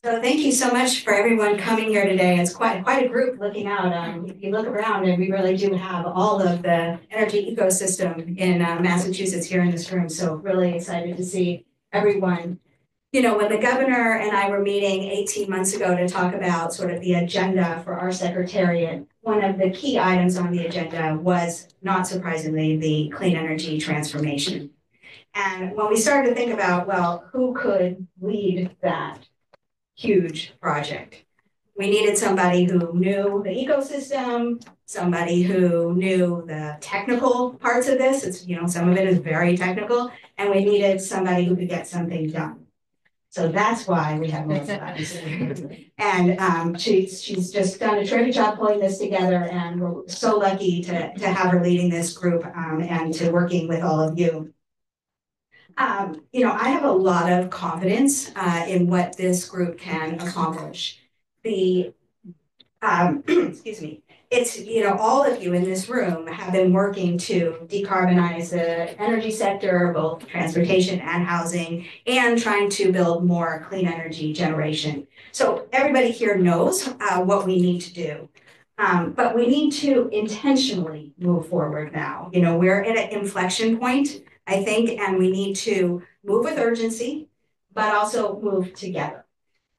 So thank you so much for everyone coming here today. It's quite a group looking out. If you look around, and we really do have all of the energy ecosystem in Massachusetts here in this room. So really excited to see everyone. You know, when the governor and I were meeting 18 months ago to talk about sort of the agenda for our secretariat, one of the key items on the agenda was, not surprisingly, the clean energy transformation. And when we started to think about, well, who could lead that huge project? We needed somebody who knew the ecosystem, somebody who knew the technical parts of this. It's, you know, some of it is very technical, and we needed somebody who could get something done. So that's why we have Melissa. And she's just done a terrific job pulling this together, and we're so lucky to have her leading this group and to working with all of you. You know, I have a lot of confidence in what this group can accomplish. The excuse me, it's, you know, all of you in this room have been working to decarbonize the energy sector, both transportation and housing, and trying to build more clean energy generation. So everybody here knows what we need to do. But we need to intentionally move forward now. You know, we're at an inflection point, I think, and we need to move with urgency, but also move together.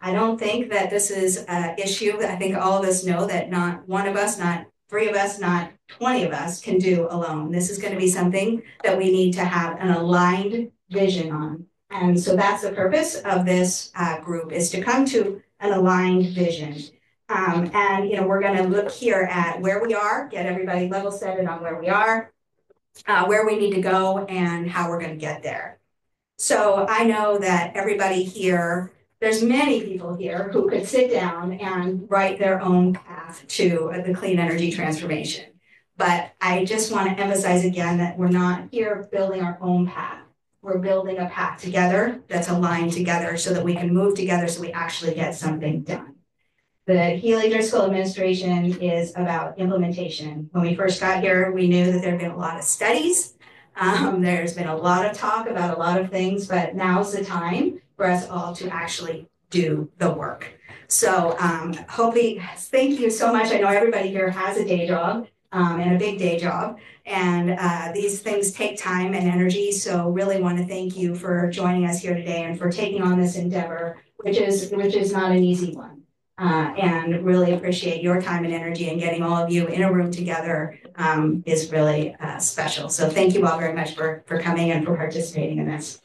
I don't think that this is an issue that I think all of us know that not one of us, not three of us, not 20 of us can do alone. This is going to be something that we need to have an aligned vision on. And so that's the purpose of this group, is to come to an aligned vision. And, you know, we're going to look here at where we are, get everybody level setted on where we are, where we need to go, and how we're going to get there. So I know that everybody here, there's many people here who could sit down and write their own path to the clean energy transformation. But I just want to emphasize again that we're not here building our own path. We're building a path together that's aligned together so that we can move together so we actually get something done. The Healy-Driscoll administration is about implementation. When we first got here, we knew that there had been a lot of studies. There's been a lot of talk about a lot of things, but now's the time for us all to actually do the work. So hopefully, thank you so much. I know everybody here has a day job and a big day job, and these things take time and energy. So really want to thank you for joining us here today and for taking on this endeavor, which is not an easy one. And really appreciate your time and energy, and getting all of you in a room together is really special. So thank you all very much for coming and for participating in this.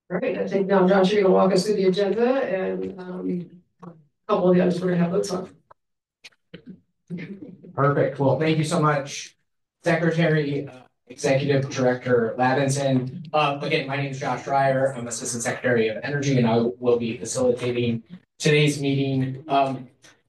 Great. I think now, Josh, you're going to walk us through the agenda, and a couple of the items we're going to have votes on. Perfect. Well, thank you so much, Secretary, Executive Director Lavinson. Again, my name is Josh Dreyer. I'm Assistant Secretary of Energy, and I will be facilitating today's meeting.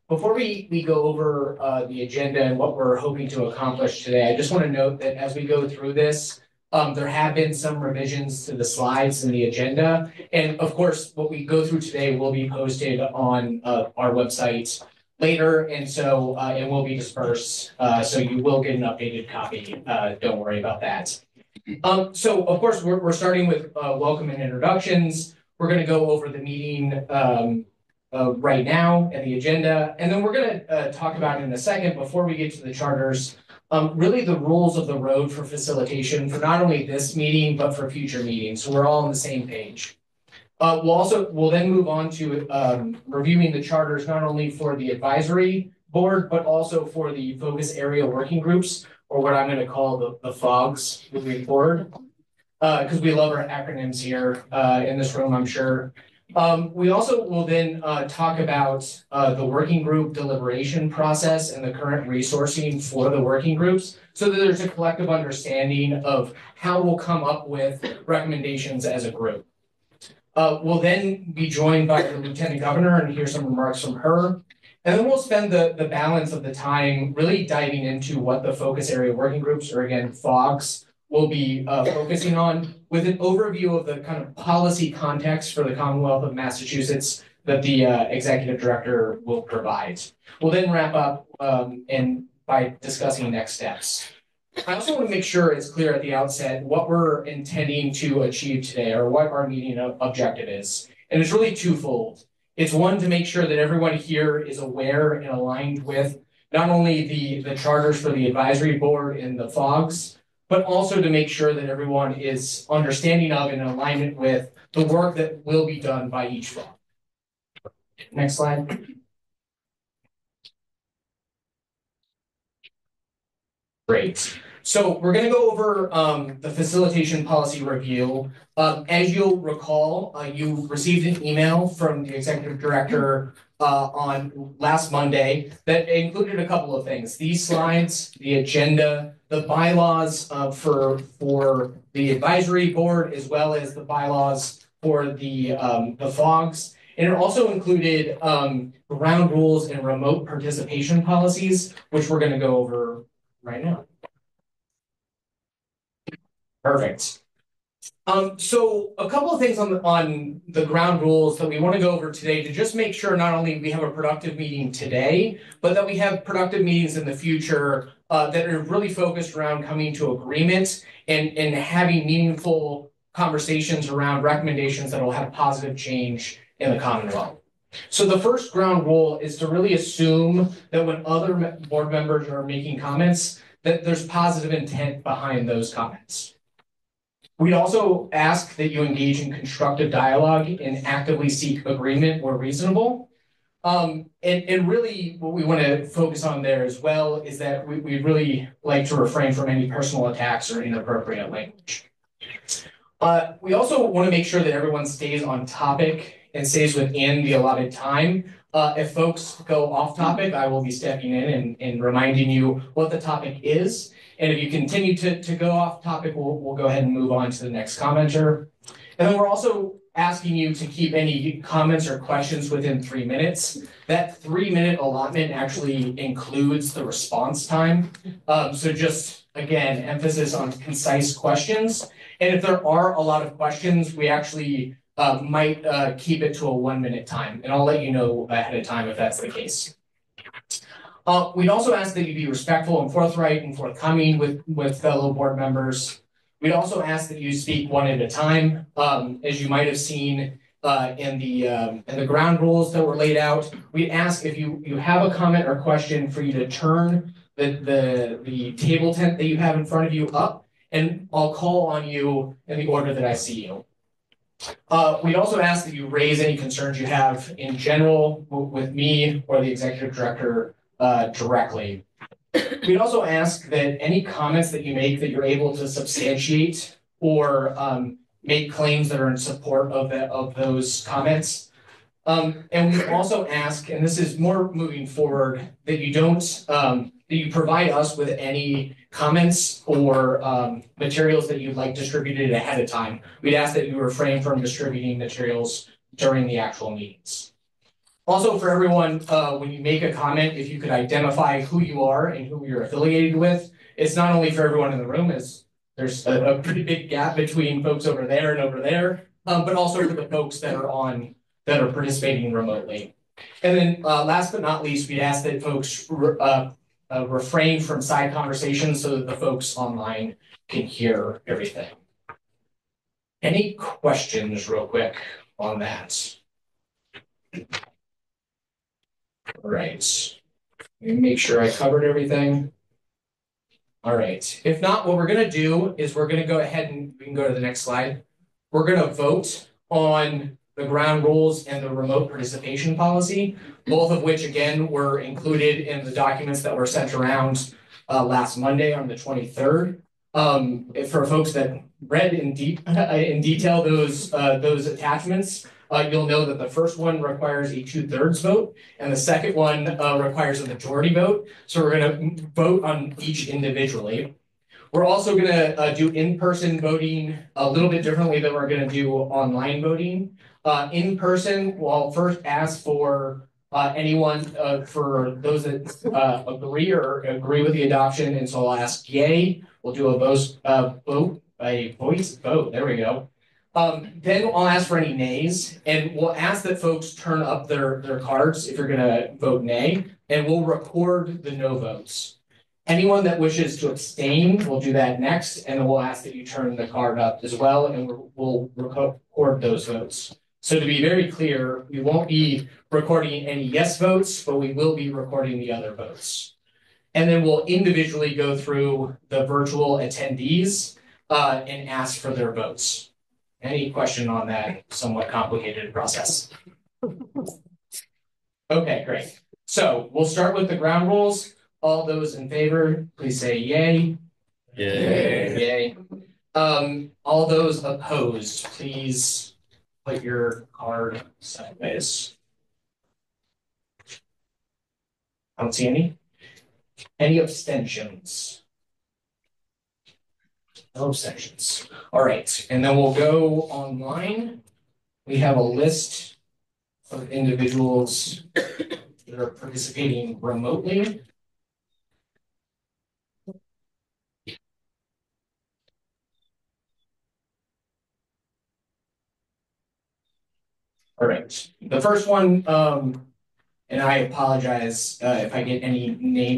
Before we go over the agenda and what we're hoping to accomplish today, I just want to note that as we go through this, there have been some revisions to the slides and the agenda. And of course, what we go through today will be posted on our website later, and so it will be dispersed, so you will get an updated copy. Don't worry about that. So of course, we're starting with welcome and introductions. We're going to go over the meeting right now and the agenda, and then we're going to talk about in a second, before we get to the charters, really the rules of the road for facilitation for not only this meeting, but for future meetings, so we're all on the same page. We'll then move on to reviewing the charters, not only for the advisory board, but also for the focus area working groups, or what I'm going to call the FOGs moving forward, because we love our acronyms here in this room, I'm sure. We also will then talk about the working group deliberation process and the current resourcing for the working groups, so that there's a collective understanding of how we'll come up with recommendations as a group. We'll then be joined by the Lieutenant Governor and hear some remarks from her. And then we'll spend the balance of the time really diving into what the focus area working groups, or again, FOGs, will be focusing on, with an overview of the kind of policy context for the Commonwealth of Massachusetts that the Executive Director will provide. We'll then wrap up by discussing next steps. I also want to make sure it's clear at the outset what we're intending to achieve today, or what our meeting objective is. And it's really twofold. It's one, to make sure that everyone here is aware and aligned with not only the charters for the advisory board and the FOGs, but also to make sure that everyone is understanding of and in alignment with the work that will be done by each FOG. Next slide. Great. So we're going to go over the facilitation policy review. As you'll recall, you received an email from the executive director on last Monday that included a couple of things. These slides, the agenda, the bylaws for the advisory board, as well as the bylaws for the FOGs. And it also included ground rules and remote participation policies, which we're going to go over right now. Perfect. So a couple of things on the ground rules that we want to go over today to just make sure not only we have a productive meeting today, but that we have productive meetings in the future that are really focused around coming to agreement and having meaningful conversations around recommendations that will have positive change in the Commonwealth. So the first ground rule is to really assume that when other board members are making comments, that there's positive intent behind those comments. We'd also ask that you engage in constructive dialogue and actively seek agreement where reasonable. And really what we want to focus on there as well is that we really like to refrain from any personal attacks or inappropriate language. We also want to make sure that everyone stays on topic and stays within the allotted time. If folks go off topic, I will be stepping in and reminding you what the topic is. And if you continue to go off topic, we'll go ahead and move on to the next commenter. And then we're also asking you to keep any comments or questions within 3 minutes. That 3-minute allotment actually includes the response time. So just, again, emphasis on concise questions. And if there are a lot of questions, we actually might keep it to a 1-minute time. And I'll let you know ahead of time if that's the case. We'd also ask that you be respectful and forthright and forthcoming with fellow board members. We'd also ask that you speak one at a time. As you might have seen in the ground rules that were laid out, we'd ask if you have a comment or question for you to turn the table tent that you have in front of you up, and I'll call on you in the order that I see you. We'd also ask that you raise any concerns you have in general with me or the executive director directly. We'd also ask that any comments that you make that you're able to substantiate or make claims that are in support of those comments. And we also ask, and this is more moving forward, that you don't that you provide us with any comments or materials that you'd like distributed ahead of time. We'd ask that you refrain from distributing materials during the actual meetings. Also, for everyone, when you make a comment, if you could identify who you are and who you're affiliated with. It's not only for everyone in the room, as there's a pretty big gap between folks over there and over there, but also for the folks that are participating remotely. And then last but not least, we ask that folks refrain from side conversations so that the folks online can hear everything. Any questions real quick on that? All right. Let me make sure I covered everything. All right. If not, what we're going to do is we're going to go ahead and we can go to the next slide. We're going to vote on the ground rules and the remote participation policy, both of which, again, were included in the documents that were sent around last Monday on the 23rd. For folks that read in detail those attachments, you'll know that the first one requires a 2/3 vote, and the second one requires a majority vote. So we're going to vote on each individually. We're also going to do in-person voting a little bit differently than we're going to do online voting. In person, we'll first ask for anyone for those that agree with the adoption, and so I'll ask yay. We'll do a voice vote. There we go. Then I'll ask for any nays, and we'll ask that folks turn up their cards if you're going to vote nay, and we'll record the no votes. Anyone that wishes to abstain, we'll do that next, and then we'll ask that you turn the card up as well, and we'll record those votes. So to be very clear, we won't be recording any yes votes, but we will be recording the other votes. And then we'll individually go through the virtual attendees and ask for their votes. Any question on that somewhat complicated process? Okay, great. So we'll start with the ground rules. All those in favor, please say yay. Yay. Yay. All those opposed, please put your card sideways. I don't see any. Any abstentions? No abstentions. All right, and then we'll go online. We have a list of individuals that are participating remotely. All right, the first one, and I apologize if I get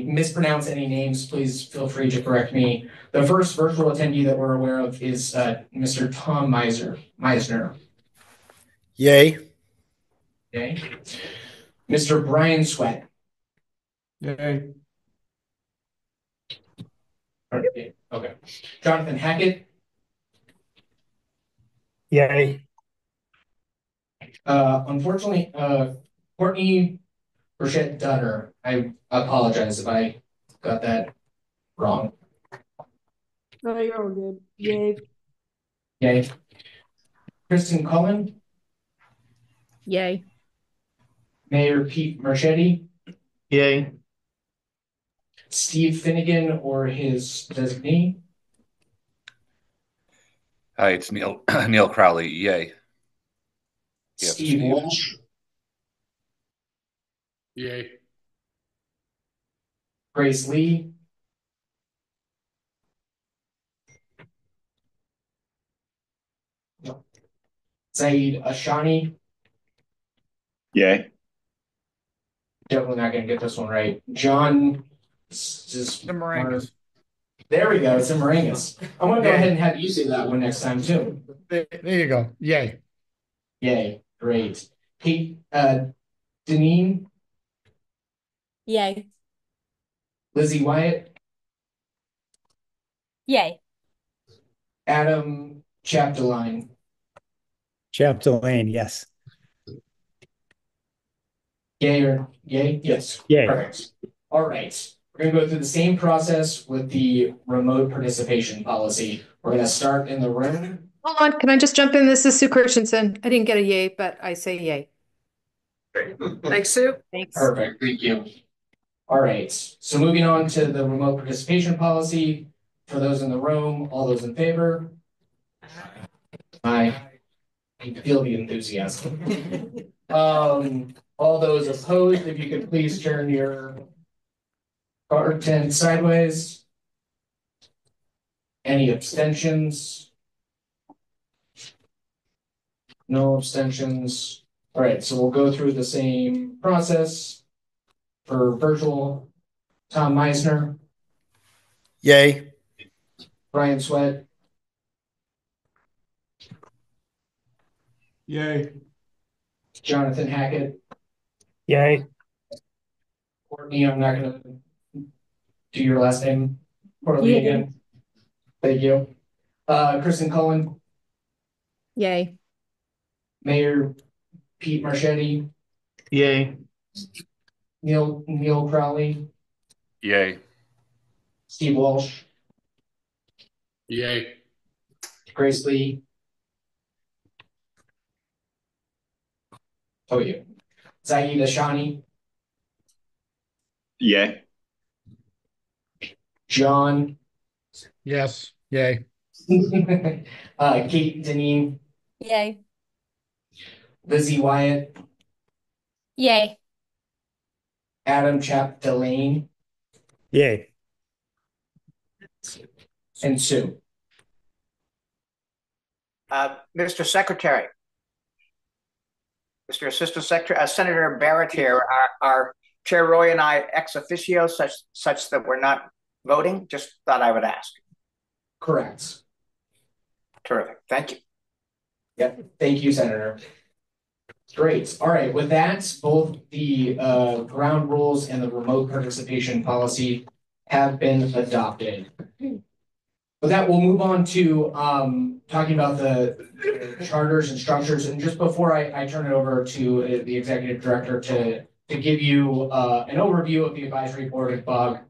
mispronounce any names, please feel free to correct me. The first virtual attendee that we're aware of is Mr. Tom Meisner. Yay. Okay. Mr. Brian Sweat. Yay. Okay. Jonathan Hackett. Yay. Unfortunately, Courtney Burchett Dunner. I apologize if I got that wrong. No, you're all good. Yay. Yay. Kristen Cullen. Yay. Mayor Pete Marchetti. Yay. Steve Finnegan or his designee. Hi, it's Neil Neil Crowley. Yay. Yep, Steve Steve. Walsh. Yay. Grace Lee. No. Saeed Ashani. Yay. Definitely not going to get this one right. John. Morangas. There we go. Zimmerangas. I'm going to go ahead and have you say that one next time too. There you go. Yay. Yay. Great. Kate Deneen. Yay. Lizzie Wyatt. Yay. Adam Chapdelaine. Chapdelaine, yes. Yay or yay? Yes. Yay. Perfect. All right. We're going to go through the same process with the remote participation policy. We're going to start in the room. Hold on, can I just jump in? This is Sue Christensen. I didn't get a yay, but I say yay. Thanks, Sue. Thanks. Perfect. Thank you. All right. So moving on to the remote participation policy. For those in the room, all those in favor? Aye. I can feel the enthusiasm. All those opposed, if you could please turn your card tent sideways. Any abstentions? No abstentions. All right, so we'll go through the same process for virtual. Tom Meisner, Yay. Brian Sweat, Yay. Jonathan Hackett, Yay. Courtney, I'm not going to do your last name poorly Yay. again. Thank you. Kristen Cullen, Yay. Mayor Pete Marchetti, Yay. Neil Crowley, Yay. Steve Walsh, Yay. Grace Lee. Oh, you. Zaid Ashani, Yay. John, Yes. Yay. Kate Deneen, Yay. Lizzie Wyatt, Yay. Adam Chapdelaine, Yay. and Sue. Mr. Secretary, Mr. Assistant Secretary, Senator Barrett here, our Chair Roy and I ex officio such that we're not voting? Just thought I would ask. Correct. Terrific. Thank you. Yep. Thank you, Senator. Great. All right. With that, both the ground rules and the remote participation policy have been adopted. With that, we'll move on to talking about the charters and structures. And just before I turn it over to the executive director to give you an overview of the advisory board and BUG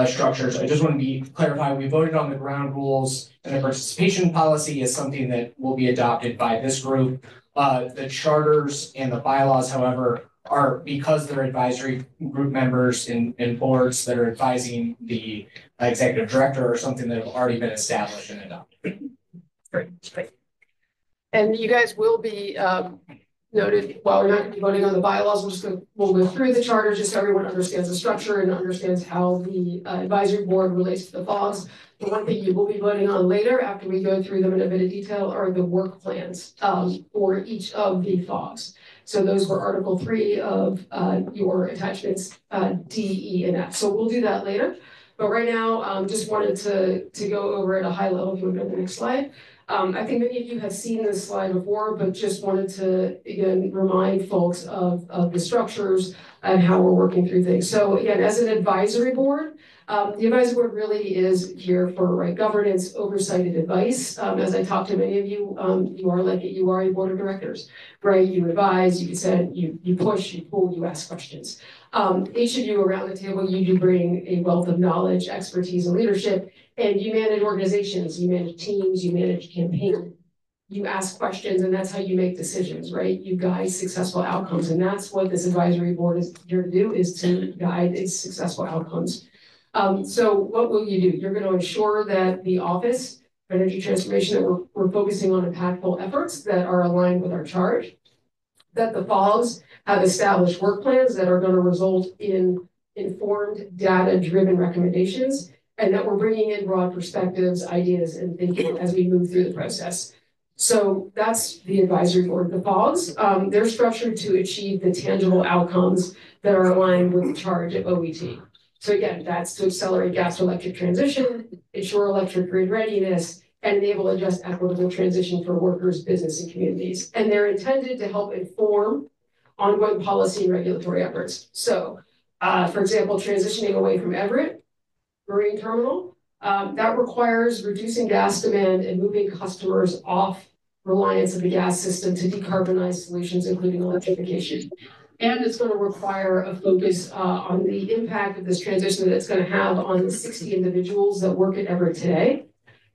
structures, I just want to clarify, we voted on the ground rules, and the participation policy is something that will be adopted by this group. The charters and the bylaws, however, are, because they're advisory group members in boards that are advising the executive director, or something that have already been established and adopted. Great. And you guys will be noted, while we're not going to be voting on the bylaws, we'll go through the charter just so everyone understands the structure and understands how the advisory board relates to the FOGs. The one thing you will be voting on later, after we go through them in a bit of detail, are the work plans for each of the FOGs. So those were Article 3 of your attachments D, E, and F. So we'll do that later. But right now, just wanted to go over at a high level. If you would go to the next slide. I think many of you have seen this slide before, but just wanted to, again, remind folks of the structures and how we're working through things. So again, as an advisory board, the advisory board really is here for governance, oversight, and advice. As I talked to many of you, you are a board of directors, right? You advise, you consent, you push, you pull, you ask questions. Each of you around the table, you do bring a wealth of knowledge, expertise, and leadership, and you manage organizations, you manage teams, you manage campaigns. You ask questions, and that's how you make decisions, right? You guide successful outcomes, and that's what this advisory board is here to do, is to guide its successful outcomes. So what will you do? You're going to ensure that the Office of Energy Transformation, that we're focusing on impactful efforts that are aligned with our charge, that the FOGs have established work plans that are going to result in informed, data-driven recommendations, and that we're bringing in broad perspectives, ideas, and thinking as we move through the process. So that's the advisory board. The FOGs, they're structured to achieve the tangible outcomes that are aligned with the charge of OET. So again, that's to accelerate gas to electric transition, ensure electric grid readiness, and enable a just equitable transition for workers, business, and communities. And they're intended to help inform ongoing policy and regulatory efforts. So, for example, transitioning away from Everett Marine Terminal, that requires reducing gas demand and moving customers off reliance of the gas system to decarbonize solutions, including electrification. And it's going to require a focus on the impact of this transition that it's going to have on the 60 individuals that work at Everett today,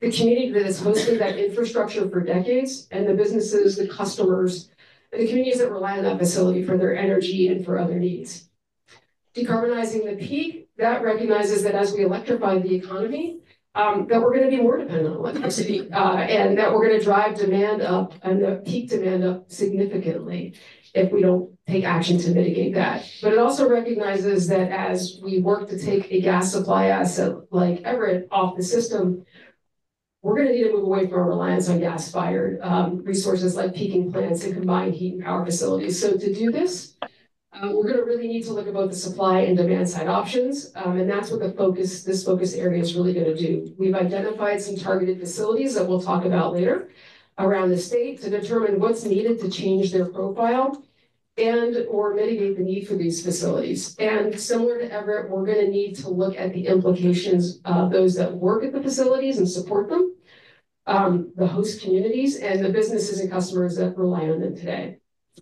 the community that has hosted that infrastructure for decades, and the businesses, the customers, and the communities that rely on that facility for their energy and for other needs. Decarbonizing the peak, that recognizes that as we electrify the economy, that we're going to be more dependent on electricity, and that we're going to drive demand up and the peak demand up significantly if we don't take action to mitigate that. But it also recognizes that as we work to take a gas supply asset like Everett off the system, we're going to need to move away from our reliance on gas-fired resources like peaking plants and combined heat and power facilities. So to do this, we're going to really need to look at both the supply and demand side options, and that's what this focus area is really going to do. We've identified some targeted facilities that we'll talk about later around the state to determine what's needed to change their profile and or mitigate the need for these facilities. And similar to Everett, we're going to need to look at the implications of those that work at the facilities and support them, the host communities, and the businesses and customers that rely on them today.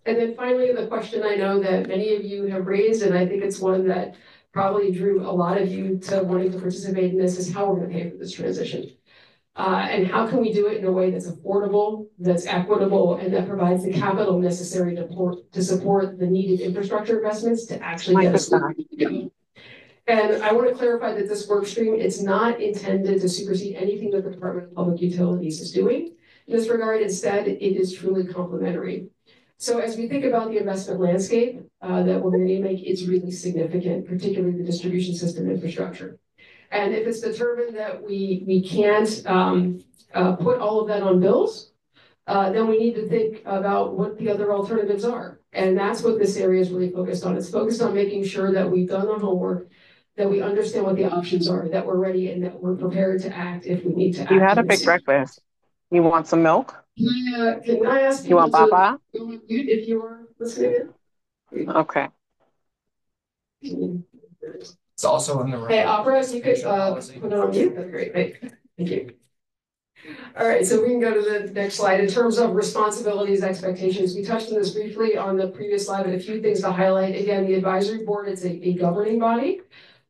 And then finally, the question I know that many of you have raised, and I think it's one that probably drew a lot of you to wanting to participate in this, is how we're going to pay for this transition. And how can we do it in a way that's affordable, that's equitable, and that provides the capital necessary to support the needed infrastructure investments to actually get us going. And I want to clarify that this work stream, it's not intended to supersede anything that the Department of Public Utilities is doing. In this regard, instead, it is truly complementary. So as we think about the investment landscape that we're going to make, it's really significant, particularly the distribution system infrastructure. And if it's determined that we can't put all of that on bills, then we need to think about what the other alternatives are. And that's what this area is really focused on. It's focused on making sure that we've done our homework, that we understand what the options are, that we're ready and that we're prepared to act if we need to act. You had a big breakfast. You want some milk? Yeah, can I ask You want Papa? If you were listening in? Okay. It's also in the room. Hey, Opera, you could put it on mute. That's great. Thank you. All right, so we can go to the next slide. In terms of responsibilities, expectations, we touched on this briefly on the previous slide, but a few things to highlight. Again, the advisory board, it's a governing body.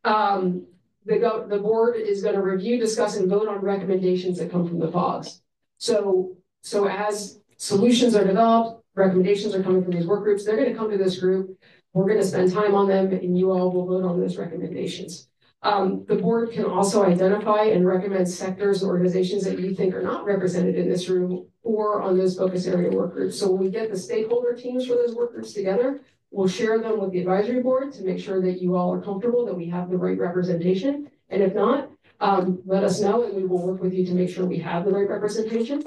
The board is going to review, discuss, and vote on recommendations that come from the FOGs. So as solutions are developed, recommendations are coming from these work groups, they're going to come to this group. We're going to spend time on them, and you all will vote on those recommendations. The board can also identify and recommend sectors and organizations that you think are not represented in this room or on those focus area work groups. So when we get the stakeholder teams for those work groups together, we'll share them with the advisory board to make sure that you all are comfortable that we have the right representation. And if not, let us know and we will work with you to make sure we have the right representation.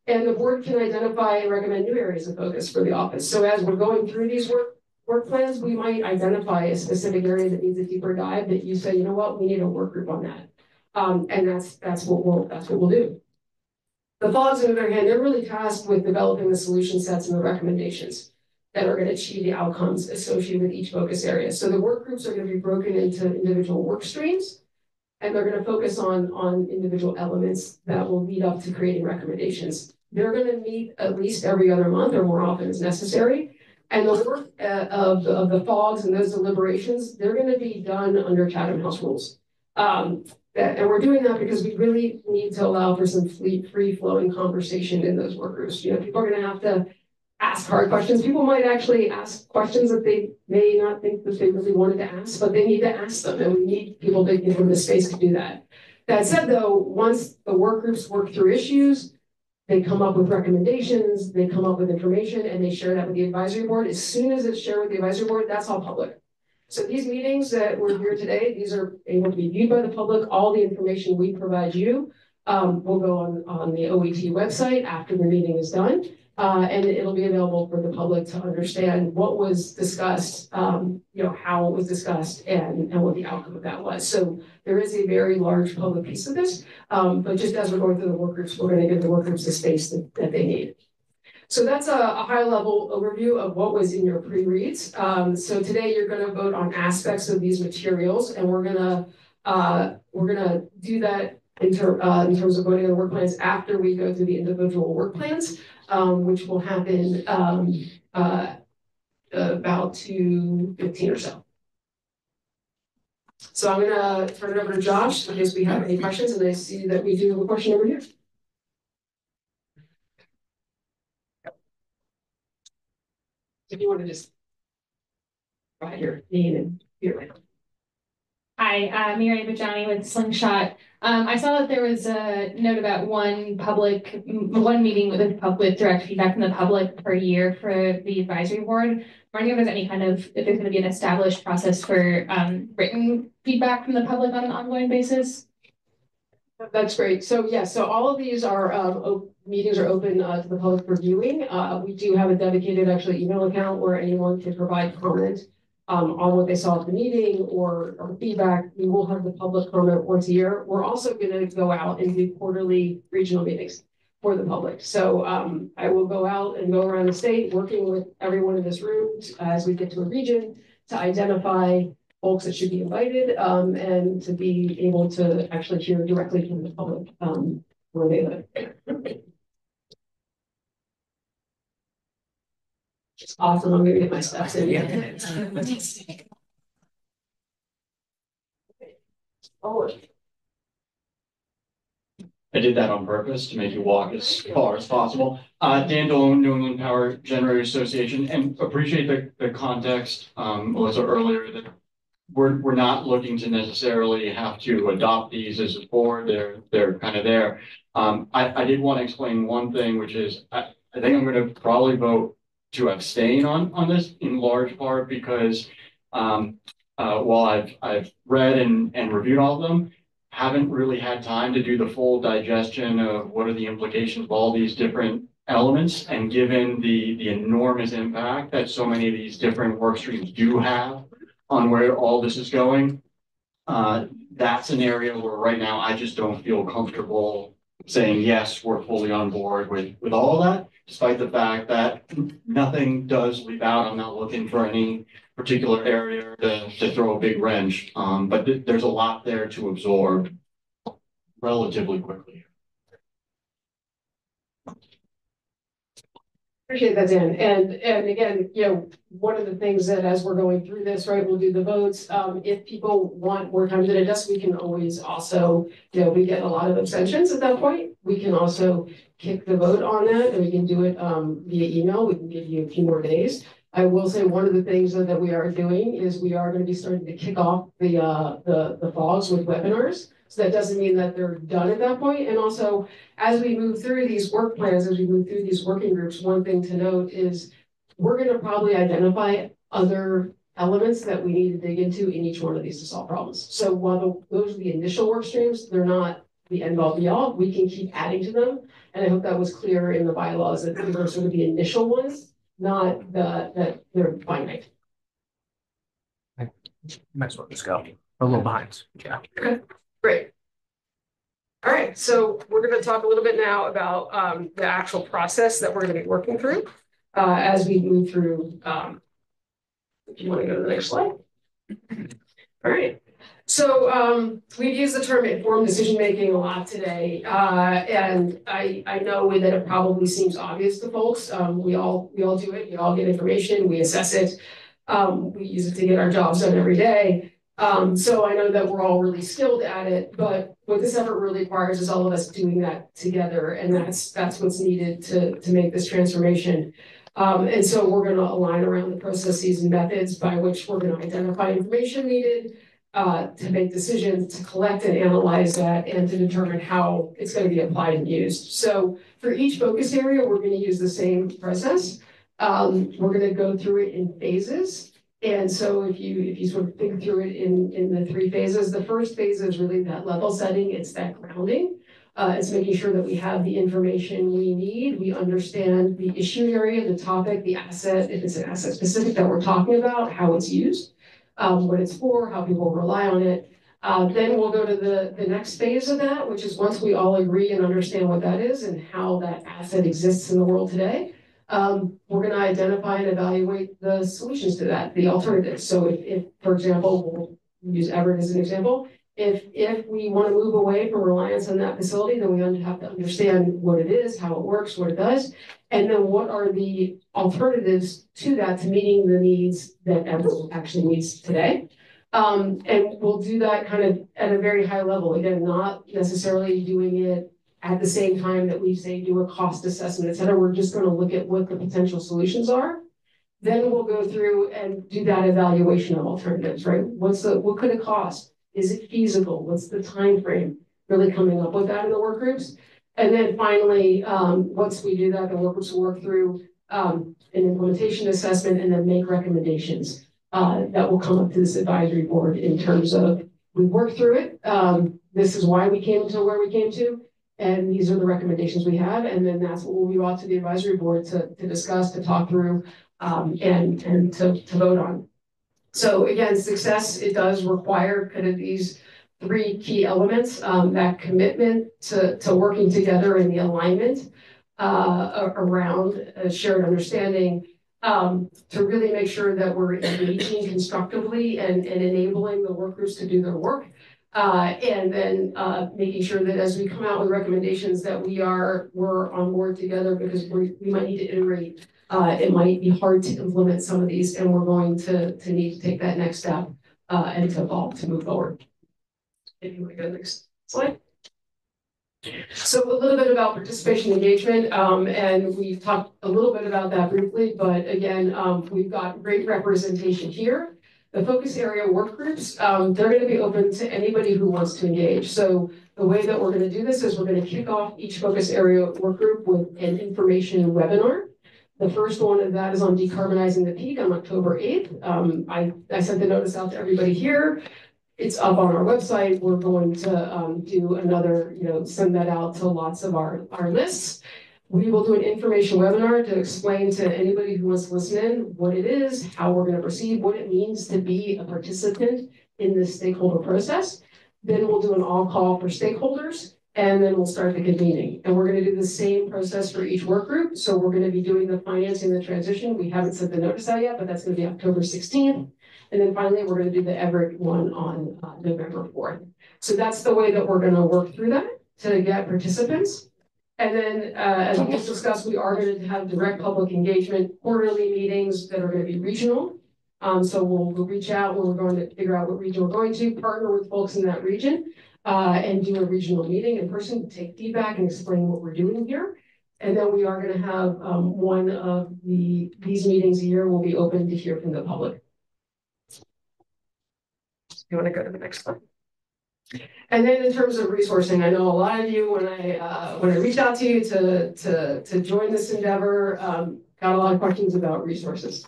And the board can identify and recommend new areas of focus for the office. So as we're going through these work plans, we might identify a specific area that needs a deeper dive that you say, you know what, we need a work group on that. And that's what we'll do. The FOGs, on the other hand, they're really tasked with developing the solution sets and the recommendations that are going to achieve the outcomes associated with each focus area. So the work groups are going to be broken into individual work streams, and they're going to focus on individual elements that will lead up to creating recommendations. They're going to meet at least every other month or more often as necessary. And the work of the FOGs and those deliberations, they're going to be done under Chatham House rules. And we're doing that because we really need to allow for some free-flowing conversation in those work groups. You know, people are going to have to ask hard questions. People might actually ask questions that they may not think that they really wanted to ask, but they need to ask them, and we need people to give them the space to do that. That said, though, once the work groups work through issues, they come up with recommendations, they come up with information, and they share that with the advisory board. As soon as it's shared with the advisory board, that's all public. So these meetings that we're here today, these are able to be viewed by the public. All the information we provide you will go on the OET website after the meeting is done. And it'll be available for the public to understand what was discussed, how it was discussed, and what the outcome of that was. So there is a very large public piece of this, but just as we're going through the work groups, we're going to give the work groups the space that they need. So that's a high-level overview of what was in your pre-reads. So today you're going to vote on aspects of these materials, and we're gonna do that in terms of voting on the work plans after we go through the individual work plans, which will happen about 2:15 or so. So I'm going to turn it over to Josh in case we have any questions, and I see that we do have a question over here. If you want to just write your name and your name. Hi, Miri Bajani with Slingshot. I saw that there was a note about one meeting with direct feedback from the public per year for the advisory board. I'm wondering if there's if there's going to be an established process for written feedback from the public on an ongoing basis. That's great. So so all of these are meetings are open to the public for viewing. We do have a dedicated email account where anyone can provide comment on what they saw at the meeting or feedback. We will have the public comment once a year. We're also going to go out and do quarterly regional meetings for the public. So I will go out and go around the state working with everyone in this room as we get to a region to identify folks that should be invited and to be able to actually hear directly from the public where they live. It's awesome. I'm going to get my steps in. I did that on purpose to make you walk as far as possible. Dan Dolan, New England Power Generators Association, and appreciate the context, Melissa, earlier that we're not looking to necessarily have to adopt these as a board. They're kind of there. I did want to explain one thing, which is I think I'm going to probably vote to abstain on this in large part because while I've read and reviewed all of them, haven't really had time to do the full digestion of what are the implications of all these different elements, and given the enormous impact that so many of these different work streams do have on where all this is going, That's an area where right now I just don't feel comfortable saying, yes, we're fully on board with all of that, despite the fact that nothing does leap out. I'm not looking for any particular area to throw a big wrench. But there's a lot there to absorb relatively quickly. Appreciate that, Dan. And again, one of the things that as we're going through this, right, we'll do the votes. If people want more time to digest, we can always also, we get a lot of abstentions at that point. We can also kick the vote on that, and we can do it via email. We can give you a few more days. I will say one of the things that we are doing is we are going to be starting to kick off the FOGs with webinars. So that doesn't mean that they're done at that point. And also, as we move through these work plans, as we move through these working groups, one thing to note is we're going to probably identify other elements that we need to dig into in each one of these to solve problems. So while those are the initial work streams, they're not the end all be all. We can keep adding to them. And I hope that was clear in the bylaws that these are sort of the initial ones, not that they're finite. Might as well just go. A little behind. Yeah. Okay. Great. All right, so we're going to talk a little bit now about the actual process that we're going to be working through as we move through. If you want to go to the next slide. All right. So we've used the term informed decision making a lot today, and I know that it probably seems obvious to folks. We all do it. We all get information. We assess it. We use it to get our jobs done every day. So I know that we're all really skilled at it, but what this effort really requires is all of us doing that together, and that's what's needed to make this transformation. And so we're going to align around the processes and methods by which we're going to identify information needed to make decisions, to collect and analyze that, and to determine how it's going to be applied and used. So for each focus area, we're going to use the same process. We're going to go through it in phases. And so if you sort of think through it in the three phases, the first phase is really that level setting. It's that grounding. It's making sure that we have the information we need. We understand the issue area, the topic, the asset, if it's an asset specific that we're talking about, how it's used, what it's for, how people rely on it. Then we'll go to the next phase of that, which is once we all agree and understand what that is and how that asset exists in the world today. We're going to identify and evaluate the solutions to that, the alternatives. So if for example, we'll use Everett as an example, if we want to move away from reliance on that facility, then we have to understand what it is, how it works, what it does, and then what are the alternatives to that to meeting the needs that Everett actually needs today. And we'll do that kind of at a very high level. Again, not necessarily doing it at the same time that we say do a cost assessment, et cetera. We're just going to look at what the potential solutions are. Then we'll go through and do that evaluation of alternatives, right? What could it cost? Is it feasible? What's the time frame? Really coming up with that in the work groups. And then finally, once we do that, the work groups will work through an implementation assessment and then make recommendations that will come up to this advisory board in terms of we worked through it. This is why we came to where we came to. And these are the recommendations we have. And then that's what we'll be brought to the advisory board to discuss, to talk through, and to vote on. So again, success, it does require kind of these three key elements, that commitment to working together and the alignment around a shared understanding, to really make sure that we're engaging constructively and enabling the work groups to do their work. And then making sure that as we come out with recommendations that we're on board together, because we might need to iterate. It might be hard to implement some of these, and we're going to need to take that next step and to evolve to move forward. If you want to go to the next slide. So a little bit about participation engagement, and we talked a little bit about that briefly, but again, we've got great representation here. The focus area work groups, they're going to be open to anybody who wants to engage. So the way that we're going to do this is we're going to kick off each focus area work group with an information webinar. The first one of that is on decarbonizing the peak on October 8th. I sent the notice out to everybody here. It's up on our website. We're going to do another, send that out to lots of our lists. We will do an information webinar to explain to anybody who wants to listen in what it is, how we're going to proceed, what it means to be a participant in this stakeholder process. Then we'll do an all-call for stakeholders, and then we'll start the convening. And we're going to do the same process for each work group. So we're going to be doing the financing, the transition. We haven't sent the notice out yet, but that's going to be October 16th. And then finally, we're going to do the Everett one on November 4th. So that's the way that we're going to work through that to get participants. And then, as we just discussed, we are going to have direct public engagement, quarterly meetings that are going to be regional. So we'll reach out when we're going to figure out what region we're going to, partner with folks in that region, and do a regional meeting in person to take feedback and explain what we're doing here. And then we are going to have one of these meetings a year will be open to hear from the public. You want to go to the next slide? And then in terms of resourcing, I know a lot of you, when I reached out to you to join this endeavor, got a lot of questions about resources.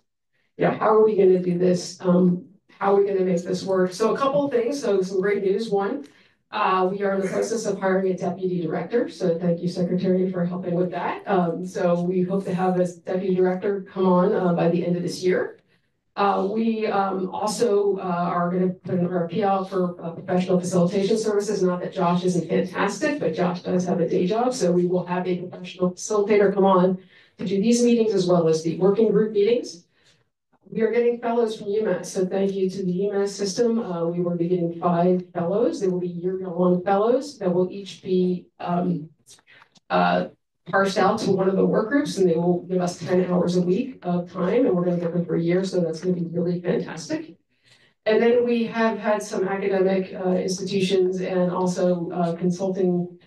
Yeah, how are we going to do this? How are we going to make this work? So a couple of things. So some great news. One, we are in the process of hiring a deputy director. So thank you, Secretary, for helping with that. So we hope to have a deputy director come on by the end of this year. We also are going to put an RFP out for professional facilitation services. Not that Josh isn't fantastic, but Josh does have a day job. So we will have a professional facilitator come on to do these meetings as well as the working group meetings. We are getting fellows from UMass. So thank you to the UMass system. We will be getting 5 fellows. They will be year-long fellows that will each be parsed out to one of the work groups, and they will give us 10 hours a week of time, and we're going to get them for a year, so that's going to be really fantastic. And then we have had some academic institutions and also consulting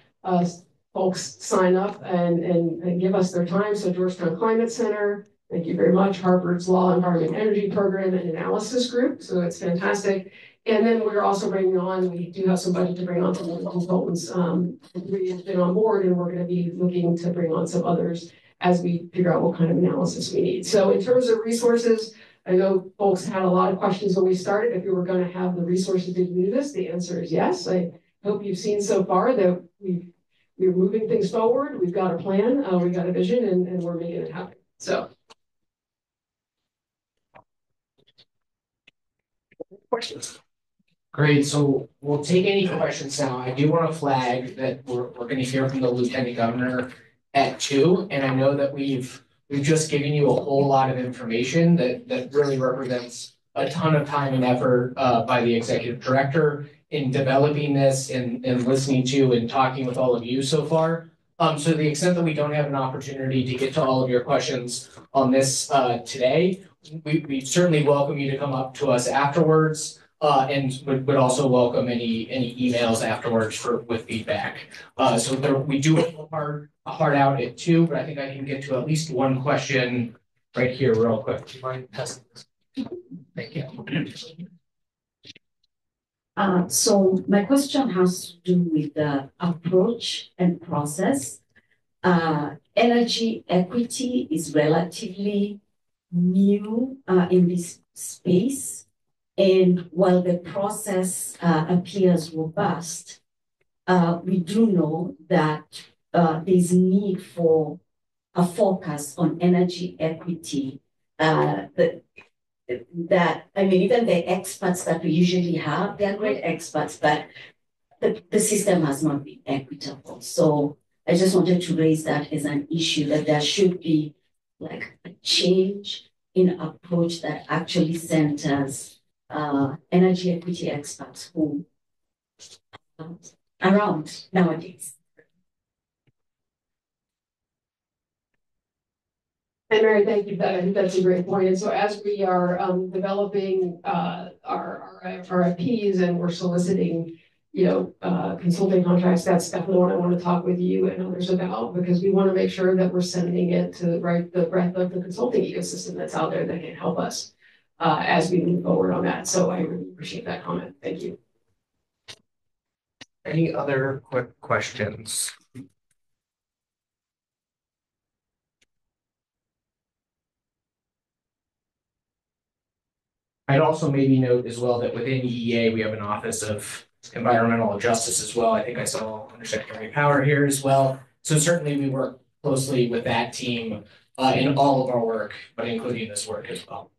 folks sign up and give us their time. So Georgetown Climate Center, thank you very much. Harvard's Law, Environment, Energy Program and Analysis Group, so it's fantastic. And then we're also bringing on, we do have some budget to bring on some other consultants. 3 have been on board, and we're going to be looking to bring on some others as we figure out what kind of analysis we need. So in terms of resources, I know folks had a lot of questions when we started if we were going to have the resources to do this. The answer is yes. I hope you've seen so far that we're moving things forward. We've got a plan, we've got a vision, and we're making it happen. So. Questions? Great, so we'll take any questions now. I do want to flag that we're going to hear from the Lieutenant Governor at 2, and I know that we've just given you a whole lot of information that really represents a ton of time and effort by the Executive Director in developing this and listening to and talking with all of you so far. So to the extent that we don't have an opportunity to get to all of your questions on this today, we certainly welcome you to come up to us afterwards. And would also welcome any emails afterwards with feedback. So we do have a hard out at 2, but I think I can get to at least one question right here real quick. Do you mind passing this? Thank you. So my question has to do with the approach and process. Energy equity is relatively new in this space. And while the process appears robust, we do know that there's need for a focus on energy equity. Even the experts that we usually have, they're great experts, but the system has not been equitable. So I just wanted to raise that as an issue, that there should be like a change in approach that actually centers energy equity experts who are around nowadays. And Mary, thank you for that. I think that's a great point. And so as we are developing our RFPs and we're soliciting, consulting contracts, that's definitely what I want to talk with you and others about, because we want to make sure that we're sending it to the breadth of the consulting ecosystem that's out there that can help us as we move forward on that. So I really appreciate that comment. Thank you. Any other quick questions? I'd also maybe note as well that within EEA, we have an Office of Environmental Justice as well. I think I saw Undersecretary Power here as well. So certainly we work closely with that team in all of our work, but including this work as well.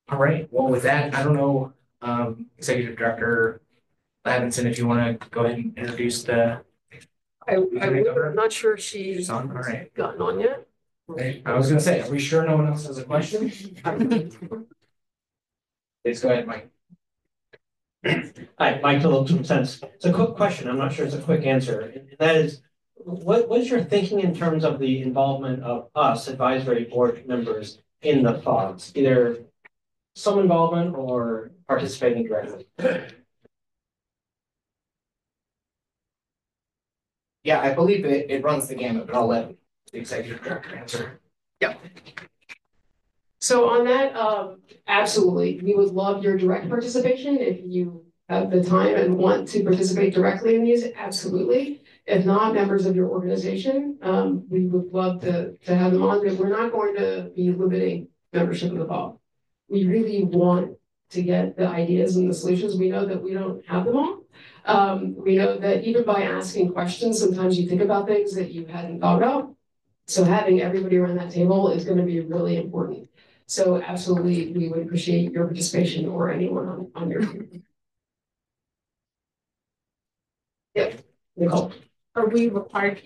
All right, well with that, I don't know Executive Director Levinson, if you want to go ahead and introduce the. I'm not sure she's on. All right. gotten on yet. Okay. I was going to say, are we sure no one else has a question? Please go ahead, Mike. Hi, Mike Phillips from Sense. It's a quick question. I'm not sure it's a quick answer. And that is, what's your thinking in terms of the involvement of us advisory board members in the FOGs? Either some involvement or participating directly? Yeah, I believe it runs the gamut, but I'll let the executive director answer. Yep. So on that, absolutely, we would love your direct participation if you have the time and want to participate directly in these, absolutely. If not, members of your organization, we would love to have them on, but we're not going to be limiting membership of the FOG. We really want to get the ideas and the solutions. We know that we don't have them all. We know that even by asking questions, sometimes you think about things that you hadn't thought about. So having everybody around that table is going to be really important. So absolutely, we would appreciate your participation or anyone on your team. Yep, Nicole. Are we required?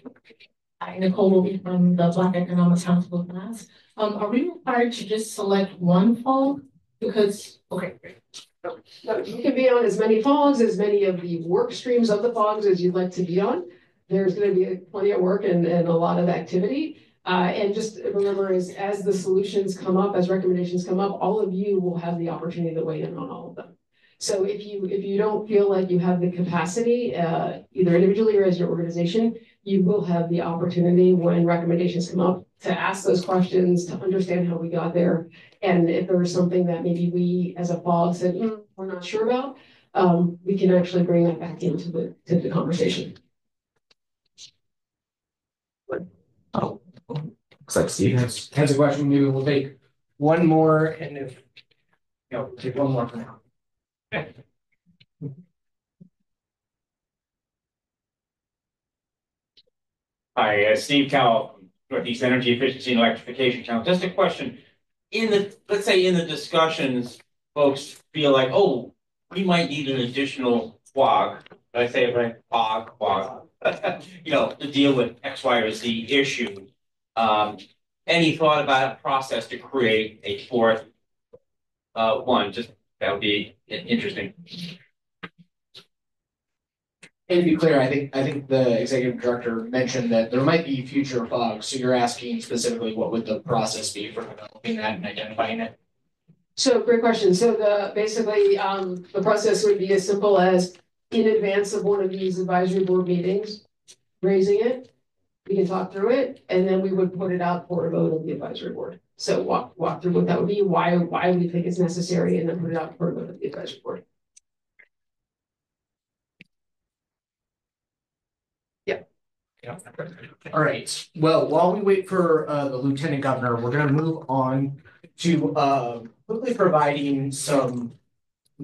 Nicole will be from the Black Economic Council of Mass. Are we required to just select one FOG? Because No, you can be on as many FOGs, as many of the work streams of the FOGs as you'd like to be on. There's going to be plenty of work and a lot of activity. And just remember, as the solutions come up, as recommendations come up, all of you will have the opportunity to weigh in on all of them. So if you don't feel like you have the capacity, either individually or as your organization, you will have the opportunity when recommendations come up to ask those questions, to understand how we got there. And if there was something that maybe we as a FOG said, we're not sure about, we can actually bring that back into the conversation. Oh, looks like Steve has a question. Maybe we'll take one more, and if we'll take one more for now. Hi, Steve Cowell from Northeast Energy Efficiency and Electrification Council. Just a question. Let's say in the discussions, folks feel like, oh, we might need an additional FOG. Did I say it right? FOG. To deal with X, Y, or Z issue. Any thought about a process to create a fourth one? Just that would be interesting. And to be clear, I think the executive director mentioned that there might be future FOGs. So you're asking specifically what would the process be for developing that and identifying it? So great question. So basically the process would be as simple as in advance of one of these advisory board meetings, raising it, we can talk through it, and then we would put it out for a vote of the advisory board. So walk through what that would be, why we think it's necessary, and then put it out for a vote of the advisory board. Yeah. All right. Well, while we wait for the lieutenant governor, we're going to move on to quickly providing some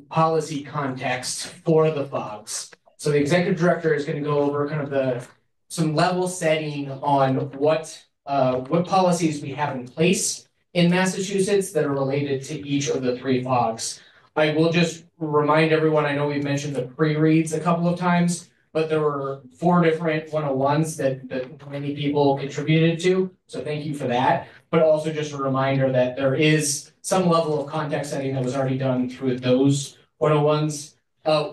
policy context for the FOGs. So the executive director is going to go over kind of some level setting on what policies we have in place in Massachusetts that are related to each of the three FOGs. I will just remind everyone, I know we've mentioned the pre-reads a couple of times, but there were 4 different 101s that many people contributed to. So thank you for that. But also just a reminder that there is some level of context setting that was already done through those 101s.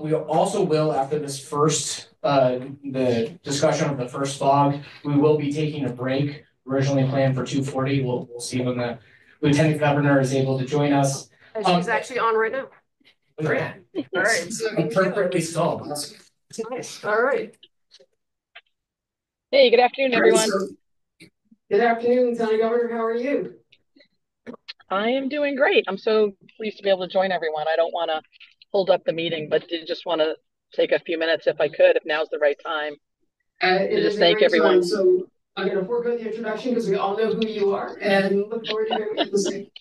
We also will, after this first, the discussion of the first FOG, we will be taking a break, originally planned for 2:40. We'll see when the lieutenant governor is able to join us. And she's actually on right now. Great. All right. So perfectly stalled. Nice. All right. Hey, good afternoon, everyone. Good afternoon, Lieutenant Governor. How are you? I am doing great. I'm so pleased to be able to join everyone. I don't want to hold up the meeting, but did just want to take a few minutes if I could, if now's the right time. It just is thank everyone. Time, so I'm going to forego the introduction because we all know who you are and look forward to hearing what you have to say.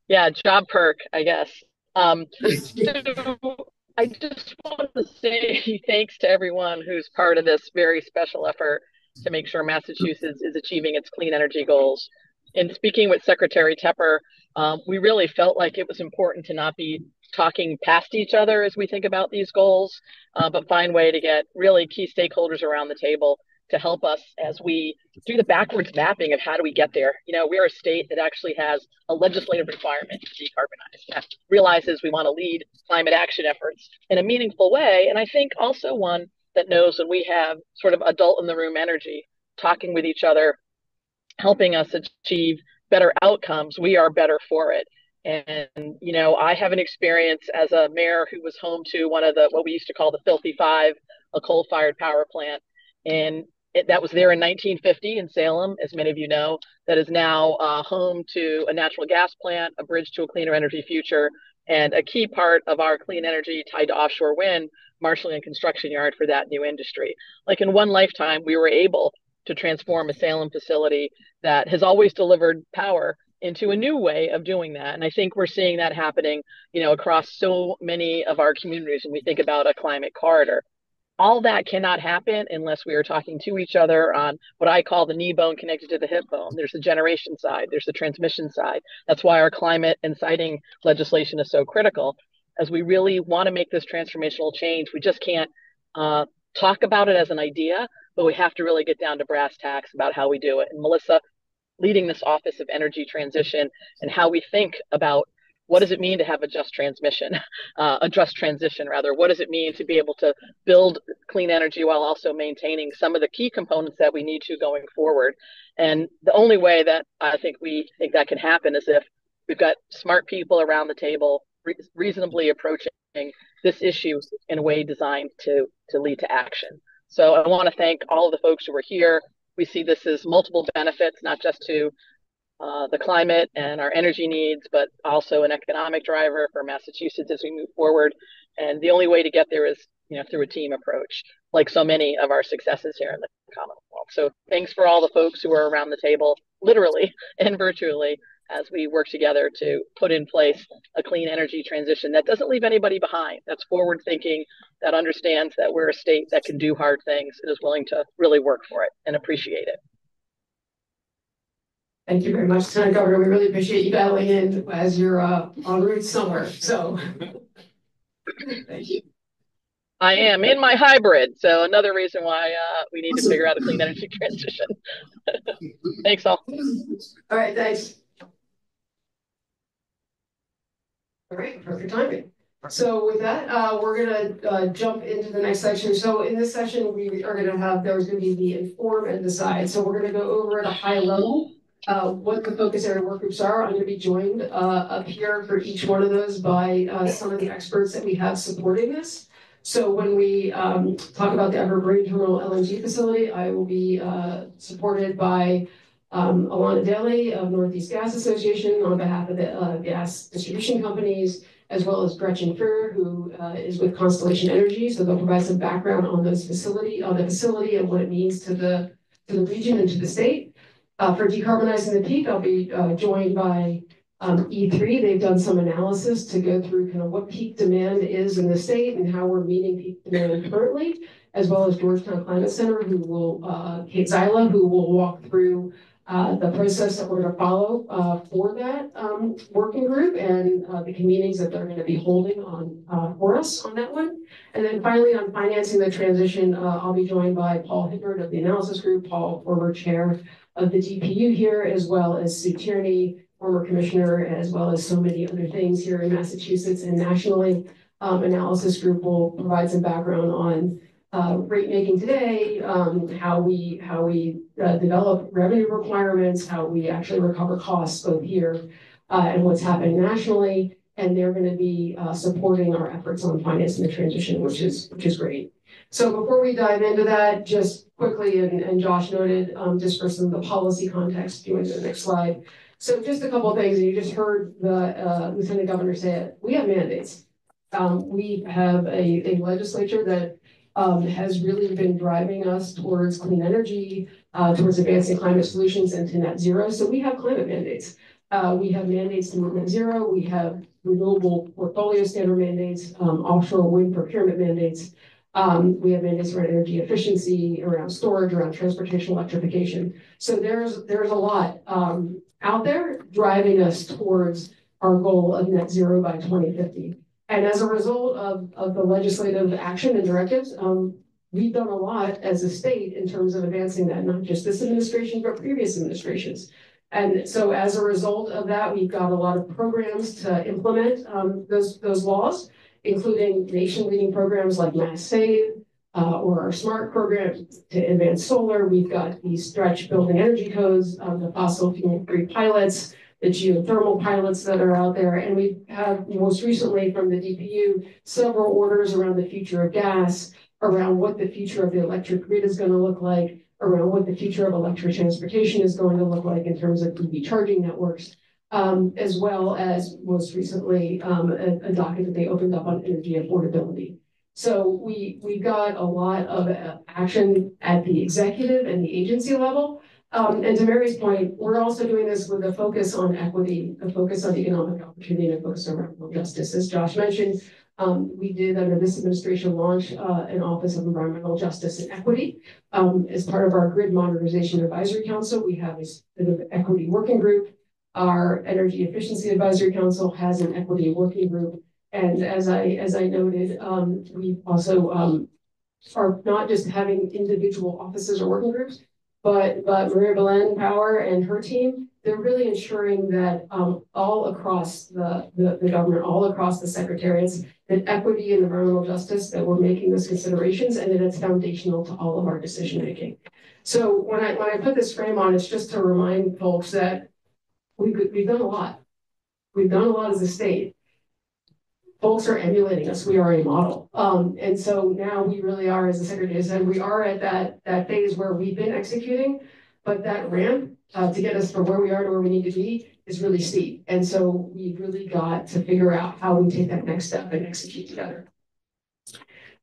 Yeah, job perk, I guess. So I just want to say thanks to everyone who's part of this very special effort to make sure Massachusetts is achieving its clean energy goals. In speaking with Secretary Tepper, we really felt like it was important to not be talking past each other as we think about these goals, but find a way to get really key stakeholders around the table to help us as we do the backwards mapping of how do we get there. You know, we're a state that actually has a legislative requirement to decarbonize, that realizes we want to lead climate action efforts in a meaningful way. And I think also one that knows when we have sort of adult in the room energy, talking with each other, helping us achieve better outcomes, we are better for it. And, you know, I have an experience as a mayor who was home to one of the, what we used to call the Filthy Five, a coal-fired power plant. And that was there in 1950 in Salem, as many of you know, that is now home to a natural gas plant, a bridge to a cleaner energy future, and a key part of our clean energy tied to offshore wind, marshaling and construction yard for that new industry. Like in one lifetime, we were able to transform a Salem facility that has always delivered power into a new way of doing that. And I think we're seeing that happening, you know, across so many of our communities when we think about a climate corridor. All that cannot happen unless we are talking to each other on what I call the knee bone connected to the hip bone. There's the generation side, there's the transmission side. That's why our climate and siting legislation is so critical. As we really want to make this transformational change, we just can't talk about it as an idea, but we have to really get down to brass tacks about how we do it. And Melissa, leading this Office of Energy Transition and how we think about what does it mean to have a just transition rather? What does it mean to be able to build clean energy while also maintaining some of the key components that we need to going forward? And the only way that I think we think that can happen is if we've got smart people around the table reasonably approaching this issue in a way designed to lead to action. So I want to thank all of the folks who are here. We see this as multiple benefits, not just to the climate and our energy needs, but also an economic driver for Massachusetts as we move forward. And the only way to get there is, you know, through a team approach, like so many of our successes here in the Commonwealth. So thanks for all the folks who are around the table, literally and virtually, as we work together to put in place a clean energy transition that doesn't leave anybody behind, that's forward thinking, that understands that we're a state that can do hard things and is willing to really work for it and appreciate it. Thank you very much, Lieutenant Governor. We really appreciate you dialing in as you're en route somewhere. So thank you. I am in my hybrid, so another reason why we need to figure out a clean energy transition. Thanks all. All right, thanks. All right, perfect timing. So with that, we're gonna jump into the next section. So in this session, we are gonna have, there's gonna be the inform and decide. So we're gonna go over at a high level what the focus area work groups are. I'm gonna be joined up here for each one of those by some of the experts that we have supporting this. So when we talk about the Evergreen Terminal LNG facility, I will be supported by Alana Daly of Northeast Gas Association on behalf of the gas distribution companies, as well as Gretchen Fuhr, who is with Constellation Energy. So they'll provide some background on the facility and what it means to the region and to the state. For decarbonizing the peak, I'll be joined by E3. They've done some analysis to go through kind of what peak demand is in the state and how we're meeting peak demand currently, as well as Georgetown Climate Center, who will, Kate Zyla, who will walk through the process that we're going to follow for that working group and the convenings that they're going to be holding on for us on that one. And then finally, on financing the transition, I'll be joined by Paul Hibbert of the analysis group, Paul, former chair of the DPU here, as well as Sue Tierney, former commissioner, as well as so many other things here in Massachusetts and nationally. Analysis group will provide some background on rate making today, how we develop revenue requirements, how we actually recover costs both here and what's happening nationally. And they're going to be supporting our efforts on financing the transition, which is great. So before we dive into that, just quickly, and Josh noted, just for some of the policy context, if you went to the next slide. So just a couple of things, and you just heard the Lieutenant Governor say it. We have mandates. We have a legislature that has really been driving us towards clean energy, towards advancing climate solutions and to net zero. So we have climate mandates. We have mandates to net zero. We have renewable portfolio standard mandates, offshore wind procurement mandates. We have mandates around energy efficiency, around storage, around transportation electrification. So there's a lot out there driving us towards our goal of net zero by 2050. And as a result of the legislative action and directives, we've done a lot as a state in terms of advancing that, not just this administration, but previous administrations. And so as a result of that, we've got a lot of programs to implement those laws, including nation-leading programs like Mass Save, or our SMART program to advance solar. We've got the stretch building energy codes, the fossil fuel-free pilots, the geothermal pilots that are out there. And we have most recently from the DPU, several orders around the future of gas, around what the future of the electric grid is going to look like, around what the future of electric transportation is going to look like in terms of EV charging networks, as well as most recently a docket that they opened up on energy affordability. So we got a lot of action at the executive and the agency level. And to Mary's point, we're also doing this with a focus on equity, a focus on economic opportunity, and a focus on environmental justice. As Josh mentioned, we did under this administration launch an Office of Environmental Justice and Equity. As part of our Grid Modernization Advisory Council, we have an equity working group. Our Energy Efficiency Advisory Council has an equity working group. And as I noted, we also are not just having individual offices or working groups, but Maria Belen Power and her team, they're really ensuring that all across the government, all across the secretariats, that equity and environmental justice, that we're making those considerations and that it's foundational to all of our decision making. So when I put this frame on, it's just to remind folks that we've done a lot. We've done a lot as a state. Folks are emulating us. We are a model. And so now we really are, as the secretary said, we are at that phase where we've been executing, but that ramp to get us from where we are to where we need to be is really steep. And so we've really got to figure out how we take that next step and execute together.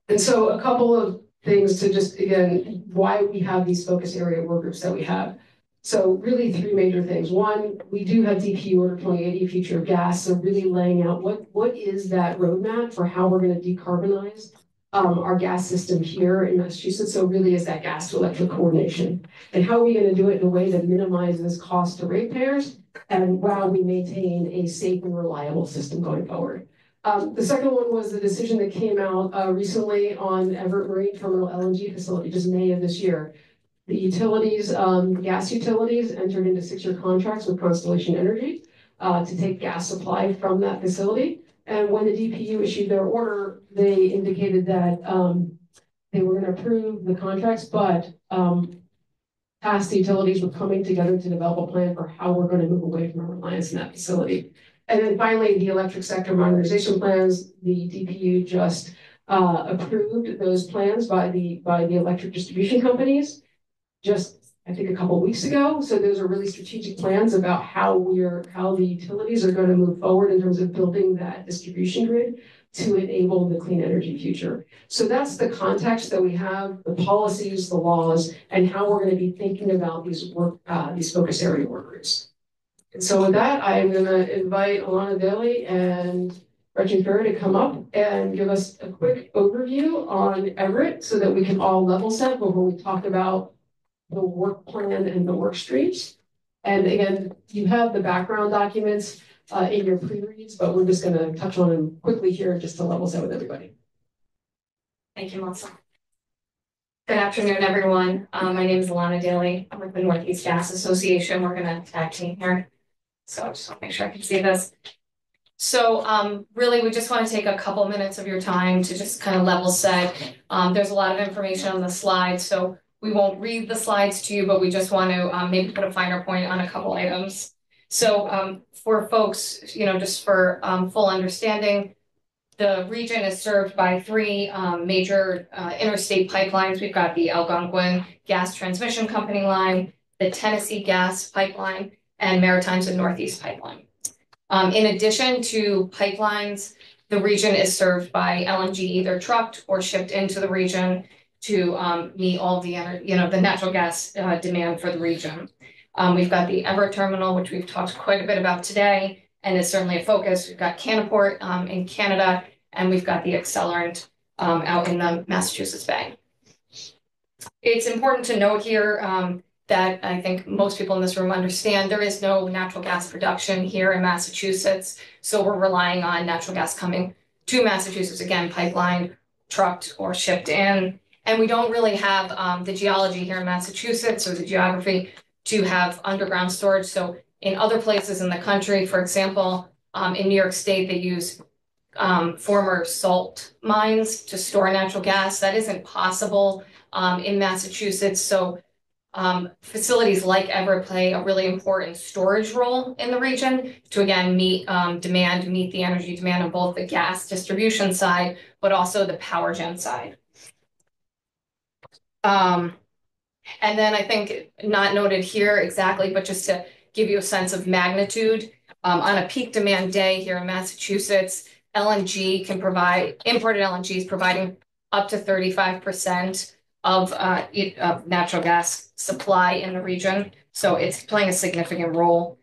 And so a couple of things to just, again, why we have these focus area work groups that we have. So really three major things. One, we do have DPU Order 2080, Future of Gas, so really laying out what is that roadmap for how we're going to decarbonize our gas system here in Massachusetts. So really is that gas to electric coordination. And how are we going to do it in a way that minimizes cost to ratepayers and while we maintain a safe and reliable system going forward. The second one was the decision that came out recently on Everett Marine Terminal LNG facility, just May of this year. The utilities, gas utilities entered into 6-year contracts with Constellation Energy to take gas supply from that facility. And when the DPU issued their order, they indicated that they were going to approve the contracts, but past the utilities were coming together to develop a plan for how we're going to move away from our reliance on that facility. And then finally, the electric sector modernization plans, the DPU just approved those plans by the electric distribution companies just, I think, a couple of weeks ago. So those are really strategic plans about how the utilities are going to move forward in terms of building that distribution grid to enable the clean energy future. So that's the context that we have, the policies, the laws, and how we're going to be thinking about these focus area work groups. And so with that, I'm going to invite Alana Daly and Gretchen Ferry to come up and give us a quick overview on Everett so that we can all level set before we talk about the work plan and the work streams. And again, you have the background documents in your pre-reads, but we're just going to touch on them quickly here just to level set with everybody. Thank you, Melissa. Good afternoon, everyone. My name is Alana Daly. I'm with the Northeast Gas Association. We're going to tag team here. So I just want to make sure I can see this. So really, we just want to take a couple minutes of your time to just kind of level set. There's a lot of information on the slide, so we won't read the slides to you, but we just want to maybe put a finer point on a couple items. So for folks, just for full understanding, the region is served by 3 major interstate pipelines. We've got the Algonquin Gas Transmission Company line, the Tennessee Gas Pipeline, and Maritimes and Northeast Pipeline. In addition to pipelines, the region is served by LNG either trucked or shipped into the region to meet all the the natural gas demand for the region. We've got the Everett terminal, which we've talked quite a bit about today, and is certainly a focus. We've got Canaport in Canada, and we've got the Accelerant out in the Massachusetts Bay. It's important to note here that I think most people in this room understand there is no natural gas production here in Massachusetts, so we're relying on natural gas coming to Massachusetts, again, pipelined, trucked, or shipped in. And we don't really have the geology here in Massachusetts or the geography to have underground storage. So in other places in the country, for example, in New York State, they use former salt mines to store natural gas. That isn't possible in Massachusetts. So facilities like Everett play a really important storage role in the region to, again, meet the energy demand on both the gas distribution side, but also the power gen side. And then I think not noted here exactly, but just to give you a sense of magnitude, on a peak demand day here in Massachusetts, LNG can provide, imported LNG is providing up to 35% of natural gas supply in the region. So it's playing a significant role.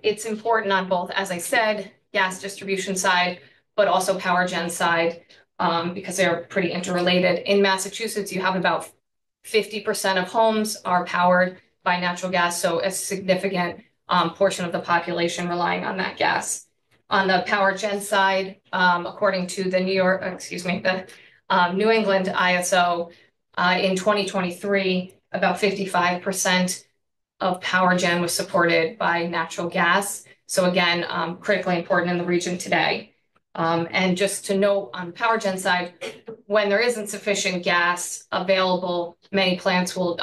It's important on both, as I said, gas distribution side, but also power gen side, because they're pretty interrelated. In Massachusetts, you have about 50% of homes are powered by natural gas, so a significant portion of the population relying on that gas. On the power gen side, according to the New England ISO, in 2023, about 55% of power gen was supported by natural gas. So again, critically important in the region today. And just to note on the power gen side, when there isn't sufficient gas available, many plants will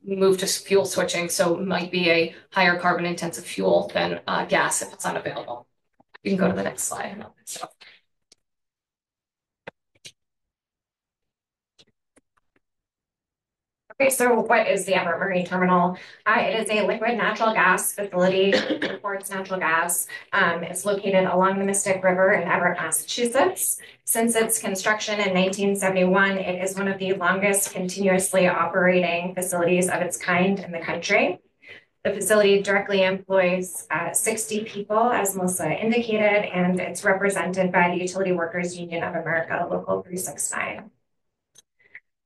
move to fuel switching. So it might be a higher carbon intensive fuel than gas if it's unavailable. You can go to the next slide. Okay, so what is the Everett Marine Terminal? It is a liquid natural gas facility that imports natural gas. It's located along the Mystic River in Everett, Massachusetts. Since its construction in 1971, it is one of the longest continuously operating facilities of its kind in the country. The facility directly employs 60 people, as Melissa indicated, and it's represented by the Utility Workers Union of America, Local 369.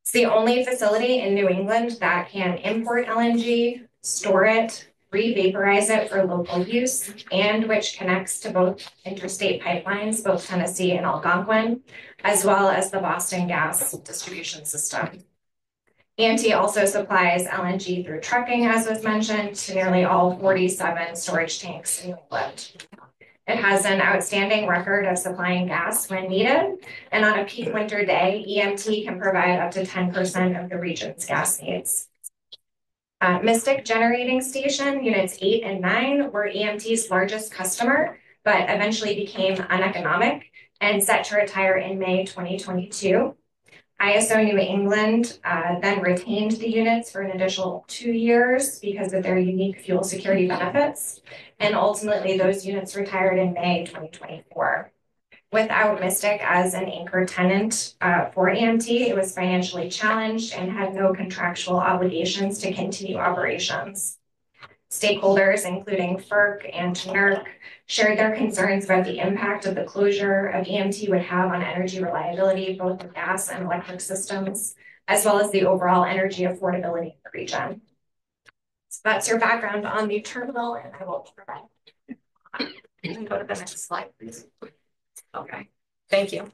It's the only facility in New England that can import LNG, store it, re-vaporize it for local use, and which connects to both interstate pipelines, both Tennessee and Algonquin, as well as the Boston gas distribution system. EMT also supplies LNG through trucking, as was mentioned, to nearly all 47 storage tanks in New England. It has an outstanding record of supplying gas when needed, and on a peak winter day, EMT can provide up to 10% of the region's gas needs. Mystic Generating Station, Units 8 and 9, were EMT's largest customer, but eventually became uneconomic and set to retire in May 2022. ISO New England then retained the units for an additional 2 years because of their unique fuel security benefits. And ultimately, those units retired in May 2024. Without Mystic as an anchor tenant for EMT, it was financially challenged and had no contractual obligations to continue operations. Stakeholders, including FERC and NERC, shared their concerns about the impact of the closure of EMT would have on energy reliability, both of gas and electric systems, as well as the overall energy affordability of the region. So that's your background on the terminal, and I will provide. You can go to the next slide, please. Okay, thank you.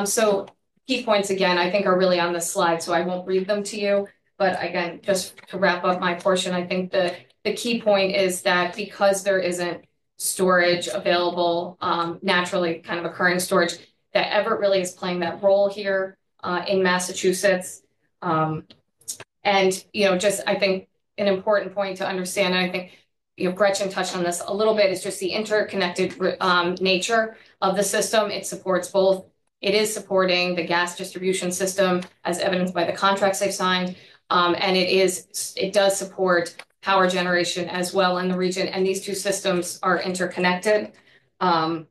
So key points, again, I think are really on this slide, so I won't read them to you. But again, just to wrap up my portion, I think the key point is that because there isn't storage available, naturally kind of occurring storage, that Everett really is playing that role here in Massachusetts. And, just I think an important point to understand, and I think, Gretchen touched on this a little bit, is just the interconnected nature of the system. It supports both. It is supporting the gas distribution system as evidenced by the contracts they've signed. And it does support power generation as well in the region. And these two systems are interconnected. And,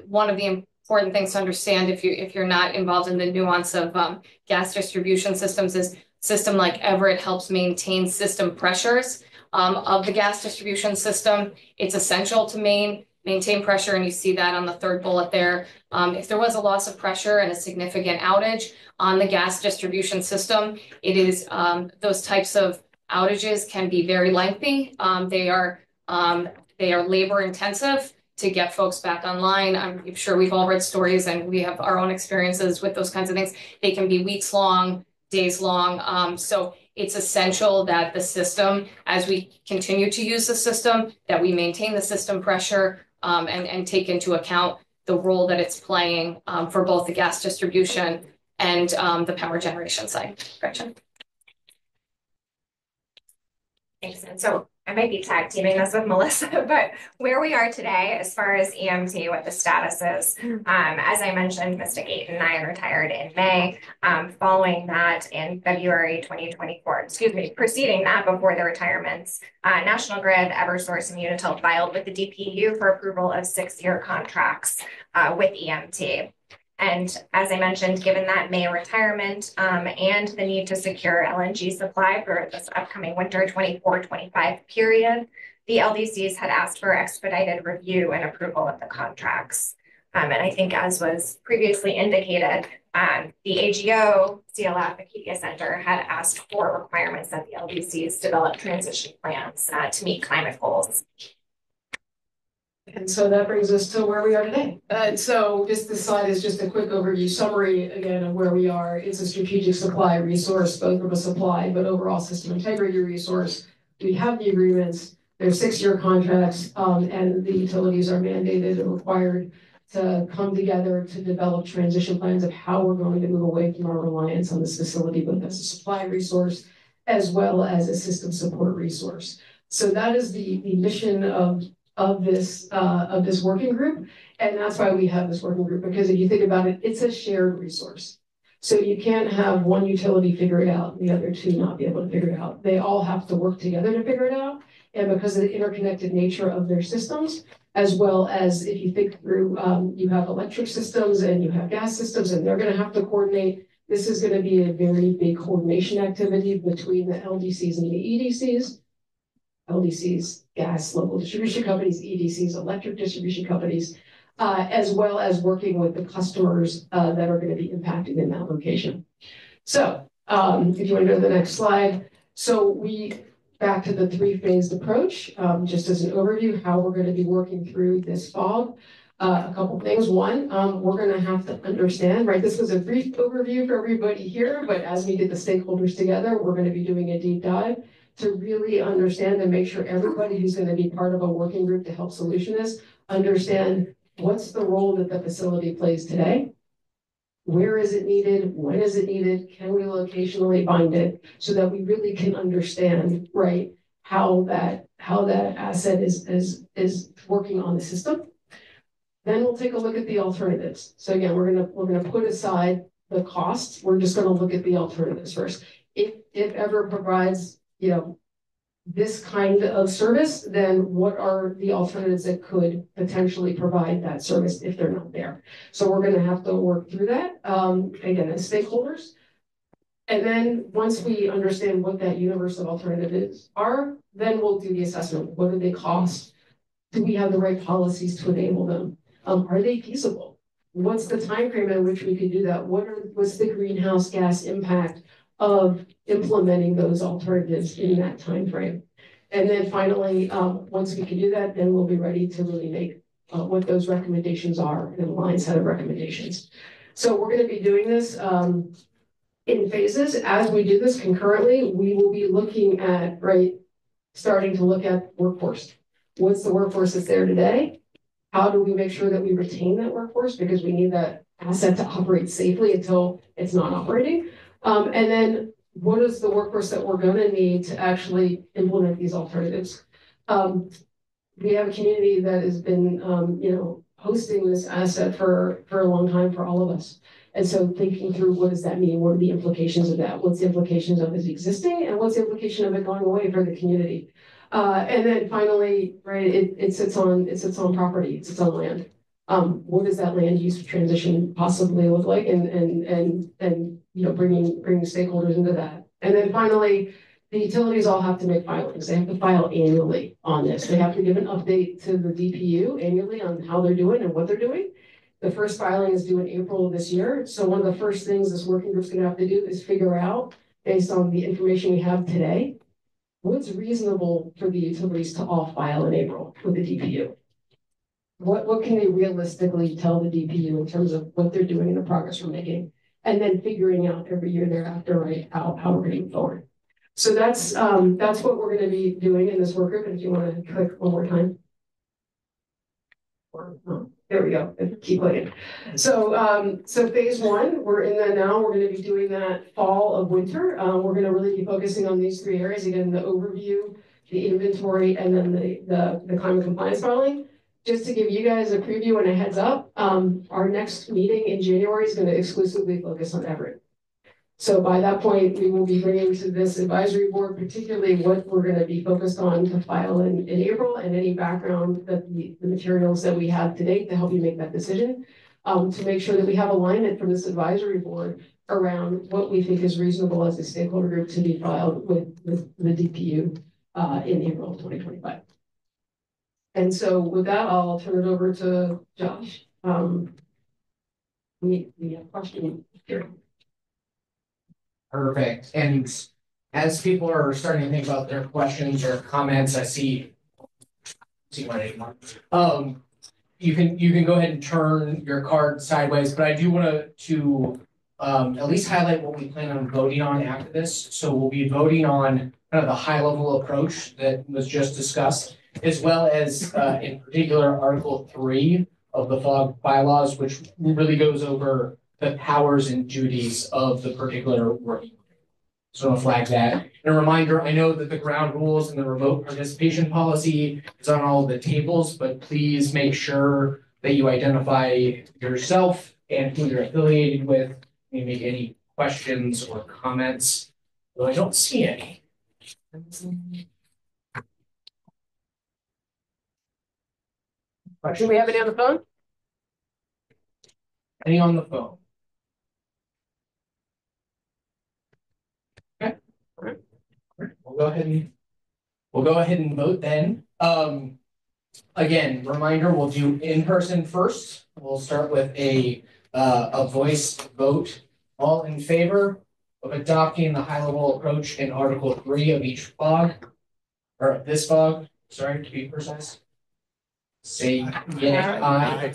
one of the important things to understand if you're not involved in the nuance of gas distribution systems is system like Everett helps maintain system pressures of the gas distribution system. It's essential to maintain pressure, and you see that on the third bullet there. If there was a loss of pressure and a significant outage on the gas distribution system, it is those types of outages can be very lengthy. They are labor intensive, to get folks back online. I'm sure we've all read stories and we have our own experiences with those kinds of things. They can be weeks long, days long. So it's essential that the system, as we continue to use the system, that we maintain the system pressure and take into account the role that it's playing for both the gas distribution and the power generation side. Gretchen. Thanks. And so I might be tag teaming this with Melissa, but where we are today, as far as EMT, what the status is, as I mentioned, Mr. Gate and I retired in May. Following that in February 2024, preceding that before the retirements, National Grid, Eversource, and Unitil filed with the DPU for approval of 6-year contracts with EMT. And as I mentioned, given that May retirement and the need to secure LNG supply for this upcoming winter 24-25 period, the LDCs had asked for expedited review and approval of the contracts. And I think, as was previously indicated, the AGO, CLF, and Acadia Center had asked for requirements that the LDCs develop transition plans to meet climate goals. And so that brings us to where we are today. And so this slide is just a quick overview summary, again, of where we are. It's a strategic supply resource, both from a supply, but overall system integrity resource. We have the agreements. They're 6-year contracts, and the utilities are mandated and required to come together to develop transition plans of how we're going to move away from our reliance on this facility, both as a supply resource as well as a system support resource. So that is the mission of this working group. And that's why we have this working group, because if you think about it, it's a shared resource. So you can't have one utility figure it out and the other two not be able to figure it out. They all have to work together to figure it out. And because of the interconnected nature of their systems, as well as if you think through, you have electric systems and you have gas systems, and they're going to have to coordinate. This is going to be a very big coordination activity between the LDCs and the EDCs. LDCs, gas, local distribution companies, EDCs, electric distribution companies, as well as working with the customers that are going to be impacted in that location. So if you want to go to the next slide. So back to the 3-phased approach, just as an overview, how we're going to be working through this fog. A couple things. One, we're going to have to understand, right? This was a brief overview for everybody here, but as we get the stakeholders together, we're going to be doing a deep dive to really understand and make sure everybody who's going to be part of a working group to help solution this, understand what's the role that the facility plays today, where is it needed, when is it needed, can we locationally bind it, so that we really can understand, right, how that asset is working on the system. Then we'll take a look at the alternatives. So again, we're gonna put aside the costs. We're just gonna look at the alternatives first. If ever provides, this kind of service, then what are the alternatives that could potentially provide that service if they're not there? So we're going to have to work through that, again, as stakeholders. And then once we understand what that universe of alternatives are, then we'll do the assessment. What do they cost? Do we have the right policies to enable them? Are they feasible? What's the time frame in which we could do that? What's the greenhouse gas impact of implementing those alternatives in that time frame? And then finally, once we can do that, then we'll be ready to really make what those recommendations are, an aligned set of recommendations. So we're going to be doing this in phases. As we do this concurrently, we will be looking at, starting to look at workforce. What's the workforce that's there today? How do we make sure that we retain that workforce? Because we need that asset to operate safely until it's not operating. And then what is the workforce that we're going to need to actually implement these alternatives? We have a community that has been, hosting this asset for a long time for all of us. And so thinking through, what does that mean? What are the implications of that? What's the implications of it existing? And what's the implication of it going away for the community? And then finally, it sits on property, it sits on land. What does that land use transition possibly look like? And bringing stakeholders into that. And then finally, the utilities all have to make filings. They have to file annually on this. They have to give an update to the DPU annually on how they're doing and what they're doing. The first filing is due in April of this year. So one of the first things this working group's going to have to do is figure out, based on the information we have today, what's reasonable for the utilities to all file in April with the DPU. what can they realistically tell the DPU in terms of what they're doing and the progress we're making, and then figuring out every year thereafter, right, how we're getting forward. So that's what we're going to be doing in this work group. And if you want to click one more time. There we go. Keep clicking. So phase one, we're in that now. We're going to be doing that fall of winter. We're going to really be focusing on these three areas again: the overview, the inventory, and then the climate compliance modeling. Just to give you guys a preview and a heads up, our next meeting in January is going to exclusively focus on Everett. So by that point, we will be bringing to this advisory board, particularly what we're going to be focused on to file in April, and any background that the materials that we have to date to help you make that decision, to make sure that we have alignment from this advisory board around what we think is reasonable as a stakeholder group to be filed with the DPU in April of 2025. And so with that, I'll turn it over to Josh. We have a question here. Perfect. And as people are starting to think about their questions or comments, I see one anymore. You can go ahead and turn your card sideways, but I do want to at least highlight what we plan on voting on after this. So we'll be voting on kind of the high level approach that was just discussed, as well as in particular Article 3 of the FOG bylaws, which really goes over the powers and duties of the particular working group. So I'll flag that. And a reminder, I know that the ground rules and the remote participation policy is on all of the tables, but please make sure that you identify yourself and who you're affiliated with. You make any questions or comments, though I don't see any. Do we have any on the phone? Any on the phone? Okay. All right. We'll go ahead and vote then. Again, reminder, we'll do in person first. We'll start with a voice vote. All in favor of adopting the high level approach in Article 3 of each FOG, or this FOG, sorry, to be precise. Say yeah, aye.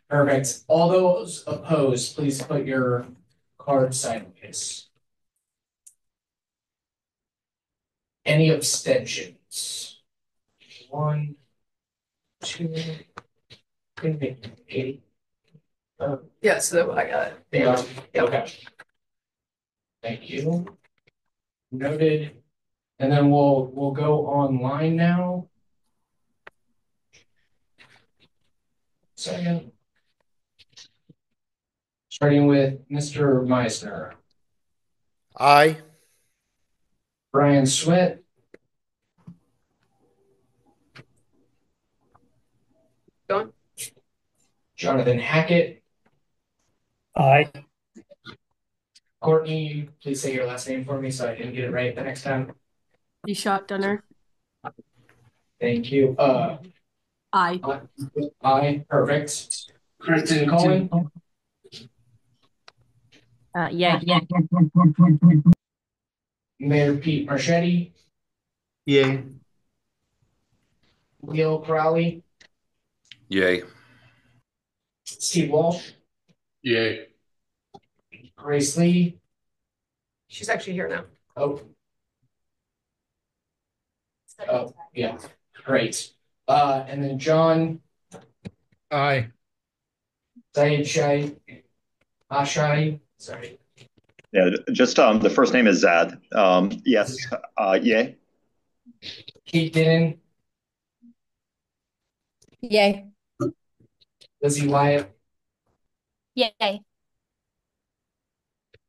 Perfect. All those opposed, please put your card sideways. Any abstentions? 1, 2, 3. Yeah, so I got it. Yeah. Okay. Thank you. Noted. And then we'll go online now. Second. Starting with Mr. Meisner. Aye. Brian Sweat. John. Jonathan Hackett. Aye. Courtney, please say your last name for me so I didn't get it right the next time. Shot Dunner. Thank you. Aye. Aye. Perfect. Kristen Cohen. Yeah. Mayor Pete Marchetti. Yay. Neil Crowley. Yay. Steve Walsh. Yay. Grace Lee. She's actually here now. Oh, yeah. Great. And then John. Aye. Syed Ashai. Sorry. Yeah, just the first name is Zad. Yes. Yay. Kate Dinnan. Yay. Lizzie Wyatt. Yay.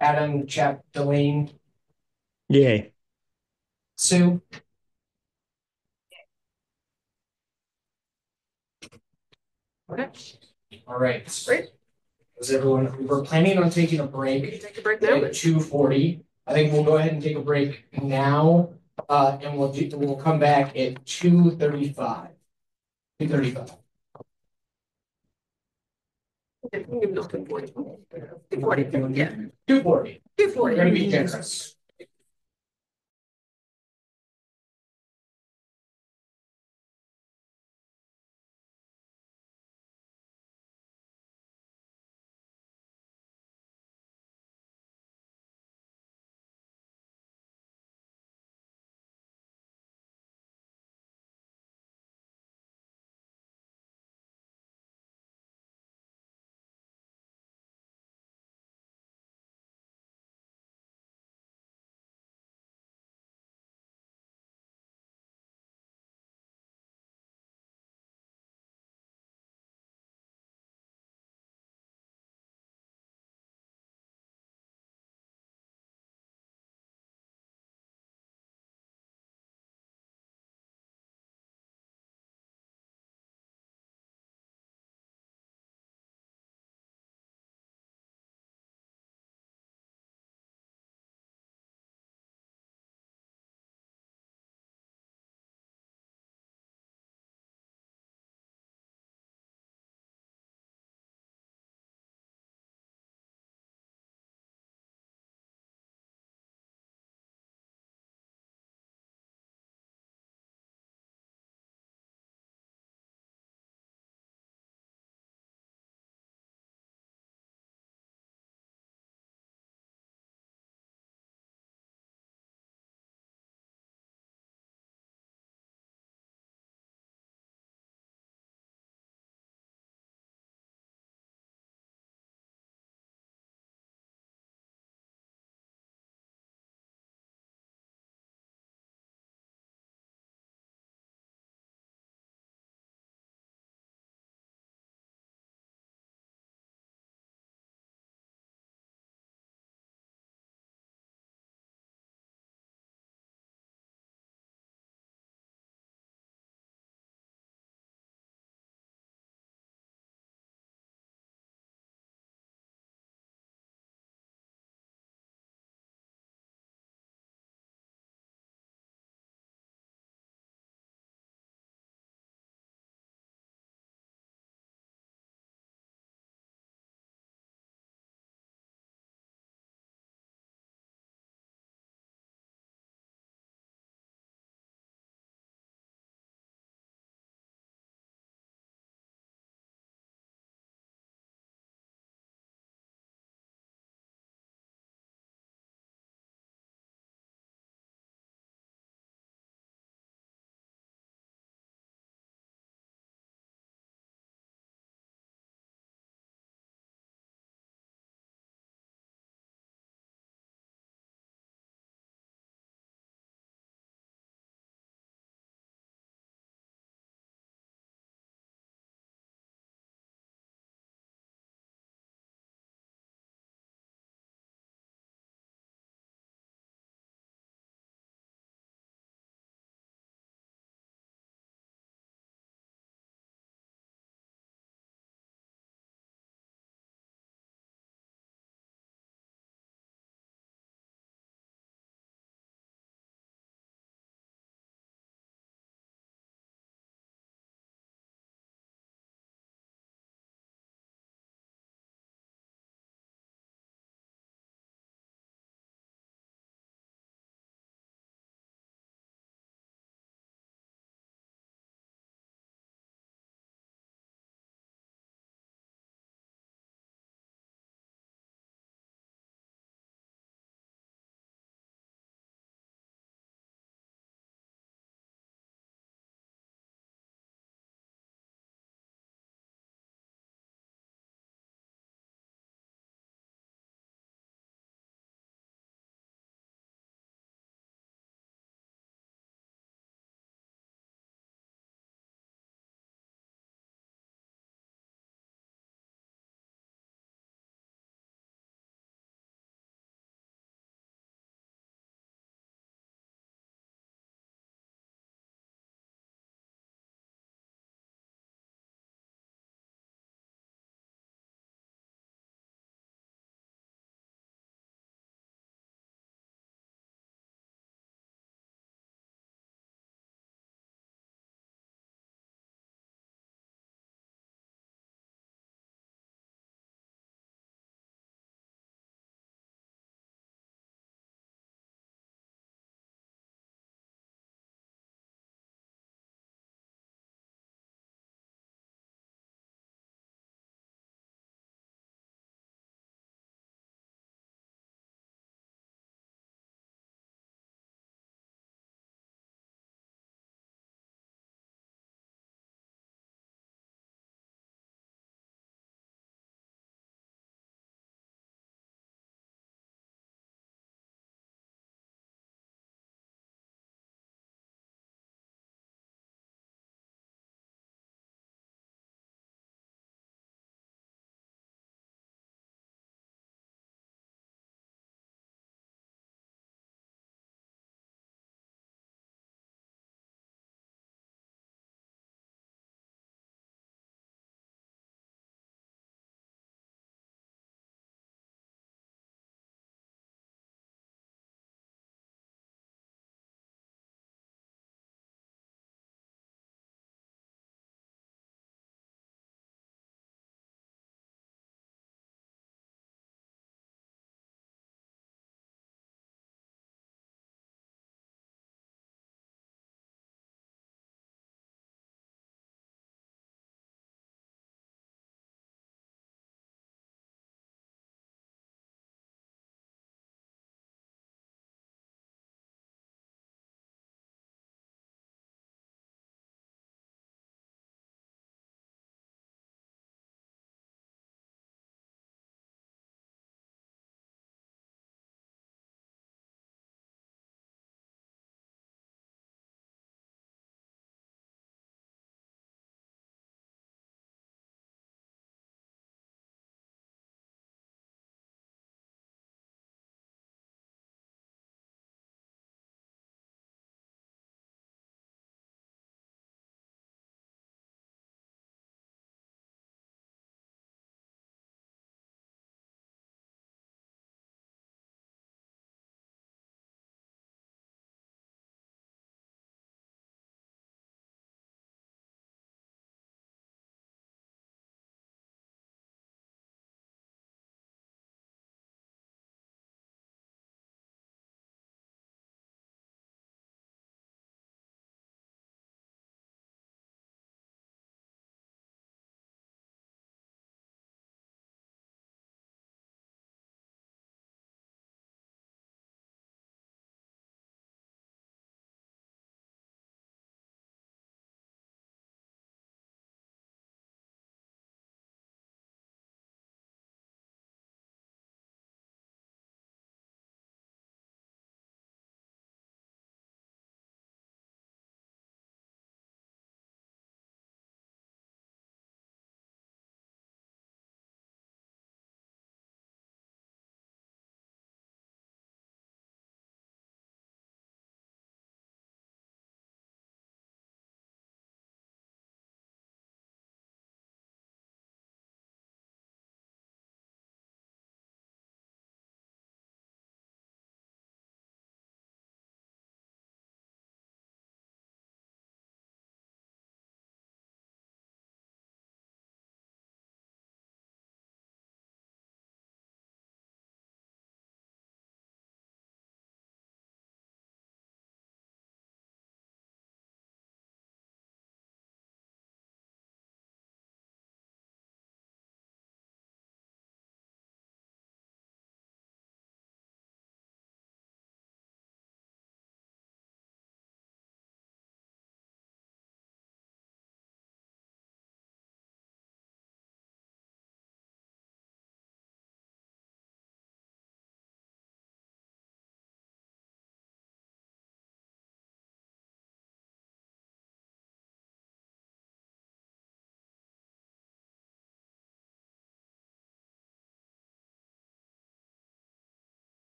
Adam Chapdelaine. Yay. Sue. Okay. All right. Great. Was everyone? We were planning on taking a break. Take a break now. At 2:40. I think we'll go ahead and take a break now, and we'll come back at 2:35. 2:35. Okay, we can give Milton 40. 240. Yeah. 2:40. 240. We're going to be generous.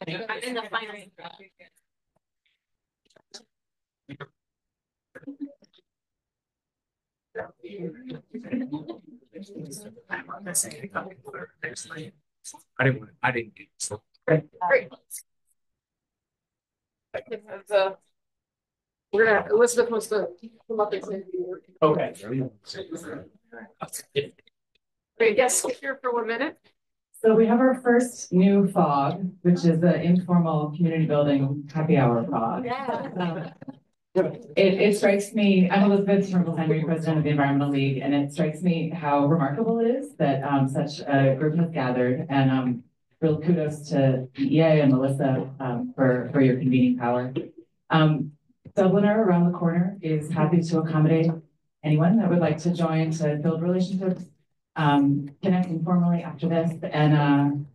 In the final. I didn't get so. Great. We're gonna, Elizabeth wants to come up and say. Okay. Great, yes, here for 1 minute. So we have our first new FOG, which is the informal community building happy hour FOG. It strikes me, I'm Elizabeth Turnbull-Henry, president of the Environmental League, and it strikes me how remarkable it is that such a group has gathered. And real kudos to EA and Melissa for your convening power. Dubliner around the corner is happy to accommodate anyone that would like to join to build relationships, connect informally after this. And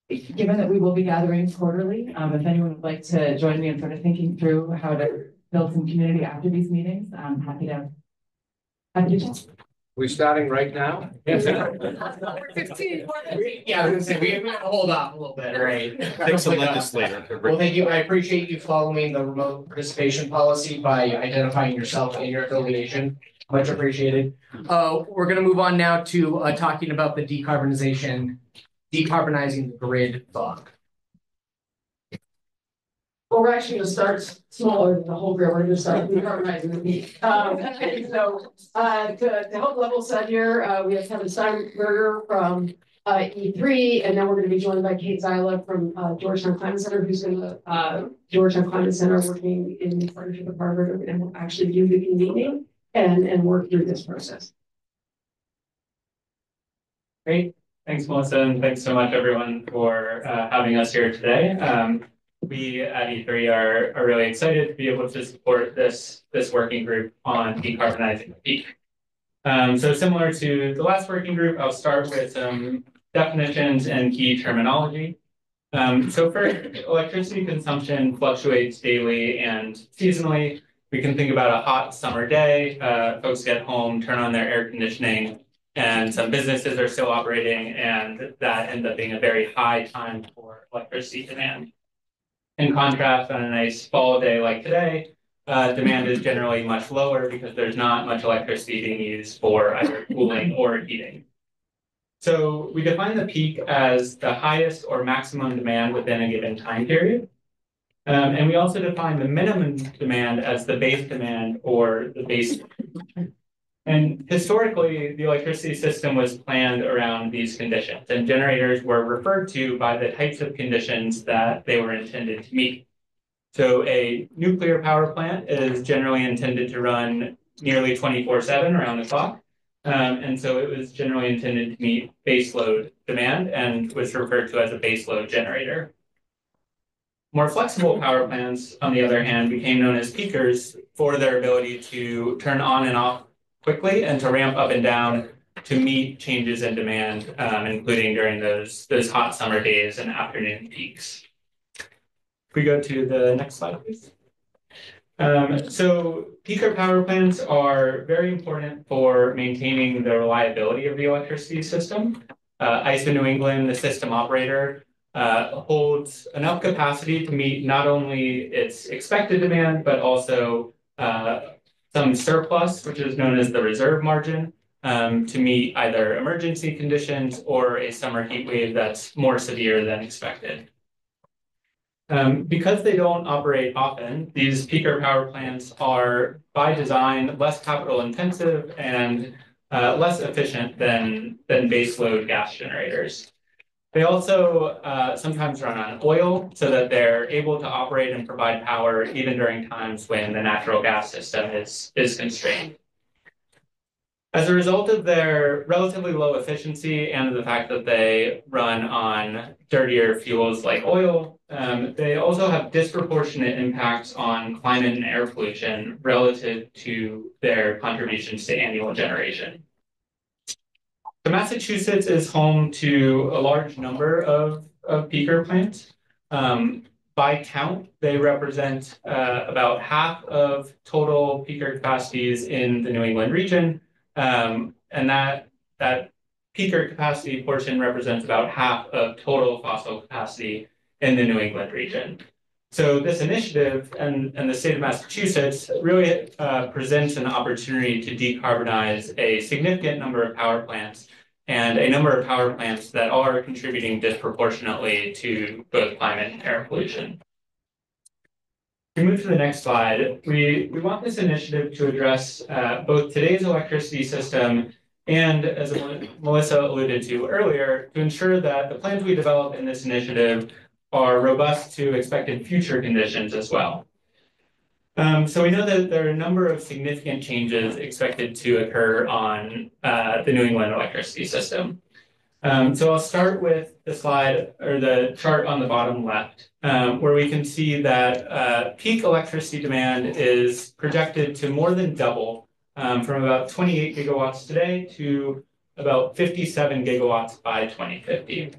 given that we will be gathering quarterly, if anyone would like to join me in sort of thinking through how to build some community after these meetings, I'm happy to chat. We're starting right now? We're 15. Yeah, I was gonna say, we gotta hold off a little bit, right? Thanks to legislator. Well, thank you. I appreciate you following the remote participation policy by identifying yourself and your affiliation. Much appreciated. We're gonna move on now to talking about the decarbonizing the grid FOG. Well, we're actually going to start smaller than the whole grid. We're going to start decarbonizing the peak. To help level set here, we have Kevin Steinberger from E3, and then we're going to be joined by Kate Zyla from Georgetown Climate Center, who's going to Georgetown Climate Center working in partnership with Harvard, and will actually do the convening and work through this process. Great. Thanks, Melissa, and thanks so much, everyone, for having us here today. We at E3 are really excited to be able to support this working group on decarbonizing the peak. So similar to the last working group, I'll start with some definitions and key terminology. So first, electricity consumption fluctuates daily and seasonally. We can think about a hot summer day, folks get home, turn on their air conditioning, and some businesses are still operating, and that ends up being a very high time for electricity demand. In contrast, on a nice fall day like today, demand is generally much lower because there's not much electricity being used for either cooling or heating. So we define the peak as the highest or maximum demand within a given time period. And we also define the minimum demand as the base demand or the base. And historically, the electricity system was planned around these conditions, and generators were referred to by the types of conditions that they were intended to meet. So a nuclear power plant is generally intended to run nearly 24/7 around the clock. And so it was generally intended to meet baseload demand and was referred to as a baseload generator. More flexible power plants, on the other hand, became known as peakers for their ability to turn on and off quickly and to ramp up and down to meet changes in demand, including during those hot summer days and afternoon peaks. If we go to the next slide, please. So peaker power plants are very important for maintaining the reliability of the electricity system. ISO New England, the system operator, holds enough capacity to meet not only its expected demand, but also some surplus, which is known as the reserve margin, to meet either emergency conditions or a summer heat wave that's more severe than expected. Because they don't operate often, these peaker power plants are, by design, less capital intensive and less efficient than baseload gas generators. They also sometimes run on oil so that they're able to operate and provide power even during times when the natural gas system is constrained. As a result of their relatively low efficiency and the fact that they run on dirtier fuels like oil, they also have disproportionate impacts on climate and air pollution relative to their contributions to annual generation. So Massachusetts is home to a large number of peaker plants. By count, they represent about half of total peaker capacities in the New England region. And that peaker capacity portion represents about half of total fossil capacity in the New England region. So this initiative and the state of Massachusetts really presents an opportunity to decarbonize a significant number of power plants and a number of power plants that are contributing disproportionately to both climate and air pollution. If we move to the next slide, we want this initiative to address both today's electricity system and, as Melissa alluded to earlier, to ensure that the plans we develop in this initiative are robust to expected future conditions as well. So we know that there are a number of significant changes expected to occur on the New England electricity system. So I'll start with the slide or the chart on the bottom left, where we can see that peak electricity demand is projected to more than double from about 28 gigawatts today to about 57 gigawatts by 2050.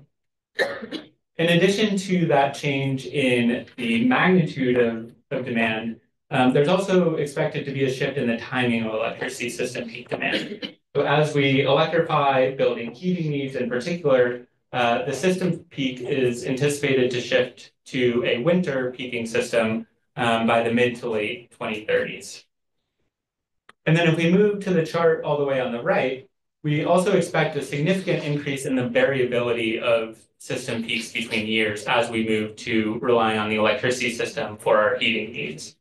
In addition to that change in the magnitude of demand, there's also expected to be a shift in the timing of electricity system peak demand. So as we electrify building heating needs in particular, the system peak is anticipated to shift to a winter peaking system by the mid to late 2030s. And then if we move to the chart all the way on the right, we also expect a significant increase in the variability of system peaks between years as we move to relying on the electricity system for our heating needs.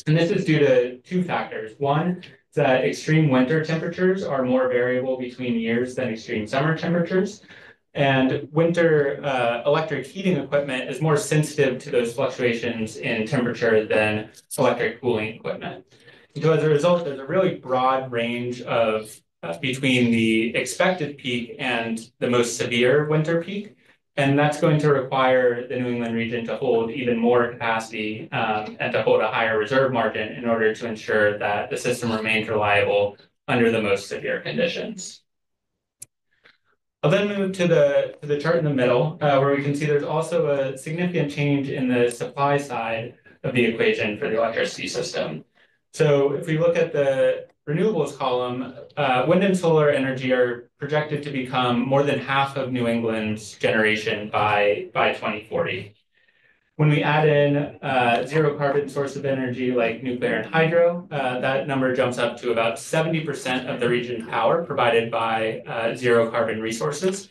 And this is due to two factors. One, that extreme winter temperatures are more variable between years than extreme summer temperatures. And winter electric heating equipment is more sensitive to those fluctuations in temperature than electric cooling equipment. And so as a result, there's a really broad range of between the expected peak and the most severe winter peak. And that's going to require the New England region to hold even more capacity and to hold a higher reserve margin in order to ensure that the system remains reliable under the most severe conditions. I'll then move to the chart in the middle, where we can see there's also a significant change in the supply side of the equation for the electricity system. So if we look at the renewables column, wind and solar energy are projected to become more than half of New England's generation by 2040. When we add in zero carbon source of energy like nuclear and hydro, that number jumps up to about 70% of the region's power provided by zero carbon resources.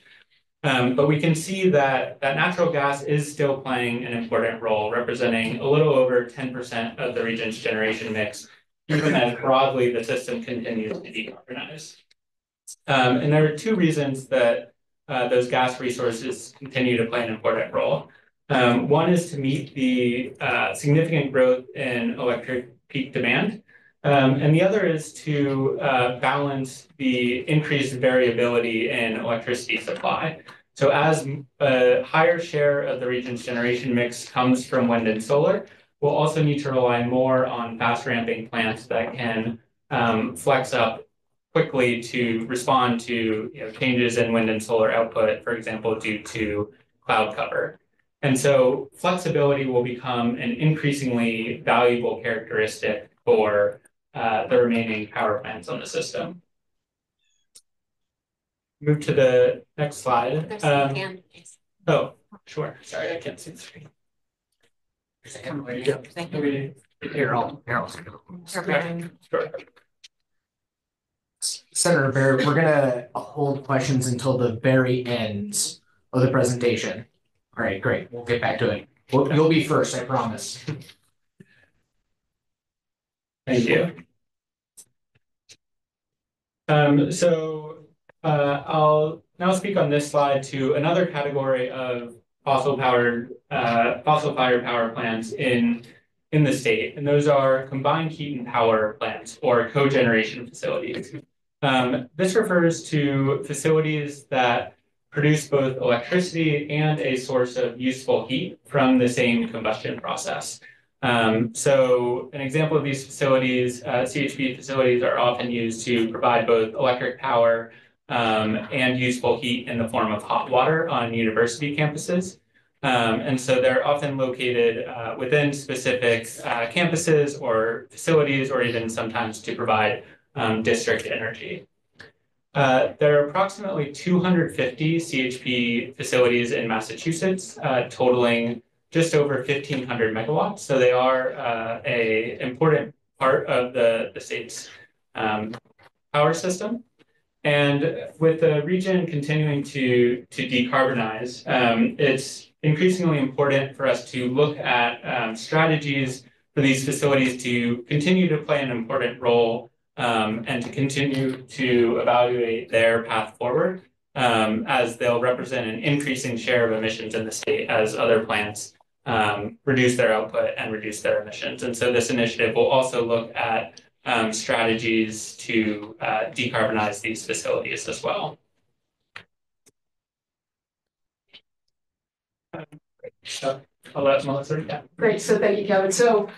But we can see that natural gas is still playing an important role, representing a little over 10% of the region's generation mix, even as broadly the system continues to decarbonize. And there are two reasons that those gas resources continue to play an important role. One is to meet the significant growth in electric peak demand. And the other is to balance the increased variability in electricity supply. So as a higher share of the region's generation mix comes from wind and solar, we'll also need to rely more on fast ramping plants that can flex up quickly to respond to changes in wind and solar output, for example, due to cloud cover. And so flexibility will become an increasingly valuable characteristic for the remaining power plants on the system. Move to the next slide. Oh, sure. Sorry, I can't see the screen. Thank you. Here, I'll Sure. Senator Barrett, we're gonna hold questions until the very end of the presentation. All right, great. We'll get back to it. You'll be first, I promise. Thank you. I'll now speak on this slide to another category of fossil-fired power plants in the state, and those are combined heat and power plants or cogeneration facilities. This refers to facilities that produce both electricity and a source of useful heat from the same combustion process. So an example of these facilities, CHP facilities, are often used to provide both electric power and useful heat in the form of hot water on university campuses. And so they're often located within specific campuses or facilities, or even sometimes to provide district energy. There are approximately 250 CHP facilities in Massachusetts, totaling just over 1,500 megawatts. So they are a important part of the state's power system. And with the region continuing to decarbonize, it's increasingly important for us to look at strategies for these facilities to continue to play an important role and to continue to evaluate their path forward as they'll represent an increasing share of emissions in the state as other plants reduce their output and reduce their emissions. And so this initiative will also look at strategies to decarbonize these facilities as well. So I'll let Melissa. Yeah. Great, so thank you, Kevin. So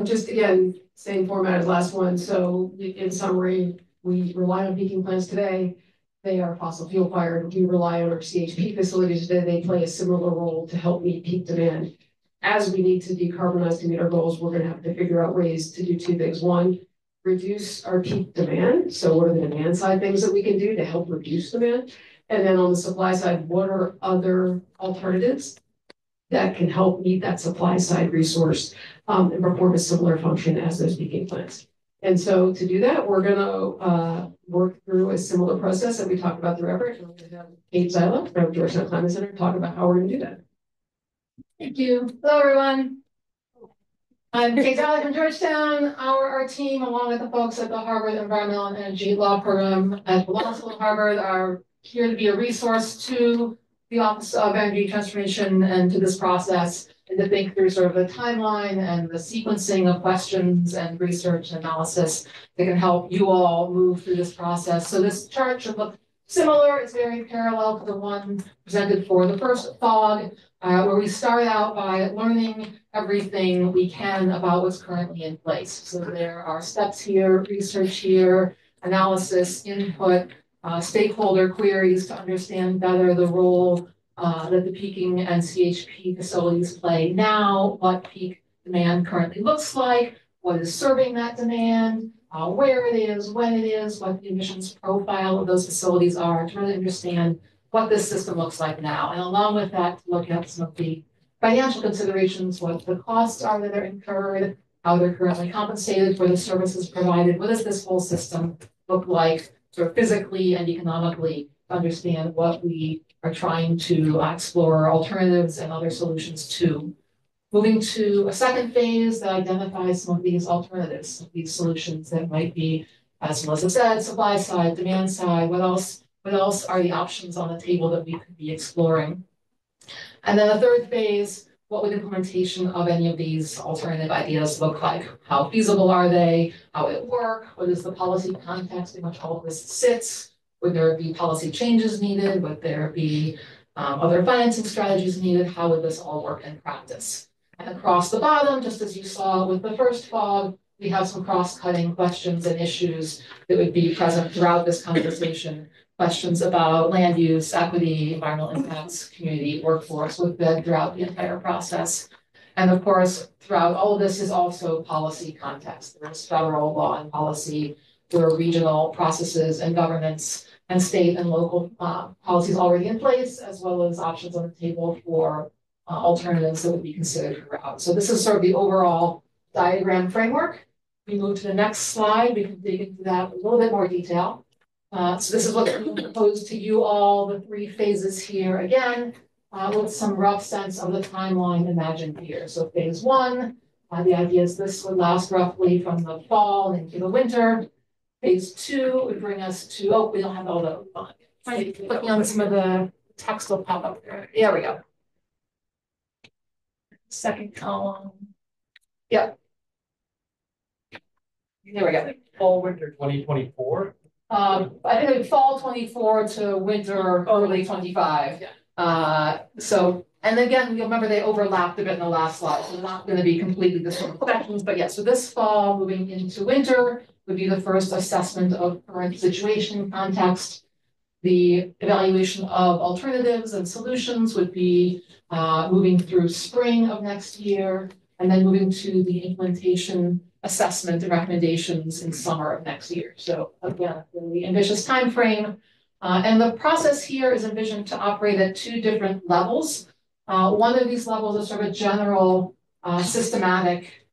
just again, same format as last one. So in summary, we rely on peaking plants today. They are fossil fuel fired. We rely on our CHP facilities today. They play a similar role to help meet peak demand. As we need to decarbonize to meet our goals, we're going to have to figure out ways to do two things. One, reduce our peak demand. So what are the demand side things that we can do to help reduce demand? And then on the supply side, what are other alternatives that can help meet that supply side resource and perform a similar function as those peaking plants? And so to do that, we're going to work through a similar process that we talked about through Everett. We're going to have Kate Zyla from Georgetown Climate Center talk about how we're going to do that. Thank you. Hello, everyone. I'm Kate Zyla from Georgetown. Our team, along with the folks at the Harvard Environmental and Energy Law Program at the Law School of Harvard, are here to be a resource to the Office of Energy Transformation and to this process, and to think through sort of the timeline and the sequencing of questions and research and analysis that can help you all move through this process. So this chart should look similar. It's very parallel to the one presented for the first FOG, where we start out by learning everything we can about what's currently in place. So there are steps here, research here, analysis, input, stakeholder queries to understand better the role that the peaking and CHP facilities play now, what peak demand currently looks like, what is serving that demand, where it is, when it is, what the emissions profile of those facilities are, to really understand what this system looks like now. And along with that, to look at some of the financial considerations, what the costs are that are incurred, how they're currently compensated for the services provided, what does this whole system look like sort of physically and economically, to understand what we are trying to explore alternatives and other solutions to. Moving to a second phase that identifies some of these alternatives, these solutions that might be, as Melissa said, supply side, demand side, what else are the options on the table that we could be exploring? And then the third phase, what would implementation of any of these alternative ideas look like? How feasible are they? How would it work? What is the policy context in which all of this sits? Would there be policy changes needed? Would there be other financing strategies needed? How would this all work in practice? And across the bottom, just as you saw with the first FOG, we have some cross-cutting questions and issues that would be present throughout this conversation. Questions about land use, equity, environmental impacts, community, workforce would bed throughout the entire process. And of course, throughout all of this is also policy context. There's federal law and policy, there are regional processes and governance and state and local policies already in place, as well as options on the table for alternatives that would be considered throughout. So this is sort of the overall diagram framework. We move to the next slide, we can dig into that in a little bit more detail. So this is what we propose to you all, the three phases here again, with some rough sense of the timeline imagined here. So phase one, the idea is this would last roughly from the fall into the winter. Phase two would bring us to, oh, we don't have all the, clicking on some of the text will pop up there. There we go. Second column. Yep. There we go. Fall, winter 2024. I think it would fall 24 to winter early 25. So, and again, you'll remember they overlapped a bit in the last slide, so they're not going to be completely the same sections, but yeah, so this fall moving into winter would be the first assessment of current situation context. The evaluation of alternatives and solutions would be moving through spring of next year, and then moving to the implementation assessment and recommendations in summer of next year. So again, really ambitious timeframe. And the process here is envisioned to operate at two different levels. One of these levels is sort of a general, systematic,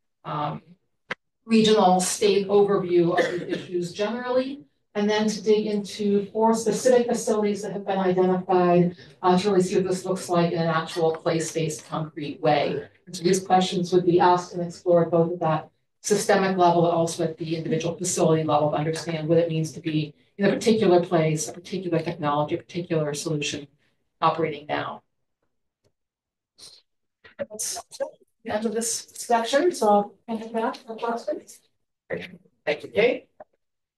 regional state overview of the issues generally, and then to dig into 4 specific facilities that have been identified to really see what this looks like in an actual place-based concrete way. And so these questions would be asked and explored both at that systemic level and also at the individual facility level to understand what it means to be in a particular place, a particular technology, a particular solution operating now. That's the end of this section, so I'll hand it back for questions. Thank you, Kate.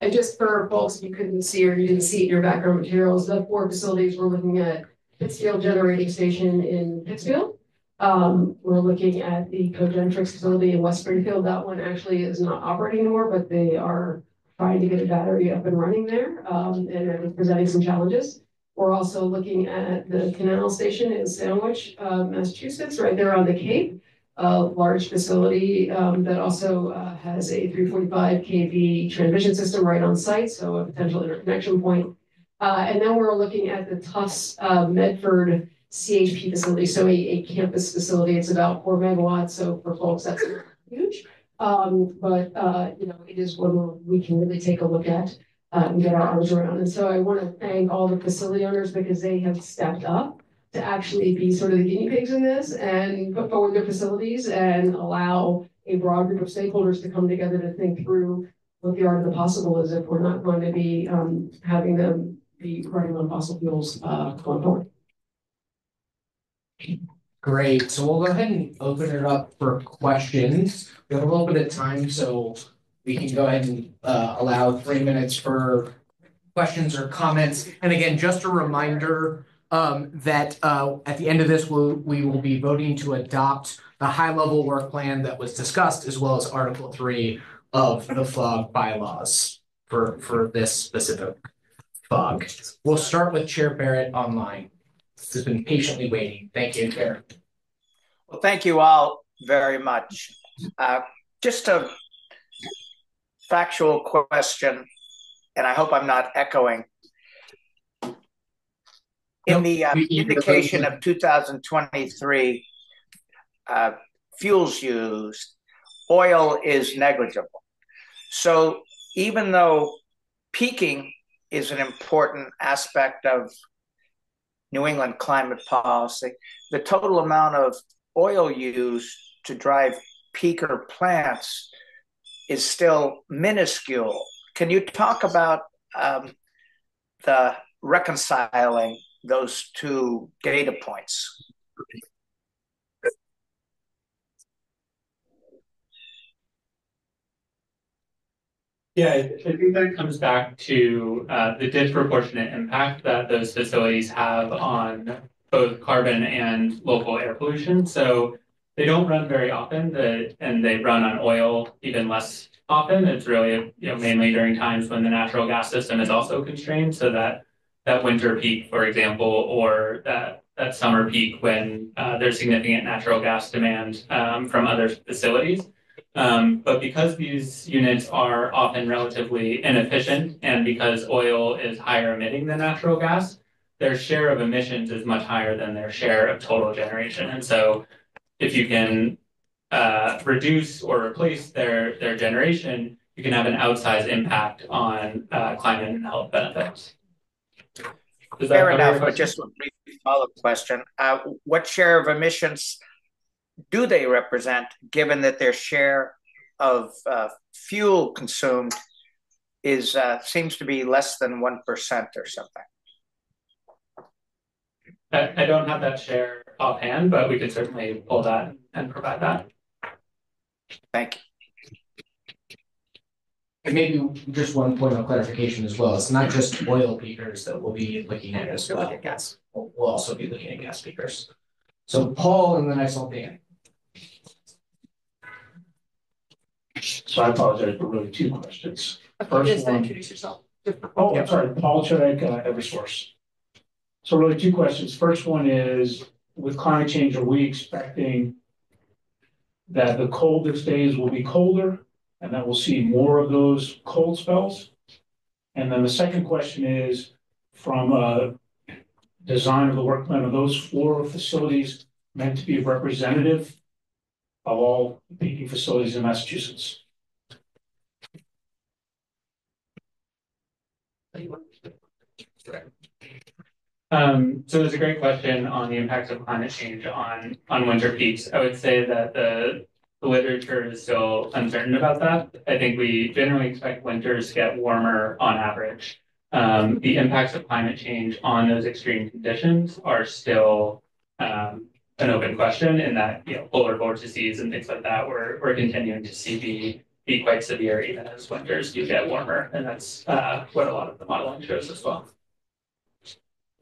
And just for folks you couldn't see or you didn't see in your background materials, the 4 facilities we're looking at Pittsfield Generating Station in Pittsfield. We're looking at the Cogentrix facility in West Springfield. That one actually is not operating anymore, but they are trying to get a battery up and running there, and are presenting some challenges. We're also looking at the Canal Station in Sandwich, Massachusetts, right there on the Cape. A large facility that also has a 345 kV transmission system right on site, so a potential interconnection point. And then we're looking at the Tufts Medford CHP facility, so a campus facility. It's about 4 megawatts, so for folks that's huge. But you know, it is one we can really take a look at and get our arms around. And so I want to thank all the facility owners because they have stepped up to actually be sort of the guinea pigs in this and put forward their facilities and allow a broad group of stakeholders to come together to think through what the art of the possible is if we're not going to be having them be running on fossil fuels going forward. Great, so we'll go ahead and open it up for questions. We have a little bit of time, so we can go ahead and allow 3 minutes for questions or comments. And again, just a reminder that at the end of this, we will be voting to adopt the high-level work plan that was discussed, as well as Article 3 of the FOG bylaws for this specific FOG. We'll start with Chair Barrett online. This has been patiently waiting. Thank you, Chair. Well, thank you all very much. Just a factual question, and I hope I'm not echoing. In the indication of 2023 fuels used, oil is negligible. So even though peaking is an important aspect of New England climate policy, the total amount of oil used to drive peaker plants is still minuscule. Can you talk about the reconciling those 2 data points? Yeah, I think that comes back to the disproportionate impact that those facilities have on both carbon and local air pollution. So they don't run very often, and they run on oil even less often. It's really, mainly during times when the natural gas system is also constrained. So that winter peak, for example, or that summer peak when there's significant natural gas demand from other facilities. But because these units are often relatively inefficient, and because oil is higher emitting than natural gas, their share of emissions is much higher than their share of total generation. And so if you can reduce or replace their generation, you can have an outsized impact on climate and health benefits. Fair enough, but just a brief follow-up question. What share of emissions do they represent, given that their share of fuel consumed is seems to be less than 1% or something? I don't have that share offhand, but we could certainly pull that and provide that. Thank you. And maybe just one point of clarification as well. It's not just oil peakers that we'll be looking at as well. Gas. We'll also be looking at gas peakers. So Paul, and then I saw Dan. So I apologize, but really 2 questions. First one, introduce yourself. Oh, I'm sorry, Paul Chudek, Eversource. So really 2 questions. First one is, with climate change, are we expecting that the coldest days will be colder and that we'll see more of those cold spells. And then the second question is from design of the work plan, are those 4 facilities meant to be representative of all peaking facilities in Massachusetts? So there's a great question on the impacts of climate change on winter peaks. I would say that the literature is still uncertain about that. I think we generally expect winters to get warmer on average. The impacts of climate change on those extreme conditions are still an open question in that, polar vortices and things like that, we're continuing to see be quite severe even as winters do get warmer. And that's what a lot of the modeling shows as well.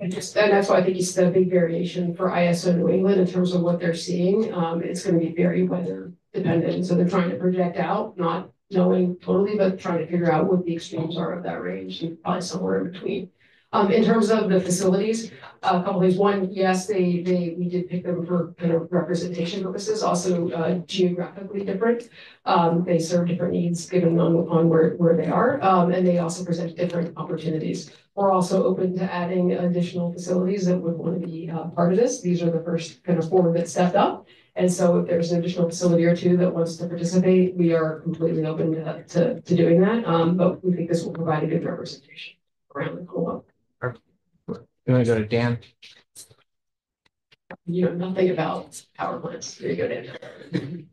And that's why I think it's the big variation for ISO New England in terms of what they're seeing. It's going to be very weather dependent. So they're trying to project out, not knowing totally, but trying to figure out what the extremes are of that range, and probably somewhere in between. In terms of the facilities, a couple things. One, yes, we did pick them for kind of representation purposes, also geographically different. They serve different needs given on where they are, and they also present different opportunities. We're also open to adding additional facilities that would want to be part of this. These are the first kind of 4 that stepped up. And so if there's an additional facility or 2 that wants to participate, we are completely open to doing that. But we think this will provide a good representation around the co-op. You want to go to Dan? You know nothing about power plants. There you go, Dan.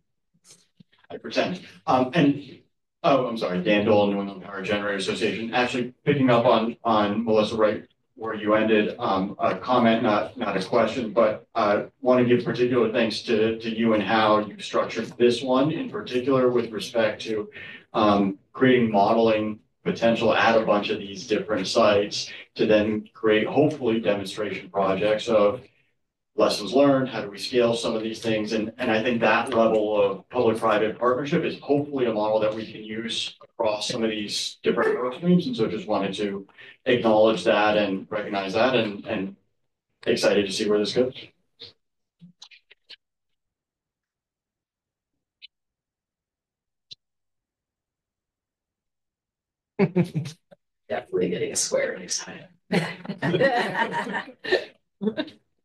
I pretend. I'm sorry, Dan Dole, New England Power Generator Association. Actually, picking up on Melissa, right where you ended, a comment, not a question, but want to give particular thanks to you and how you've structured this one in particular with respect to creating modeling potential at a bunch of these different sites to then create hopefully demonstration projects of lessons learned, how do we scale some of these things? And I think that level of public-private partnership is hopefully a model that we can use across some of these different work streams. And so just wanted to acknowledge that and recognize that and excited to see where this goes. Definitely getting a square next time.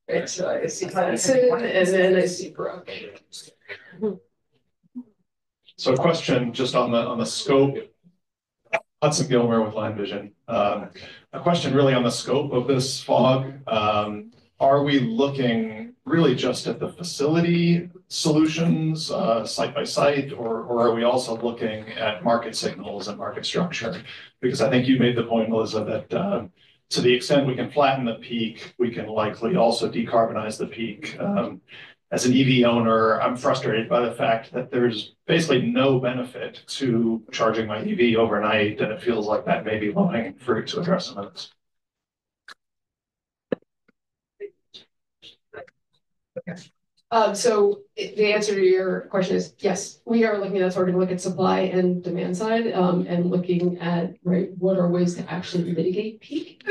Right, so I see Hudson and then I see Brooke. So a question just on the scope. Hudson Gilmer with Line Vision. A question really on the scope of this fog. Are we looking really just at the facility solutions, site by site, or are we also looking at market signals and market structure? Because I think you made the point, Melissa, that to the extent we can flatten the peak, we can likely also decarbonize the peak. As an EV owner, I'm frustrated by the fact that there's basically no benefit to charging my EV overnight, and it feels like that may be low-hanging fruit to address some of this. So the answer to your question is yes, we are looking at, so we're going to look at supply and demand side, and looking at, right, what are ways to actually mitigate peak,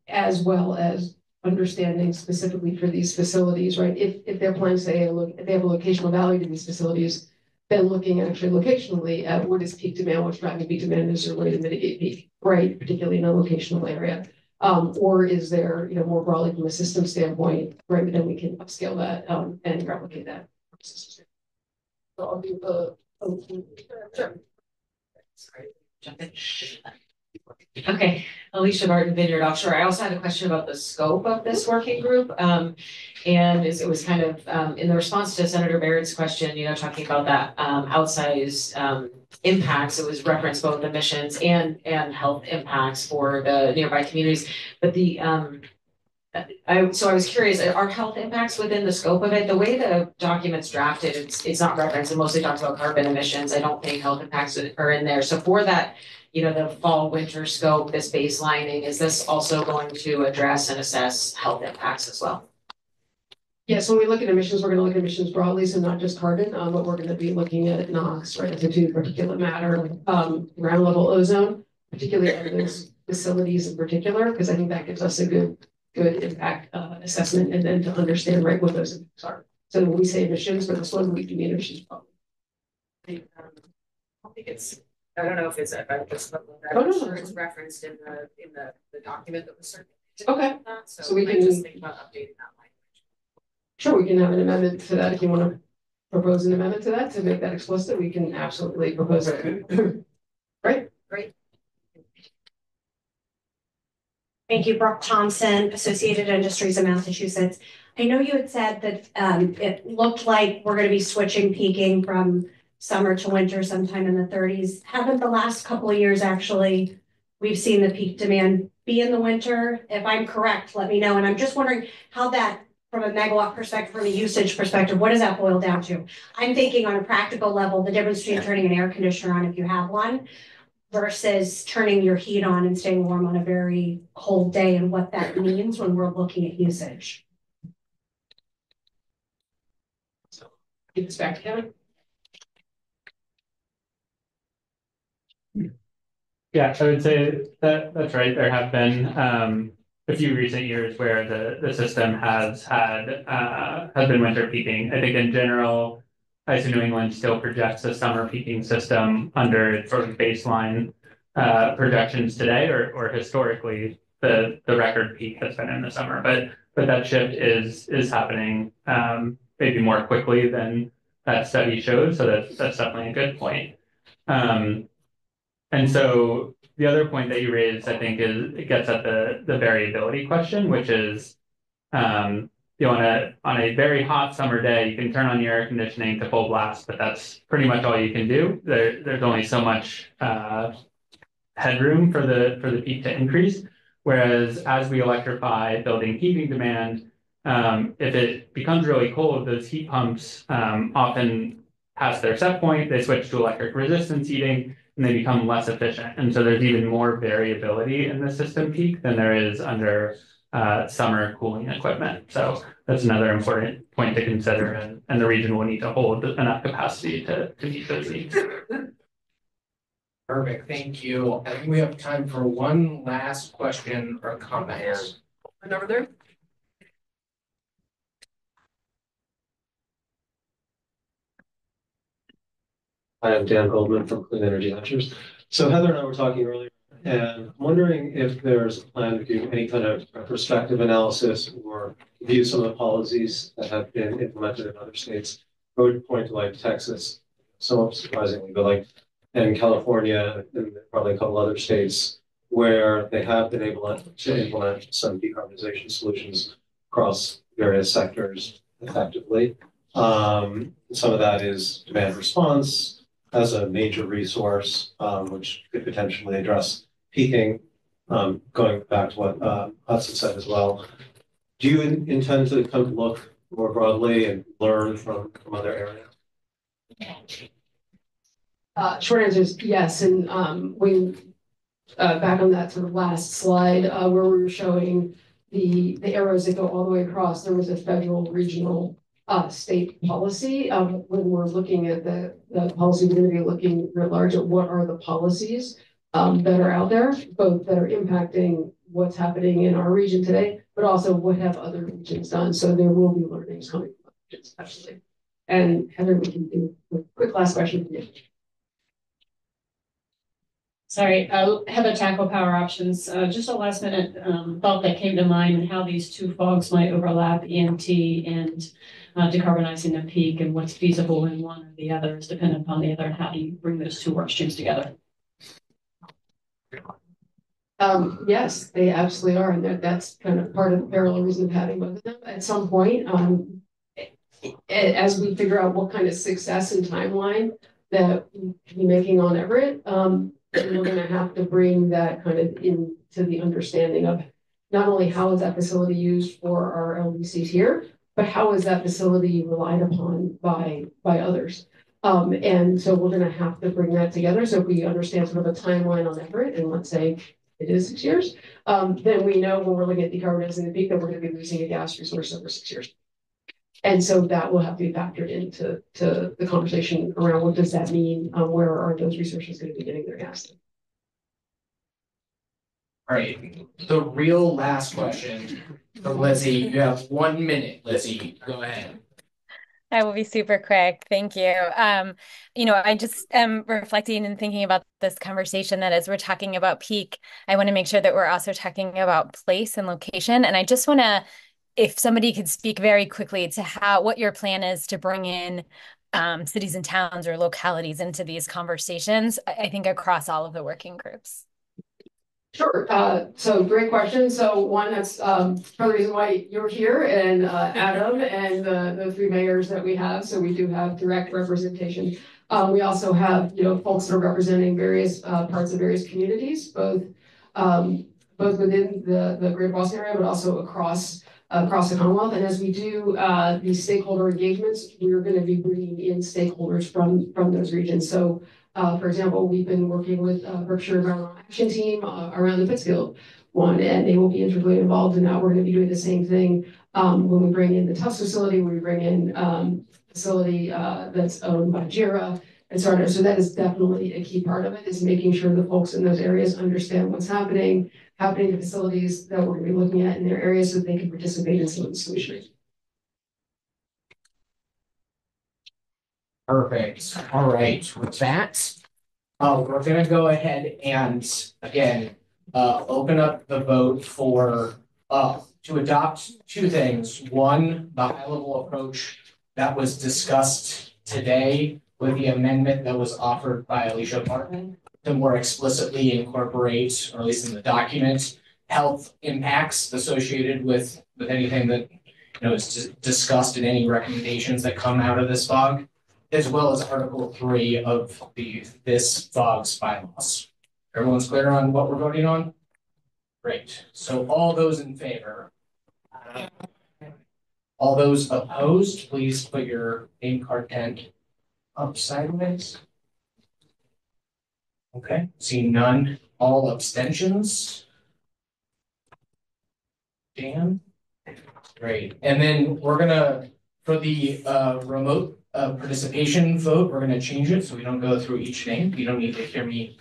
as well as understanding specifically for these facilities, right? If they're planning to say, look, if they have a locational value to these facilities, then looking actually locationally at what is peak demand, what's driving peak demand, is there a way to mitigate peak, right? Particularly in a locational area. Or is there, more broadly from a system standpoint, right? Then we can upscale that and replicate that. So I'll do sure. Sorry, jump in. Okay, Alicia Martin, Vineyard Offshore. I also had a question about the scope of this working group. And it was kind of in the response to Senator Barrett's question, talking about that outsized impacts. It was referenced both emissions and health impacts for the nearby communities. But I was curious, are health impacts within the scope of it? The way the document's drafted, it's not referenced. It mostly talks about carbon emissions. I don't think health impacts are in there. So for that, the fall winter scope, this baselining, is this also going to address and assess health impacts as well? Yeah, so when we look at emissions, we're going to look at emissions broadly, so not just carbon, but we're going to be looking at NOx, right, to particulate matter, ground level ozone, particularly at those facilities in particular, because I think that gives us a good impact assessment, and then to understand, right, what those impacts are. So when we say emissions for this one, we do mean emissions problem. think it's, I don't know if it's, I'm just looking at Oh, it, no, I'm no. sure it's referenced in the document that was circulated. Okay. So we can just think about updating that language. Sure, we can have an amendment to that if you want to propose an amendment to that to make that explicit. We can absolutely propose it. Right. Great. Thank you, Brooke Thompson, Associated Industries of Massachusetts. I know you had said that it looked like we're going to be switching peaking from summer to winter sometime in the 30s. Haven't the last couple of years actually, we've seen the peak demand be in the winter? If I'm correct, let me know. And I'm just wondering how that, from a megawatt perspective, from a usage perspective, what does that boil down to? I'm thinking on a practical level, the difference between turning an air conditioner on if you have one versus turning your heat on and staying warm on a very cold day and what that means when we're looking at usage. Give this back to Kevin. Yeah, I would say that that's right. There have been a few recent years where the system has been winter peaking. I think in general, ISO New England still projects a summer peaking system under sort of baseline projections today, or historically the record peak has been in the summer. But that shift is happening maybe more quickly than that study shows. So that's definitely a good point. And so the other point that you raised, I think, is it gets at the variability question, which is, on a very hot summer day, you can turn on your air conditioning to full blast, but that's pretty much all you can do. There's only so much headroom for the peak to increase. Whereas as we electrify building heating demand, if it becomes really cold, those heat pumps often pass their set point, they switch to electric resistance heating, and they become less efficient. And so there's even more variability in the system peak than there is under summer cooling equipment. So that's another important point to consider, and the region will need to hold enough capacity to meet those needs. Perfect, thank you. I think we have time for one last question or comment. And over there. Hi, I'm Dan Goldman from Clean Energy Ventures. So Heather and I were talking earlier, and I'm wondering if there's a plan to do any kind of retrospective analysis or review some of the policies that have been implemented in other states. I would point to like Texas, somewhat surprisingly, but like in California and probably a couple other states where they have been able to implement some decarbonization solutions across various sectors effectively. Some of that is demand response as a major resource, which could potentially address peaking, going back to what Hudson said as well. Do you intend to kind of look more broadly and learn from other areas? Short answer is yes. And back on that sort of last slide where we were showing the arrows that go all the way across, there was a federal, regional, state policy. When we're looking at the policy, we're going to be looking real large at what are the policies that are out there, both that are impacting what's happening in our region today, but also what have other regions done. So there will be learnings coming from regions, actually. And Heather, we can do a quick last question for you. Sorry, Heather Tackle Power Options. Just a last minute thought that came to mind and how these two fogs might overlap, EMT and decarbonizing the peak, and what's feasible in one or the other is dependent upon the other, and how do you bring those two work streams together? Yes, they absolutely are. And that's kind of part of the parallel reason of having both of them at some point. As we figure out what kind of success and timeline that we'll be making on Everett, we're going to have to bring that kind of into the understanding of not only how is that facility used for our LDCs here, but how is that facility relied upon by others. And so we're going to have to bring that together. So if we understand sort of a timeline on Everett, and let's say it is 6 years, then we know when we're looking at decarbonizing the peak that we're going to be losing a gas resource over 6 years. And so that will have to be factored into the conversation around what does that mean? Where are those resources going to be getting their gas? All right, the real last question from Lizzie. You have 1 minute, Lizzie. Go ahead. I will be super quick. Thank you. I just am reflecting and thinking about this conversation that as we're talking about peak, I want to make sure that we're also talking about place and location. And I just want to, if somebody could speak very quickly to what your plan is to bring in cities and towns or localities into these conversations, I think across all of the working groups. Sure. So great question. So one, that's part of the reason why you're here, and Adam and the three mayors that we have. So we do have direct representation. We also have, folks that are representing various parts of various communities, both within the Greater Boston area, but also across the Commonwealth. And as we do these stakeholder engagements, we're going to be bringing in stakeholders from those regions. So for example, we've been working with Berkshire Environmental Action Team around the Pittsfield one, and they will be integrally involved. And now we're going to be doing the same thing when we bring in the Tufts facility, when we bring in facility that's owned by JIRA, and so on. So that is definitely a key part of it, is making sure the folks in those areas understand what's happening in facilities that we're going to be looking at in their areas, so that they can participate in some of the solutioning. Perfect. All right. With that, we're going to go ahead and again open up the vote for to adopt two things. One, the high-level approach that was discussed today with the amendment that was offered by Alicia Martin to more explicitly incorporate, or at least in the document, health impacts associated with anything that is discussed in any recommendations that come out of this FOG, as well as Article 3 of this FOG's bylaws. Everyone's clear on what we're voting on? Great. So all those in favor? All those opposed, please put your name card tent up sideways. Okay, seeing none. All abstentions? Dan? Great. And then we're gonna, for the remote participation vote, we're going to change it so we don't go through each name. You don't need to hear me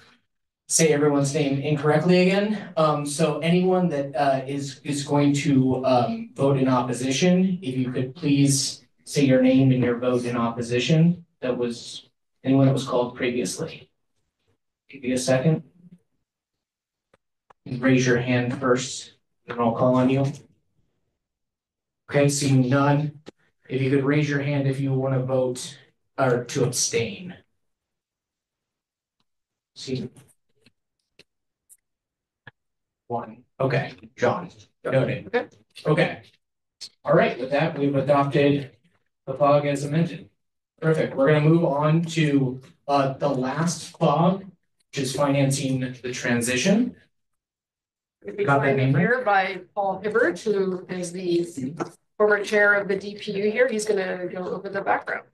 say everyone's name incorrectly again. So anyone that is going to vote in opposition, if you could please say your name and your vote in opposition. That was anyone that was called previously. Give me a second. Raise your hand first, and I'll call on you. Okay, seeing none. If you could raise your hand if you want to vote or to abstain. See. One. Okay, John. Noted. Okay. All right, with that, we've adopted the FOG as amended. Perfect. We're going to move on to the last FOG, which is financing the transition. We got that name here by Paul Hibbert, who is the former chair of the DPU here. He's going to go over the background.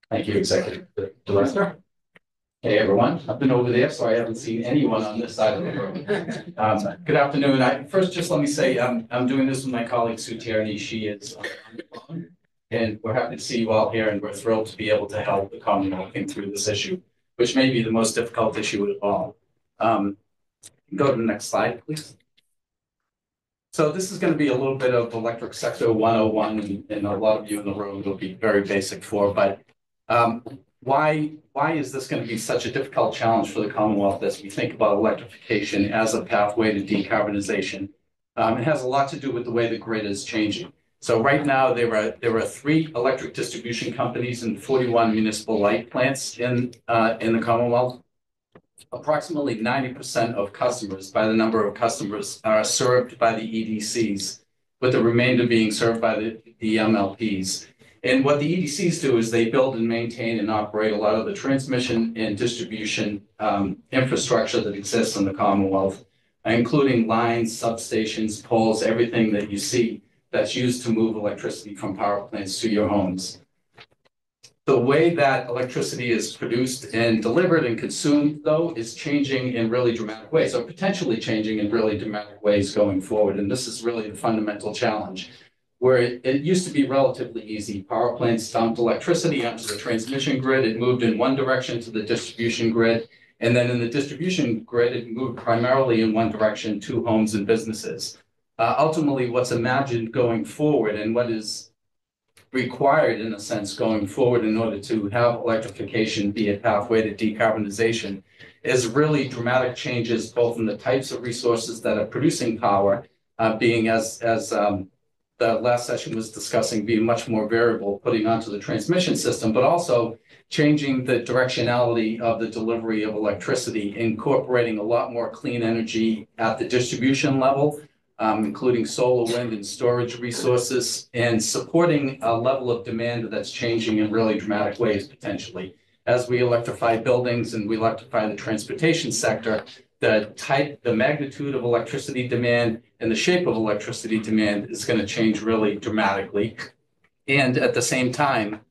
Thank you, Executive Director. Hey, everyone. I've been over there, so I haven't seen anyone on this side of the room. Good afternoon. First, just let me say, I'm doing this with my colleague, Sue Tierney. She is on the phone, and we're happy to see you all here, and we're thrilled to be able to help the Commonwealth think through this issue, which may be the most difficult issue of all. Go to the next slide, please. So this is going to be a little bit of electric sector 101, and a lot of you in the room will be very basic for, but why is this going to be such a difficult challenge for the Commonwealth as we think about electrification as a pathway to decarbonization? It has a lot to do with the way the grid is changing. So right now there are 3 electric distribution companies and 41 municipal light plants in the Commonwealth. Approximately 90% of customers, by the number of customers, are served by the EDCs, with the remainder being served by the MLPs. And what the EDCs do is they build and maintain and operate a lot of the transmission and distribution infrastructure that exists in the Commonwealth, including lines, substations, poles, everything that you see that's used to move electricity from power plants to your homes. The way that electricity is produced and delivered and consumed, though, is changing in really dramatic ways, or potentially changing in really dramatic ways going forward. And this is really the fundamental challenge, where it used to be relatively easy. Power plants dumped electricity onto the transmission grid. It moved in one direction to the distribution grid. And then in the distribution grid, it moved primarily in one direction to homes and businesses. Ultimately, what's imagined going forward and what is required in a sense going forward in order to have electrification be a pathway to decarbonization is really dramatic changes both in the types of resources that are producing power, being as the last session was discussing, being much more variable, putting onto the transmission system, but also changing the directionality of the delivery of electricity, incorporating a lot more clean energy at the distribution level, including solar, wind, and storage resources, and supporting a level of demand that's changing in really dramatic ways potentially. As we electrify buildings and we electrify the transportation sector, the magnitude of electricity demand and the shape of electricity demand is going to change really dramatically. And at the same time,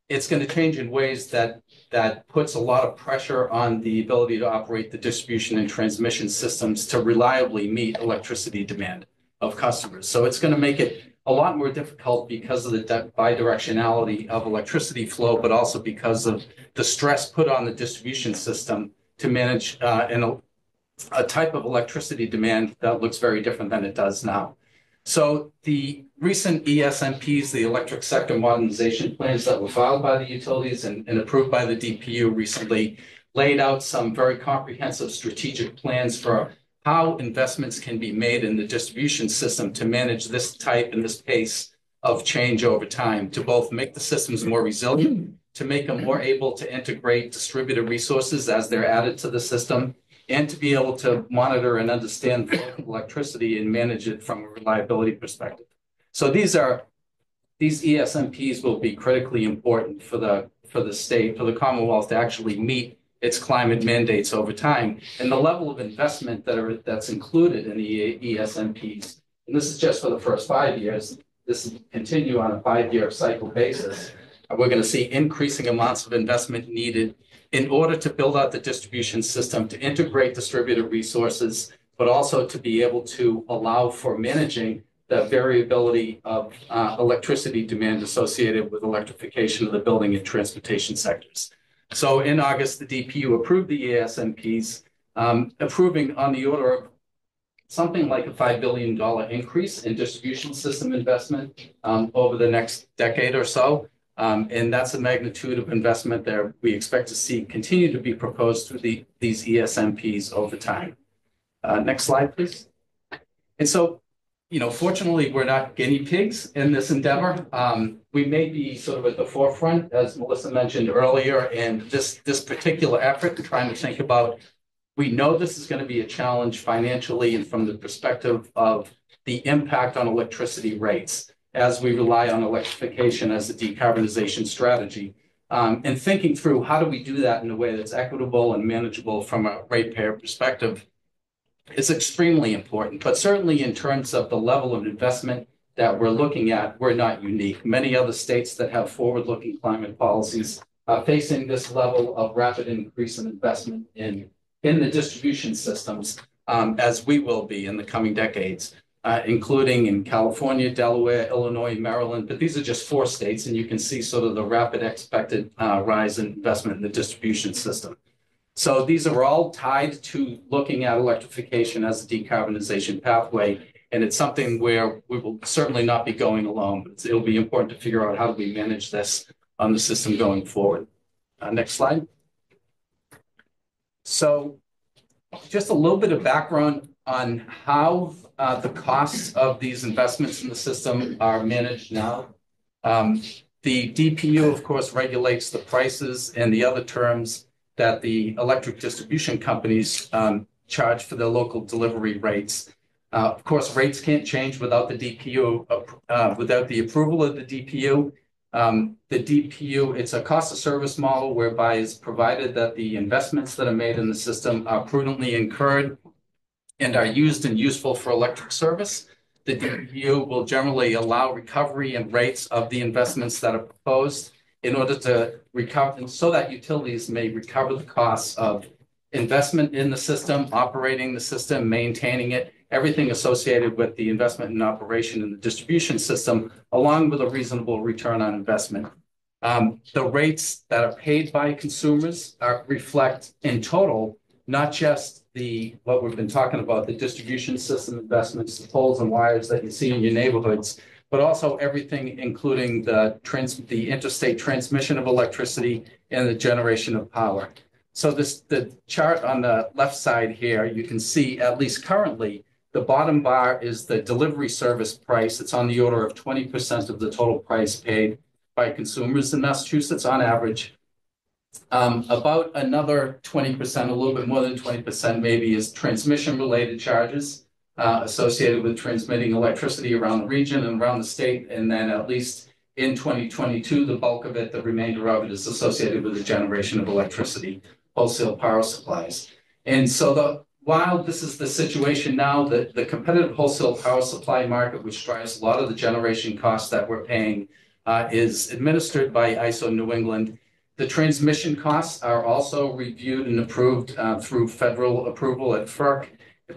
it's going to change in ways that puts a lot of pressure on the ability to operate the distribution and transmission systems to reliably meet electricity demand of customers. So it's going to make it a lot more difficult because of the bidirectionality of electricity flow, but also because of the stress put on the distribution system to manage a type of electricity demand that looks very different than it does now. So the recent ESMPs, the electric sector modernization plans that were filed by the utilities and approved by the DPU recently, laid out some very comprehensive strategic plans for how investments can be made in the distribution system to manage this type and this pace of change over time, to both make the systems more resilient, to make them more able to integrate distributed resources as they're added to the system, and to be able to monitor and understand the flow of electricity and manage it from a reliability perspective. So these ESMPs will be critically important for the state, for the Commonwealth to actually meet its climate mandates over time. And the level of investment that's included in the ESMPs, and this is just for the first 5 years, this will continue on a 5-year cycle basis. We're going to see increasing amounts of investment needed in order to build out the distribution system, to integrate distributed resources, but also to be able to allow for managing the variability of electricity demand associated with electrification of the building and transportation sectors. So in August, the DPU approved the ESMPs, approving on the order of something like a $5 billion increase in distribution system investment over the next decade or so. And that's the magnitude of investment that we expect to see continue to be proposed through these ESMPs over time. Next slide, please. And so, fortunately, we're not guinea pigs in this endeavor. We may be sort of at the forefront, as Melissa mentioned earlier, in this particular effort, trying to think about, we know this is going to be a challenge financially and from the perspective of the impact on electricity rates as we rely on electrification as a decarbonization strategy. And thinking through how do we do that in a way that's equitable and manageable from a ratepayer perspective is extremely important. But certainly in terms of the level of investment that we're looking at, we're not unique. Many other states that have forward-looking climate policies are facing this level of rapid increase in investment in the distribution systems, as we will be in the coming decades. Including in California, Delaware, Illinois, Maryland, but these are just 4 states, and you can see sort of the rapid expected rise in investment in the distribution system. So these are all tied to looking at electrification as a decarbonization pathway, and it's something where we will certainly not be going alone, but it'll be important to figure out how do we manage this on the system going forward. Next slide. So just a little bit of background on how the costs of these investments in the system are managed now. The DPU, of course, regulates the prices and the other terms that the electric distribution companies charge for their local delivery rates. Of course, rates can't change without the DPU, without the approval of the DPU. The DPU, it's a cost of service model whereby it's provided that the investments that are made in the system are prudently incurred and are used and useful for electric service. The DPU will generally allow recovery and rates of the investments that are proposed in order to recover, so that utilities may recover the costs of investment in the system, operating the system, maintaining it, everything associated with the investment and operation in the distribution system, along with a reasonable return on investment. The rates that are paid by consumers reflect in total, not just what we've been talking about, the distribution system investments, the poles and wires that you see in your neighborhoods, but also everything including the interstate transmission of electricity and the generation of power. So the chart on the left side here, you can see, at least currently, the bottom bar is the delivery service price. It's on the order of 20% of the total price paid by consumers in Massachusetts on average. About another 20%, a little bit more than 20% maybe, is transmission-related charges associated with transmitting electricity around the region and around the state. And then at least in 2022, the bulk of it, the remainder of it, is associated with the generation of electricity, wholesale power supplies. And so while this is the situation now, the competitive wholesale power supply market, which drives a lot of the generation costs that we're paying, is administered by ISO New England. The transmission costs are also reviewed and approved through federal approval at FERC,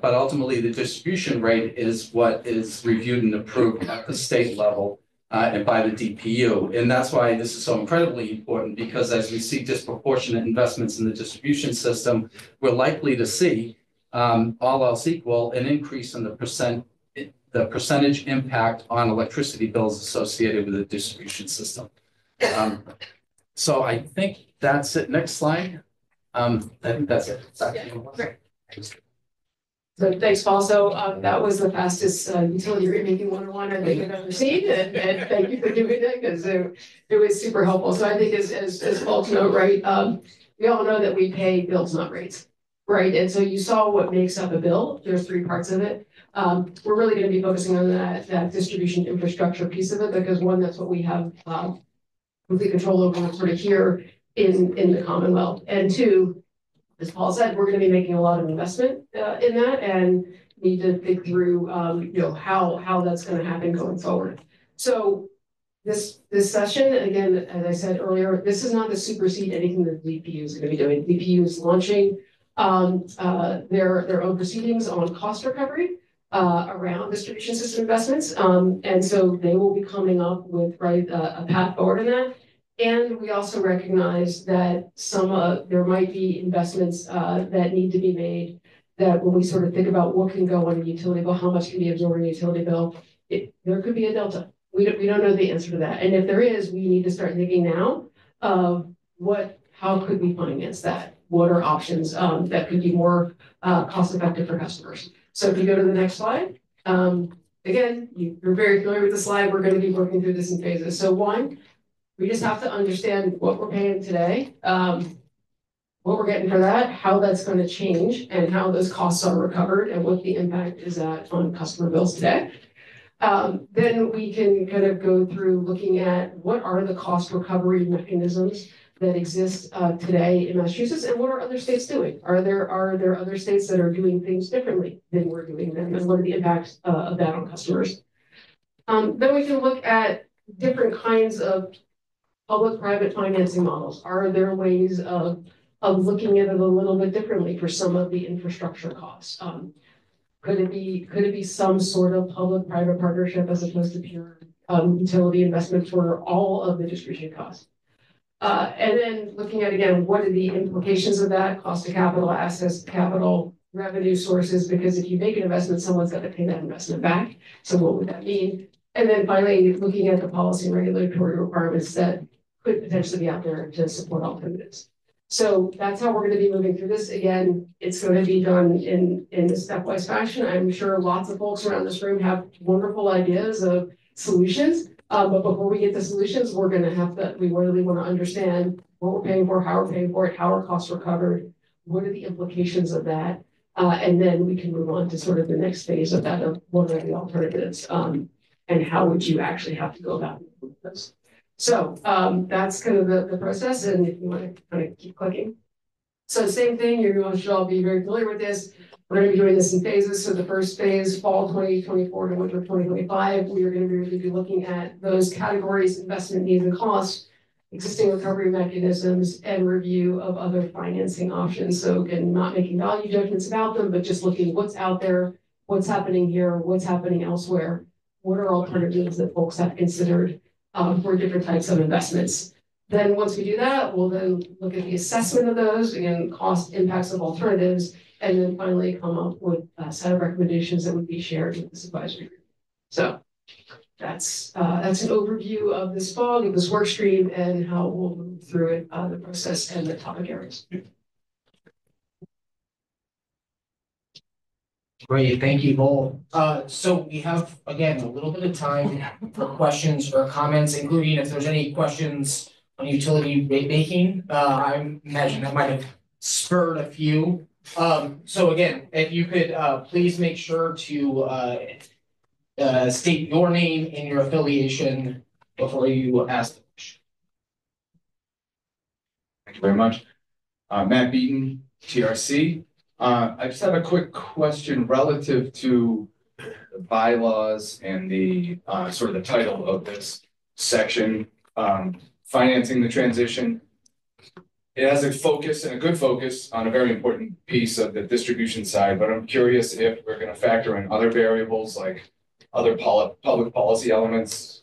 but ultimately the distribution rate is what is reviewed and approved at the state level and by the DPU. And that's why this is so incredibly important, because as we see disproportionate investments in the distribution system, we're likely to see, all else equal, an increase in the percentage impact on electricity bills associated with the distribution system. So I think that's it. Next slide. I think that's it. Great. So thanks, Paul. So that was the fastest utility rate making 101 I think I've ever seen, and thank you for doing that, because it was super helpful. So I think as folks know, right, we all know that we pay bills, not rates, right? And so you saw what makes up a bill. There's three parts of it. We're really going to be focusing on that distribution infrastructure piece of it, because one, that's what we have complete control over sort of here in the Commonwealth. And two, as Paul said, we're going to be making a lot of investment in that, and need to think through how that's going to happen going forward. So this session, again, as I said earlier, this is not to supersede anything that the DPU is going to be doing. The DPU is launching their own proceedings on cost recovery around distribution system investments. And so they will be coming up with a path forward in that. And we also recognize that there might be investments that need to be made, that when we sort of think about what can go on a utility bill, how much can be absorbed in a utility bill, there could be a delta. We don't know the answer to that. And if there is, we need to start thinking now of how could we finance that? What are options that could be more cost effective for customers? So if you go to the next slide, again, you're very familiar with the slide. We're going to be working through this in phases. So one, we just have to understand what we're paying today, what we're getting for that, how that's going to change, and how those costs are recovered, and what the impact is on customer bills today. Then we can kind of go through looking at what are the cost recovery mechanisms that exist today in Massachusetts, and what are other states doing? Are there other states that are doing things differently than we're doing them, and what are the impacts of that on customers? Then we can look at different kinds of public-private financing models. Are there ways of looking at it a little bit differently for some of the infrastructure costs? Could it be some sort of public-private partnership as opposed to pure utility investment for all of the distribution costs? And then looking at, again, what are the implications of that? Cost of capital, assets, capital, revenue sources, because if you make an investment, someone's got to pay that investment back. So what would that mean? And then finally, looking at the policy and regulatory requirements that could potentially be out there to support alternatives. So that's how we're going to be moving through this. Again, it's going to be done in a stepwise fashion. I'm sure lots of folks around this room have wonderful ideas of solutions. But before we get to solutions, we really want to understand what we're paying for, how we're paying for it, how our costs are covered, what are the implications of that, and then we can move on to sort of the next phase of that, of what are the alternatives, and how would you actually have to go about this. So that's kind of the process, and if you want to kind of keep clicking. So same thing, you should all be very familiar with this. We're going to be doing this in phases. So the first phase, fall 2024 to winter 2025, we are going to really be looking at those categories, investment needs and costs, existing recovery mechanisms, and review of other financing options. So again, not making value judgments about them, but just looking what's out there, what's happening here, what's happening elsewhere, what are alternatives that folks have considered for different types of investments. Then once we do that, we'll then look at the assessment of those, again, cost impacts of alternatives, and then finally come up with a set of recommendations that would be shared with this advisory group. So that's an overview of this FOG, of this work stream, and how we'll move through it, the process and the topic areas. Great, thank you both. So we have, again, a little bit of time for questions or comments, including if there's any questions on utility rate making. I imagine that might have spurred a few. So again, if you could please make sure to state your name and your affiliation before you ask the question. Thank you very much. Matt Beaton, TRC. I just have a quick question relative to the bylaws and the sort of the title of this section, financing the transition. It has a focus and a good focus on a very important piece of the distribution side, but I'm curious if we're going to factor in other variables like other public policy elements,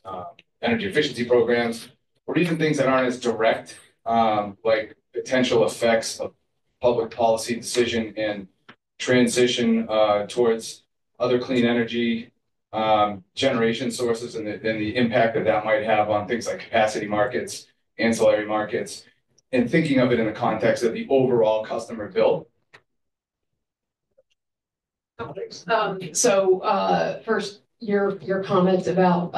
energy efficiency programs, or even things that aren't as direct, like potential effects of public policy decision and transition towards other clean energy generation sources and the impact that might have on things like capacity markets, ancillary markets, and thinking of it in the context of the overall customer bill. First, your comment about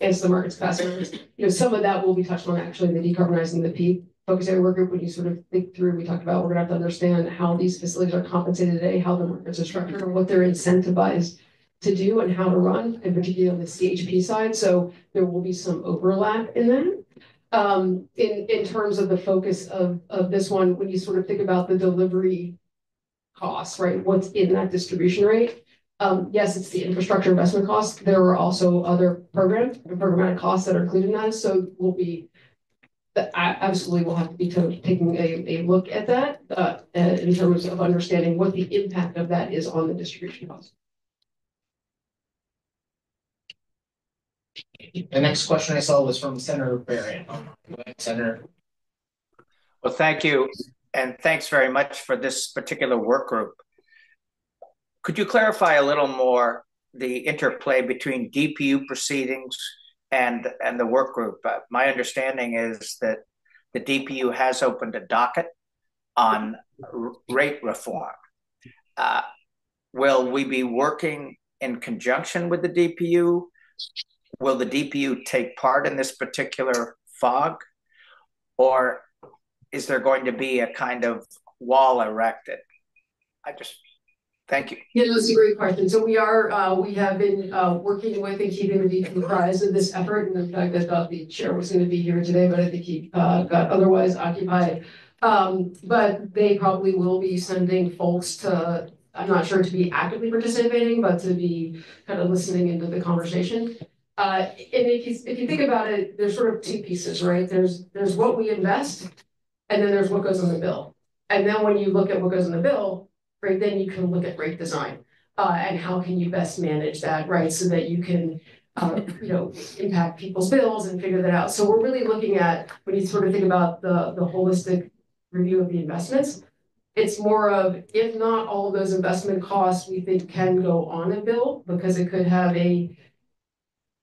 as the market's customers, some of that will be touched on actually in the decarbonizing the peak focus area work group. When you sort of think through, we talked about we're gonna have to understand how these facilities are compensated today, how the markets are structured, and what they're incentivized to do and how to run, and particularly on the CHP side. So there will be some overlap in that. In terms of the focus of this one, when you sort of think about the delivery costs, right? What's in that distribution rate? Yes, it's the infrastructure investment costs. There are also other programs and programmatic costs that are included in that. So we'll be absolutely we'll have to be taking a look at that in terms of understanding what the impact of that is on the distribution costs. The next question I saw was from Senator Barron. Go ahead, Senator. Well, thank you. And thanks very much for this particular work group. Could you clarify a little more the interplay between DPU proceedings and the work group? My understanding is that the DPU has opened a docket on rate reform. Will we be working in conjunction with the DPU? Will the DPU take part in this particular FOG? Or is there going to be a kind of wall erected? Thank you. Yeah, that's a great question. So we have been working with and keeping the DPU apprised of this effort, and the fact that the chair was going to be here today, but I think he got otherwise occupied. But they probably will be sending folks to, I'm not sure to be actively participating, but to be kind of listening into the conversation. And if you think about it, there's sort of two pieces, right? There's what we invest, and then there's what goes on the bill. And then when you look at what goes on the bill, right, then you can look at rate design and how can you best manage that, right, so that you can impact people's bills and figure that out. So we're really looking at, when you sort of think about the holistic review of the investments, it's more of, if not all of those investment costs we think can go on a bill because it could have a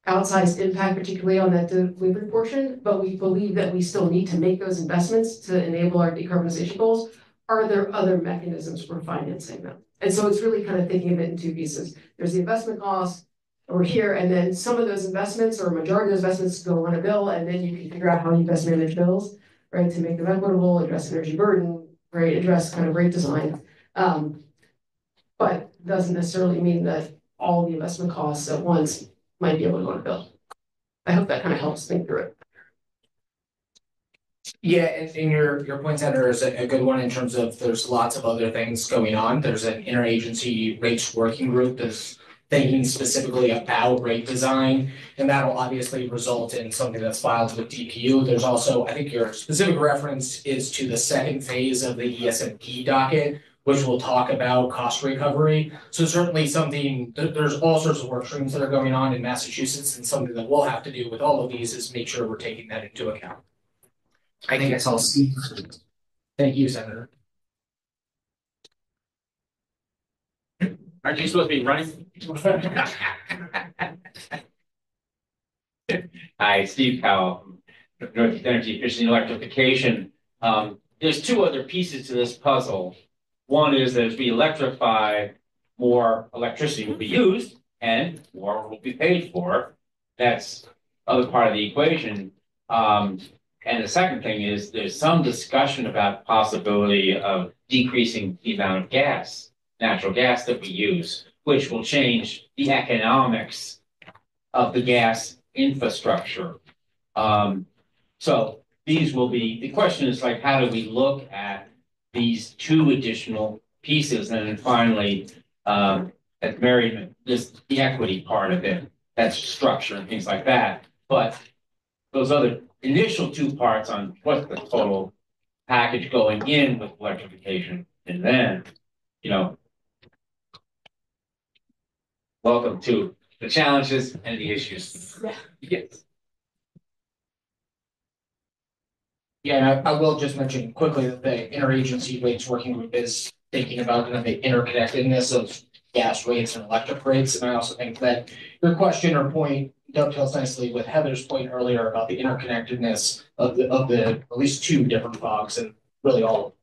outsized impact, particularly on that delivery portion, but we believe that we still need to make those investments to enable our decarbonization goals. Are there other mechanisms for financing them? And so it's really kind of thinking of it in two pieces. There's the investment costs over here, and then some of those investments or a majority of those investments go on a bill, and then you can figure out how you best manage bills, right, to make them equitable, address energy burden, right, address kind of rate design. But doesn't necessarily mean that all the investment costs at once might be able to go on a bill. I hope that kind of helps think through it. Yeah, and your point, Senator, is a good one in terms of there's lots of other things going on. There's an interagency rates working group that's thinking specifically about rate design, and that'll obviously result in something that's filed with DPU. There's also, I think your specific reference is to the second phase of the ESMP docket, which will talk about cost recovery. So certainly something, there's all sorts of work streams that are going on in Massachusetts, and something that we'll have to do with all of these is make sure we're taking that into account. I think that's all. Thank you, Senator. Aren't you supposed to be running? Hi, Steve Powell from Northeast Energy Efficiency and Electrification. There's two other pieces to this puzzle. One is that as we electrify, more electricity will be used and more will be paid for. That's other part of the equation. And the second thing is there's some discussion about the possibility of decreasing the amount of gas, natural gas that we use, which will change the economics of the gas infrastructure. So these will be, the question is like, how do we look at these two additional pieces? And then finally, as Mary, this the equity part of it, that's structure and things like that. But those other initial two parts on what's the total package going in with electrification, and then, welcome to the challenges and the issues. Yes. Yeah, and I will just mention quickly that the interagency rates working group is thinking about kind of the interconnectedness of gas rates and electric rates. And I also think that your question or point dovetails nicely with Heather's point earlier about the interconnectedness of the at least two different fogs and really all of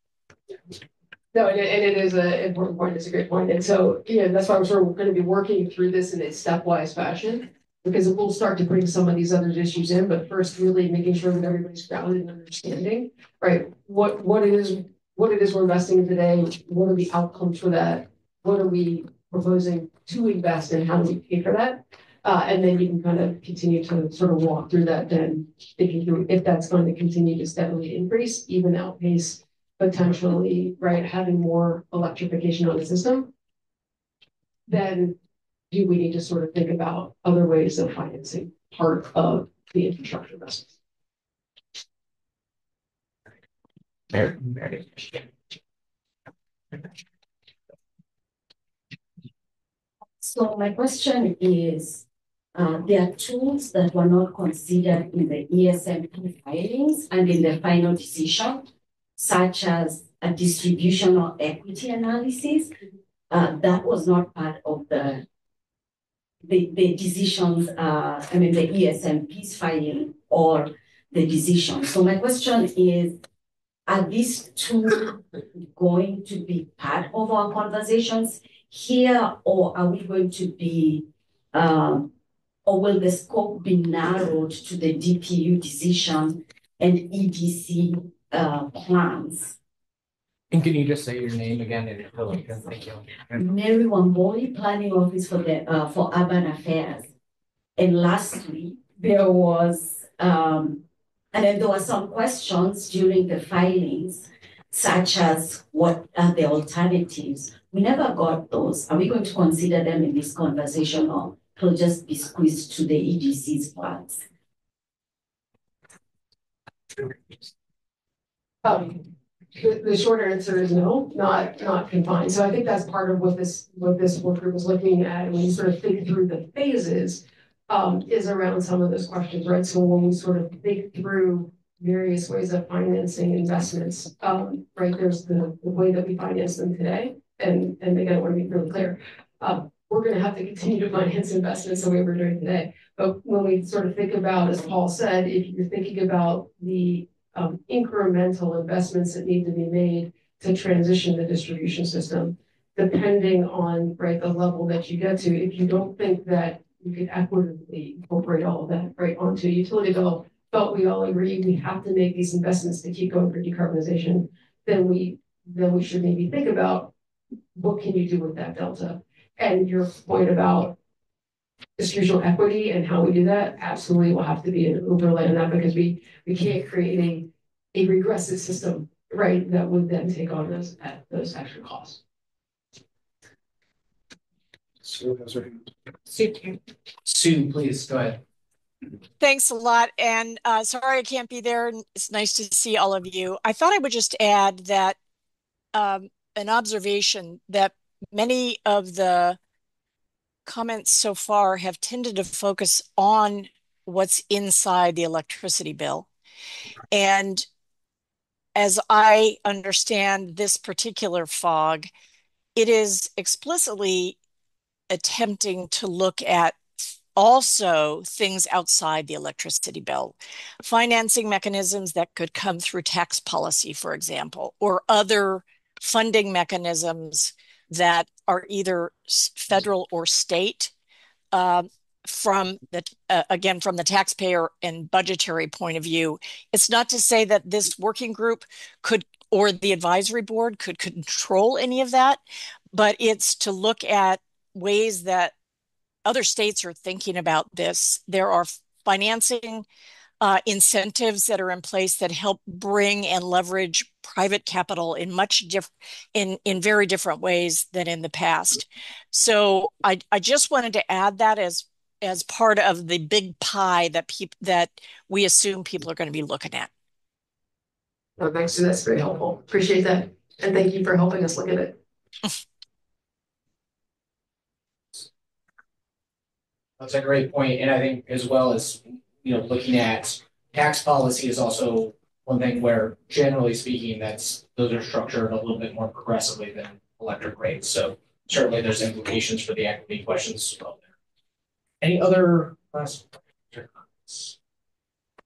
them. No, and it is an important point. It's a great point. And so, that's why we're sort of going to be working through this in a stepwise fashion, because we'll start to bring some of these other issues in, but first really making sure that everybody's grounded in understanding, right? What it is we're investing in today, what are the outcomes for that? What are we proposing to invest in? How do we pay for that? And then you can kind of continue to sort of walk through that, then thinking through if that's going to continue to steadily increase, even outpace potentially, right, having more electrification on the system, then do we need to sort of think about other ways of financing part of the infrastructure investments? So my question is, there are tools that were not considered in the ESMP filings and in the final decision, such as a distributional equity analysis. That was not part of the decisions, the ESMP's filing or the decision. So my question is, are these two going to be part of our conversations here, or are we going to be, or will the scope be narrowed to the DPU decision and EDC plans? And can you just say your name again and your affiliation? Thank you. Mary Wamboi, Planning Office for Urban Affairs. And lastly, there was, and then there were some questions during the filings, such as what are the alternatives? We never got those. Are we going to consider them in this conversation, or it'll just be squeezed to the EDC's plans? The short answer is no, not confined. So I think that's part of what this work group is looking at when you sort of think through the phases, is around some of those questions, right? So when we sort of think through various ways of financing investments, right, there's the way that we finance them today, and again, I want to be really clear. We're going to have to continue to finance investments the way we're doing today. But when we sort of think about, as Paul said, if you're thinking about the incremental investments that need to be made to transition the distribution system, depending on, right, the level that you get to, if you don't think that you could equitably incorporate all of that right onto a utility bill, but we all agree we have to make these investments to keep going for decarbonization, then we should maybe think about what can you do with that delta. And your point about distributional equity and how we do that absolutely will have to be an overlay on that, because we can't create a regressive system, right, that would then take on those extra costs. Sue has her hand. Sue, please go ahead. Thanks a lot. And sorry I can't be there. It's nice to see all of you. I thought I would just add that an observation that many of the comments so far have tended to focus on what's inside the electricity bill. And as I understand this particular fog, it is explicitly attempting to look at also things outside the electricity bill, financing mechanisms that could come through tax policy, for example, or other funding mechanisms that are either federal or state, from the again, from the taxpayer and budgetary point of view. It's not to say that this working group could, or the advisory board could control any of that, but it's to look at ways that other states are thinking about this. There are financing incentives that are in place that help bring and leverage private capital in in very different ways than in the past. So I just wanted to add that as part of the big pie that we assume people are going to be looking at. Oh, thanks, Sue. That's very helpful. Appreciate that. And thank you for helping us look at it. That's a great point. And I think as well as, looking at tax policy is also one thing where generally speaking, those are structured a little bit more progressively than electric rates. So certainly there's implications for the equity questions as well there. Any other last comments?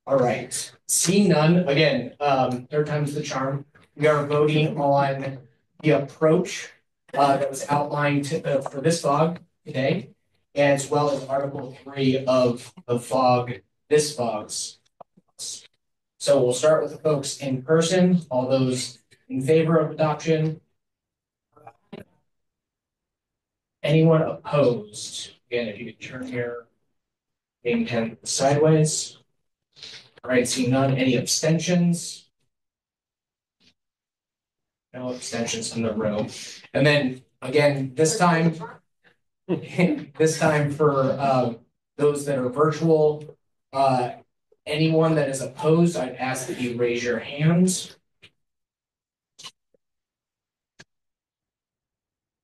All right. Seeing none, again, third time's the charm. We are voting on the approach that was outlined for this FOG today, as well as Article 3 of the FOG, this FOG's. So we'll start with the folks in person. All those in favor of adoption? Anyone opposed? Again, if you could turn your name tag sideways. All right, seeing none. Any abstentions? No abstentions in the room. And then again, this time for those that are virtual, anyone that is opposed, I'd ask that you raise your hands.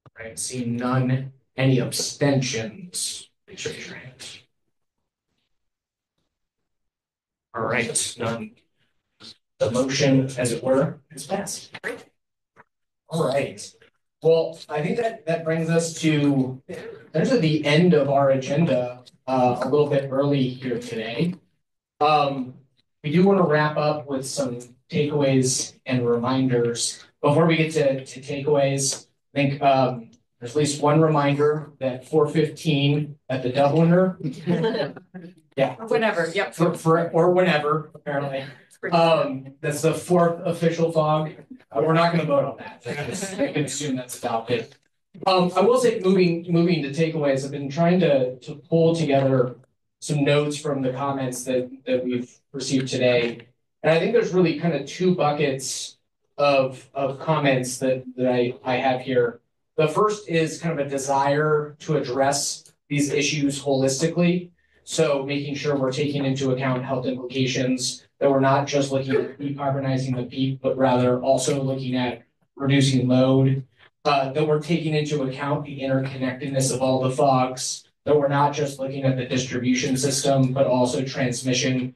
All right, seeing none. Any abstentions? Please raise your hands. All right, none. The motion, as it were, is passed. All right. Well, I think that brings us to the end of our agenda a little bit early here today. We do want to wrap up with some takeaways and reminders. Before we get to takeaways, I think there's at least one reminder that 4:15 at the Dubliner. Yeah. Or whenever, yep. Or whenever, apparently. That's the fourth official FOG. We're not going to vote on that. I can assume that's adopted. I will say, moving to takeaways, I've been trying to pull together some notes from the comments that we've received today. And I think there's really kind of two buckets of comments that I have here. The first is kind of a desire to address these issues holistically. So making sure we're taking into account health implications, that we're not just looking at decarbonizing the peak, but rather also looking at reducing load, that we're taking into account the interconnectedness of all the FOGs, that we're not just looking at the distribution system, but also the transmission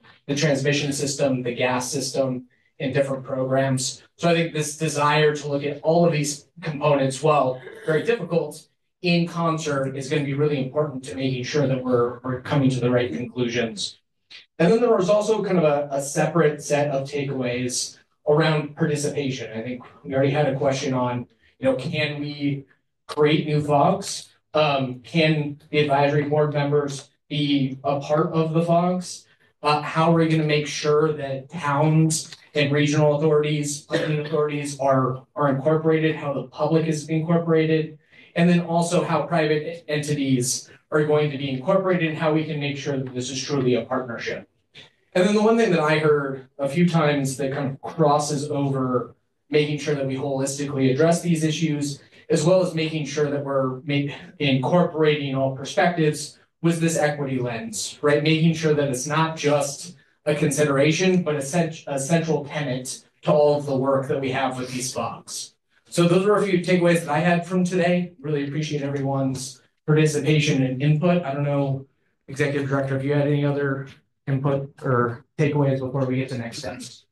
system, the gas system in different programs. So I think this desire to look at all of these components, while very difficult, in concert is going to be really important to making sure that we're coming to the right conclusions. And then there was also kind of a separate set of takeaways around participation. I think we already had a question on, can we create new FOGs? Can the advisory board members be a part of the FOGs? How are we going to make sure that towns and regional authorities, planning authorities are incorporated, how the public is incorporated, and then also how private entities are going to be incorporated and how we can make sure that this is truly a partnership. And then the one thing that I heard a few times that kind of crosses over making sure that we holistically address these issues, as well as making sure that we're incorporating all perspectives, was this equity lens, right? Making sure that it's not just a consideration, but a central tenet to all of the work that we have with these FOGs. So those are a few takeaways that I had from today. Really appreciate everyone's participation and input. I don't know, Executive Director, if you had any other input or takeaways before we get to next steps.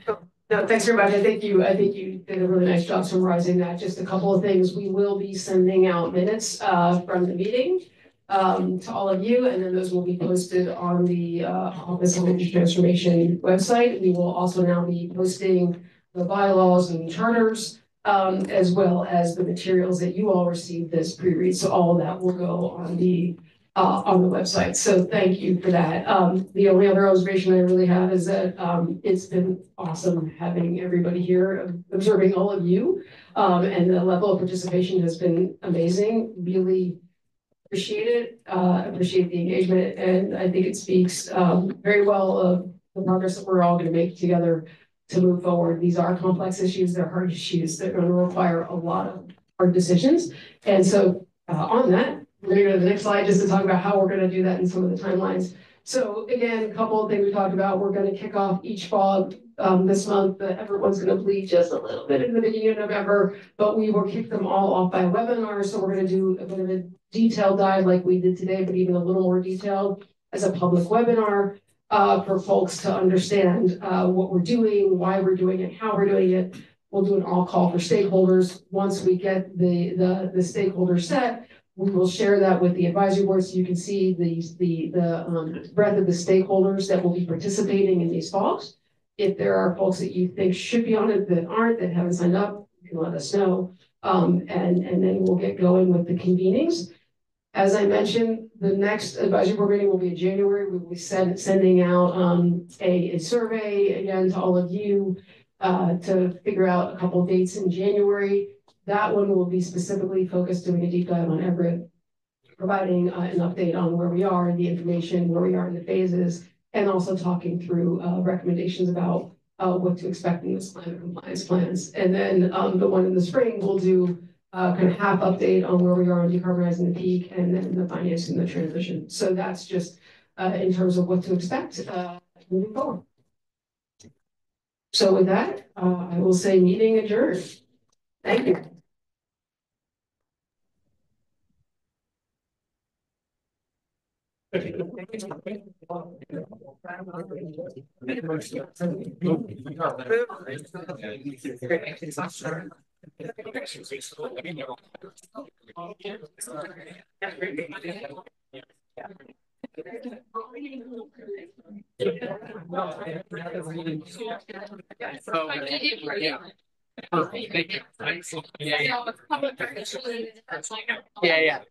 No, thanks very much. I think you did a really nice job summarizing that. Just a couple of things. We will be sending out minutes from the meeting. to all of you, and then those will be posted on the Office of Energy Transformation website. We will also now be posting the bylaws and charters, as well as the materials that you all received this pre-read. So all of that will go on the website. So thank you for that. The only other observation I really have is that it's been awesome having everybody here, observing all of you, and the level of participation has been amazing. Really appreciate it, appreciate the engagement, and I think it speaks very well of the progress that we're all going to make together to move forward. These are complex issues, they're hard issues that are going to require a lot of hard decisions. And so on that, we're going to go to the next slide just to talk about how we're going to do that in some of the timelines. So again, a couple of things we talked about. We're going to kick off each FOG this month. Everyone's going to bleed just a little bit in the beginning of November, but we will kick them all off by a webinar. So we're going to do a bit of a detailed dive like we did today, but even a little more detailed as a public webinar for folks to understand what we're doing, why we're doing it, how we're doing it. We'll do an all call for stakeholders. Once we get the stakeholder set, we will share that with the advisory board so you can see the breadth of the stakeholders that will be participating in these FOGs. If there are folks that you think should be on it that aren't, that haven't signed up, you can let us know. And then we'll get going with the convenings. As I mentioned, the next advisory board meeting will be in January. We will be sending out a survey again to all of you to figure out a couple of dates in January. That one will be specifically focused doing a deep dive on Everett, providing an update on where we are, the information, where we are in the phases, and also talking through recommendations about what to expect in those climate compliance plans. And then the one in the spring, we'll do kind of half update on where we are on decarbonizing the peak and then the financing the transition. So that's just in terms of what to expect moving forward. So with that, I will say meeting adjourned. Thank you. Yeah.